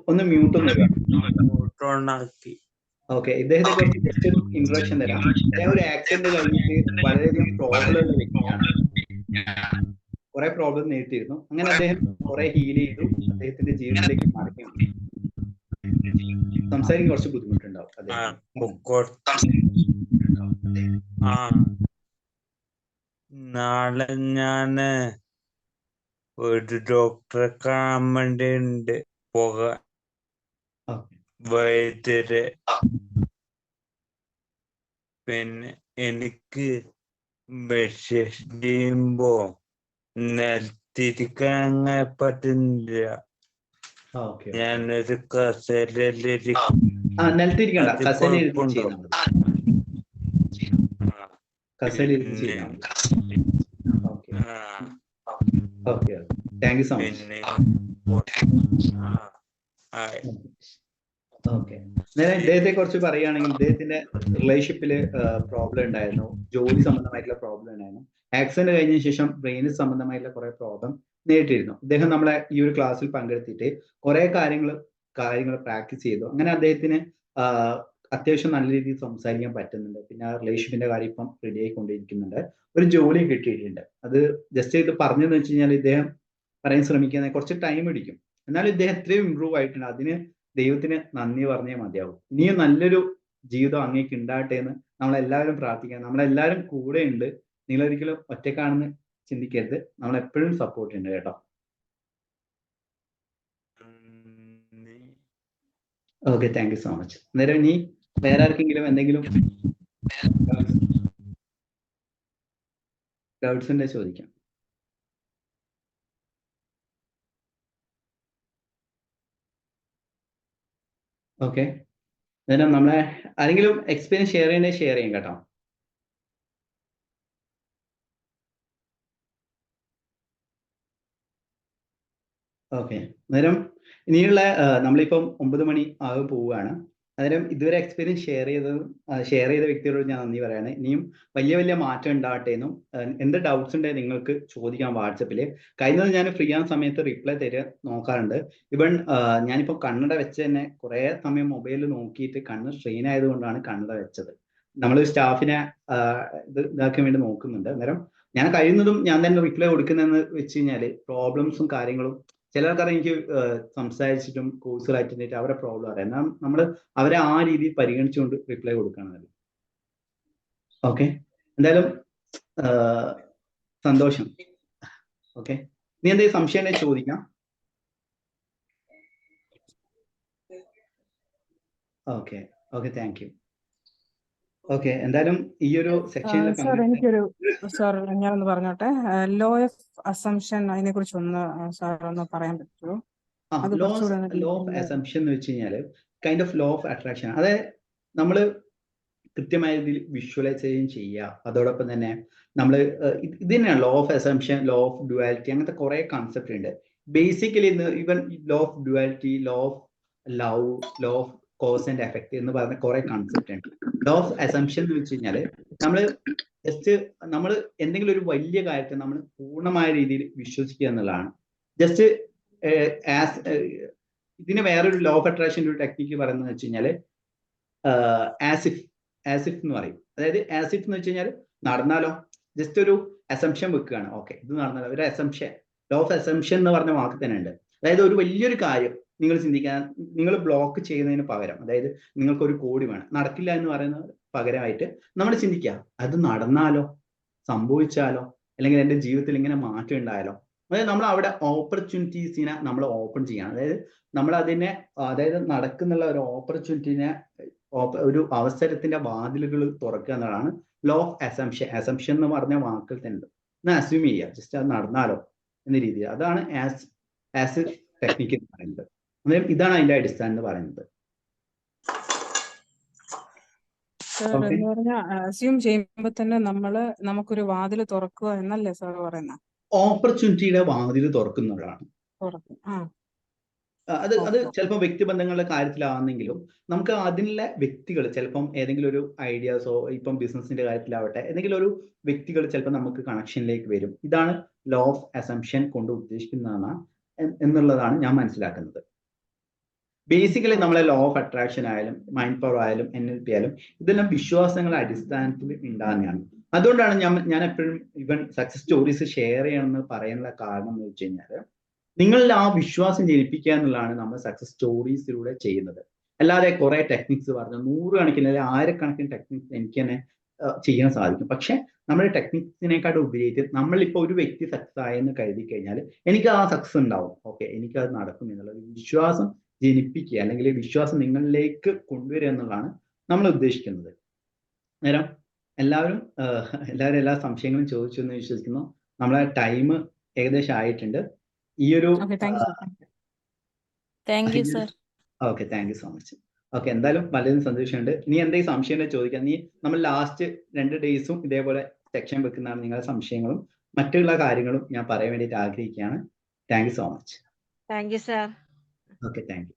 ഒന്ന് മ്യൂട്ട് ഓക്കെ. ഇദ്ദേഹത്തെ കുറിച്ച് ജസ്റ്റ് ഒരു ഇൻട്രൊഡക്ഷൻ തരാം. അദ്ദേഹം ഒരു ആക്സിഡന്റ് കഴിഞ്ഞിട്ട് വളരെയധികം പ്രോബ്ലം ഉള്ള വ്യക്തിയാണ്. കുറെ പ്രോബ്ലം നേരിട്ടിരുന്നു. അങ്ങനെ അദ്ദേഹം കുറെ ഹീൽ ചെയ്തു, അദ്ദേഹത്തിന്റെ ജീവിതത്തിലേക്ക് മടങ്ങി. സംസാരിക്കാൻ കുറച്ച് ബുദ്ധിമുട്ടുണ്ടാവും. നാളെ ഞാന് ഒരു ഡോക്ടറെ കാണാൻ വേണ്ടിയുണ്ട് പോകാൻ, വൈദ്യരെ. പിന്നെ എനിക്ക് വിശേഷം ചെയ്യുമ്പോ നിലത്തിരിക്കാൻ പറ്റുന്നില്ല. ഓക്കെ ഞാനൊരു കസേരയിലിരി നിലത്തിരിക്കണ്ട, അത് കസേരയിൽ ഇരുന്ന് കുഴപ്പമുണ്ടോ? ചെയ്താൽ മതി. ആ, കസേരയിൽ ഇരുന്ന് പിന്നെ ചെയ്താൽ മതി. Okay okay thank you so much. പിന്നെ ഓക്കെ, നേരെ ഇദ്ദേഹത്തെ കുറിച്ച് പറയുകയാണെങ്കിൽ ഇദ്ദേഹത്തിന്റെ റിലേഷൻഷിപ്പില് പ്രോബ്ലം ഉണ്ടായിരുന്നു, ജോലി സംബന്ധമായിട്ടുള്ള പ്രോബ്ലം ഉണ്ടായിരുന്നു. ആക്സിഡന്റ് കഴിഞ്ഞ ശേഷം ബ്രെയിൻ സംബന്ധമായിട്ടുള്ള കുറെ പ്രോബ്ലം നേരിട്ടിരുന്നു. ഇദ്ദേഹം നമ്മളെ ഈ ഒരു ക്ലാസ്സിൽ പങ്കെടുത്തിട്ട് കുറെ കാര്യങ്ങൾ പ്രാക്ടീസ് ചെയ്തു. അങ്ങനെ അദ്ദേഹത്തിന് അത്യാവശ്യം നല്ല രീതിയിൽ സംസാരിക്കാൻ പറ്റുന്നുണ്ട്. പിന്നെ ആ റിലേഷൻഷിപ്പിന്റെ കാര്യം ഇപ്പം റെഡി ആയിക്കൊണ്ടിരിക്കുന്നുണ്ട്. ഒരു ജോലി കിട്ടിയിട്ടുണ്ട്. അത് ജസ്റ്റ് ഇത് പറഞ്ഞതെന്ന് വെച്ച് കഴിഞ്ഞാൽ ഇദ്ദേഹം പറയാൻ ശ്രമിക്കുന്ന കുറച്ച് ടൈം പിടിക്കും, എന്നാലും ഇദ്ദേഹം എത്രയും ഇമ്പ്രൂവ് ആയിട്ടുണ്ട്. അതിന് ദൈവത്തിന് നന്ദി പറഞ്ഞേ മതിയാവും. ഇനിയും നല്ലൊരു ജീവിതം അങ്ങേക്ക് ഉണ്ടാകട്ടെ എന്ന് നമ്മളെല്ലാവരും പ്രാർത്ഥിക്കാം. നമ്മളെല്ലാവരും കൂടെ ഉണ്ട്. നിങ്ങളൊരിക്കലും ഒറ്റക്കാണെന്ന് ചിന്തിക്കരുത്. നമ്മളെപ്പോഴും സപ്പോർട്ട് ഉണ്ട് കേട്ടോ. Okay, thank you so much. അന്നേരം ഇനി വേറെ ആർക്കെങ്കിലും എന്തെങ്കിലും ഡൗട്ട്സ് ഉണ്ടെ ചോദിക്കാം. ഓക്കെ, അന്നേരം നമ്മളെ ആരെങ്കിലും എക്സ്പീരിയൻസ് ഷെയർ ചെയ്യും കേട്ടോ. ഓക്കെ, അന്നേരം ഇനിയുള്ള നമ്മളിപ്പം 9 മണി ആകെ പോവുകയാണ്. അന്നേരം ഇതുവരെ എക്സ്പീരിയൻസ് ഷെയർ ചെയ്ത വ്യക്തികളോട് ഞാൻ നന്ദി പറയാണ്. ഇനിയും വലിയ മാറ്റം ഉണ്ടാകട്ടെ എന്നും എന്ത് ഡൗട്ട്സ് ഉണ്ടെങ്കിൽ നിങ്ങൾക്ക് ചോദിക്കാം വാട്സപ്പിൽ. കഴിഞ്ഞത് ഞാൻ ഫ്രീ ആകുന്ന സമയത്ത് റിപ്ലൈ നോക്കാറുണ്ട്. ഇവൺ ഞാനിപ്പോൾ കണ്ണട വെച്ച് തന്നെ കുറേ സമയം മൊബൈലിൽ നോക്കിയിട്ട് കണ്ണ് സ്ട്രെയിൻ ആയതുകൊണ്ടാണ് കണ്ണട വെച്ചത്. നമ്മൾ സ്റ്റാഫിനെ ഇതാക്കാൻ വേണ്ടി നോക്കുന്നുണ്ട്. അന്നേരം ഞാൻ കഴിയുന്നതും ഞാൻ തന്നെ റിപ്ലൈ കൊടുക്കുന്നതെന്ന് വെച്ച് കഴിഞ്ഞാൽ പ്രോബ്ലംസും കാര്യങ്ങളും ചിലർക്കറിയാം, എനിക്ക് സംസാരിച്ചിട്ടും കോഴ്സുകൾ അറ്റൻഡ് ചെയ്തിട്ട് അവരുടെ പ്രോബ്ലം അറിയാം. എന്നാൽ നമ്മൾ അവരെ ആ രീതിയിൽ പരിഗണിച്ചുകൊണ്ട് റിപ്ലൈ കൊടുക്കണം. ഓക്കെ, എന്തായാലും സന്തോഷം. ഓക്കെ, നീ എന്തെങ്കിലും സംശയം ഉണ്ടെങ്കിൽ ചോദിക്കാം. Okay okay, thank you. Okay, എന്തായാലും ഈ ഒരു സെക്ഷനിൽ സാർ ഞാനൊന്ന് പറഞ്ഞോട്ടെ. ലോ ഓഫ് അസംഷൻ അതിനെ കുറിച്ച് സാർ ഒന്ന് പറയാൻ പറ്റുമോ? ലോ ഓഫ് അസംഷൻ എന്ന് വെച്ച് കഴിഞ്ഞാൽ kind of law of attraction. അതായത് നമ്മൾ കൃത്യമായ രീതിയിൽ വിഷ്വലൈസേഷൻ ചെയ്യുക. അതോടൊപ്പം തന്നെ നമ്മൾ ഇത് തന്നെയാണ് law of assumption, law of duality, അങ്ങനത്തെ കുറെ കൺസെപ്റ്റ് ഉണ്ട്. Basically even law of duality, law of love, law of cause and effect എന്ന് പറഞ്ഞ കുറെ കൺസെപ്റ്റ് ഉണ്ട്. ലോ ഓഫ് അസംഷൻ എന്ന് വെച്ച് കഴിഞ്ഞാൽ നമ്മൾ എന്തെങ്കിലും ഒരു വലിയ കാര്യത്തെ നമ്മൾ പൂർണ്ണമായ രീതിയിൽ വിശ്വസിക്കുക എന്നുള്ളതാണ്. ജസ്റ്റ് ഇതിന് വേറൊരു ലോ ഓഫ് അട്രാക്ഷൻ ഒരു ടെക്നിക്ക് പറയുന്നത് വെച്ച് കഴിഞ്ഞാൽ ആസിഫ് എന്ന് പറയും. അതായത് ആസിഫ് എന്ന് വെച്ച് കഴിഞ്ഞാൽ നടന്നാലോ, ജസ്റ്റ് ഒരു അസംഷൻ വെക്കുകയാണ്. ഓക്കെ, ഇത് നടന്നാലോ, ഒരു അസംഷൻ. ലോ ഓഫ് അസംഷൻ എന്ന് പറഞ്ഞ വാക്ക് തന്നെ ഉണ്ട്. അതായത് ഒരു വലിയൊരു കാര്യം നിങ്ങൾ ചിന്തിക്കാൻ, നിങ്ങൾ ബ്ലോക്ക് ചെയ്യുന്നതിന് പകരം, അതായത് നിങ്ങൾക്ക് 1 കോടി വേണം, നടക്കില്ല എന്ന് പറയുന്ന പകരമായിട്ട് നമ്മൾ ചിന്തിക്കുക, അത് നടന്നാലോ, സംഭവിച്ചാലോ, അല്ലെങ്കിൽ എൻ്റെ ജീവിതത്തിൽ ഇങ്ങനെ മാറ്റം ഉണ്ടായാലോ. അതായത് നമ്മൾ അവിടെ ഓപ്പർച്യൂണിറ്റീസിനെ നമ്മൾ ഓപ്പൺ ചെയ്യണം. അതായത് നമ്മൾ അതിനെ, അതായത് നടക്കുന്നുള്ള ഒരു ഓപ്പർച്യൂണിറ്റിനെ, ഒരു അവസരത്തിന്റെ വാതിലുകൾ തുറക്കുക എന്നതാണ് ലോ ഓഫ് അസംഷൻ. അസംഷൻ എന്ന് പറഞ്ഞ വാക്കിൽ തന്നെ ഒന്ന് അസ്യൂം ചെയ്യുക, ജസ്റ്റ് അത് നടന്നാലോ എന്ന രീതിയിൽ. അതാണ് ആസ് ടെക്നിക്ക് എന്ന് പറയുന്നത്. അന്നേരം ഇതാണ് അതിന്റെ അടിസ്ഥാനം എന്ന് പറയുന്നത്. എന്ന് പറഞ്ഞാൽ അസ്യൂം ചെയ്യുമ്പോൾ തന്നെ നമുക്കൊരു വാതിൽ തുറക്കുക എന്നല്ലേ സാർ പറയുന്നത്? ഓപ്പർച്യൂണിറ്റിയുടെ വാതിൽ തുറക്കുന്നതാണ്. അത് ചിലപ്പോൾ വ്യക്തിബന്ധങ്ങളുടെ കാര്യത്തിലാണെങ്കിലും നമുക്ക് അതിനുള്ള വ്യക്തികൾ, ചിലപ്പം ഏതെങ്കിലും ഒരു ഐഡിയാസോ, ഇപ്പം ബിസിനസിന്റെ കാര്യത്തിലാവട്ടെ, ഏതെങ്കിലും ഒരു വ്യക്തികൾ ചിലപ്പോൾ നമുക്ക് കണക്ഷനിലേക്ക് വരും. ഇതാണ് ലോ ഓഫ് അസംഷൻ കൊണ്ട് ഉദ്ദേശിക്കുന്നതാണ് എന്നുള്ളതാണ് ഞാൻ മനസ്സിലാക്കുന്നത്. ബേസിക്കലി നമ്മളെ ലോ ഓഫ് അട്രാക്ഷൻ ആയാലും മൈൻഡ് പവർ ആയാലും NLP ആയാലും ഇതെല്ലാം വിശ്വാസങ്ങളുടെ അടിസ്ഥാനത്തിൽ ഉണ്ടാകുന്നതാണ്. അതുകൊണ്ടാണ് ഞാൻ എപ്പോഴും ഇവൻ സക്സസ് സ്റ്റോറീസ് ഷെയർ ചെയ്യണമെന്ന് പറയാനുള്ള കാരണം എന്ന് വെച്ച് കഴിഞ്ഞാൽ, നിങ്ങളിൽ ആ വിശ്വാസം ജനിപ്പിക്കുക എന്നുള്ളതാണ് നമ്മൾ സക്സസ് സ്റ്റോറീസിലൂടെ ചെയ്യുന്നത്. അല്ലാതെ കുറെ ടെക്നിക്സ് പറഞ്ഞു 100 കണക്കിന് അല്ലെങ്കിൽ 1000 ടെക്നിക്സ് എനിക്ക് തന്നെ ചെയ്യാൻ സാധിക്കും. പക്ഷെ നമ്മുടെ ടെക്നിക്സിനെക്കാട്ടും ഉപയോഗിച്ച് നമ്മളിപ്പോൾ ഒരു വ്യക്തി സക്സസ് ആയെന്ന് കരുതി കഴിഞ്ഞാൽ എനിക്ക് ആ സക്സസ് ഉണ്ടാവും, ഓക്കെ, എനിക്കത് നടക്കും എന്നുള്ള ഒരു വിശ്വാസം ജനിപ്പിക്കുക, അല്ലെങ്കിൽ വിശ്വാസം നിങ്ങളിലേക്ക് കൊണ്ടുവരിക എന്നുള്ളതാണ് നമ്മൾ ഉദ്ദേശിക്കുന്നത്. നേരം എല്ലാവരും എല്ലാ സംശയങ്ങളും ചോദിച്ചു എന്ന് വിശ്വസിക്കുന്നു. നമ്മളെ ടൈം ഏകദേശം ആയിട്ടുണ്ട്. ഈ ഒരു thank you sir. Okay, thank you so much. Okay, എന്തായാലും വളരെ സന്തോഷമുണ്ട്. നീ എന്തെങ്കിലും സംശയം ഉണ്ടെങ്കിൽ ചോദിക്കാം. നീ നമ്മൾ ലാസ്റ്റ് 2 ഡേയ്സും ഇതേപോലെ സെക്ഷൻ വെക്കുന്നതാണ്. നിങ്ങളുടെ സംശയങ്ങളും മറ്റുള്ള കാര്യങ്ങളും ഞാൻ പറയാൻ വേണ്ടിയിട്ട് ആഗ്രഹിക്കുകയാണ്. Thank you so much. Thank you sir. Okay, thank you.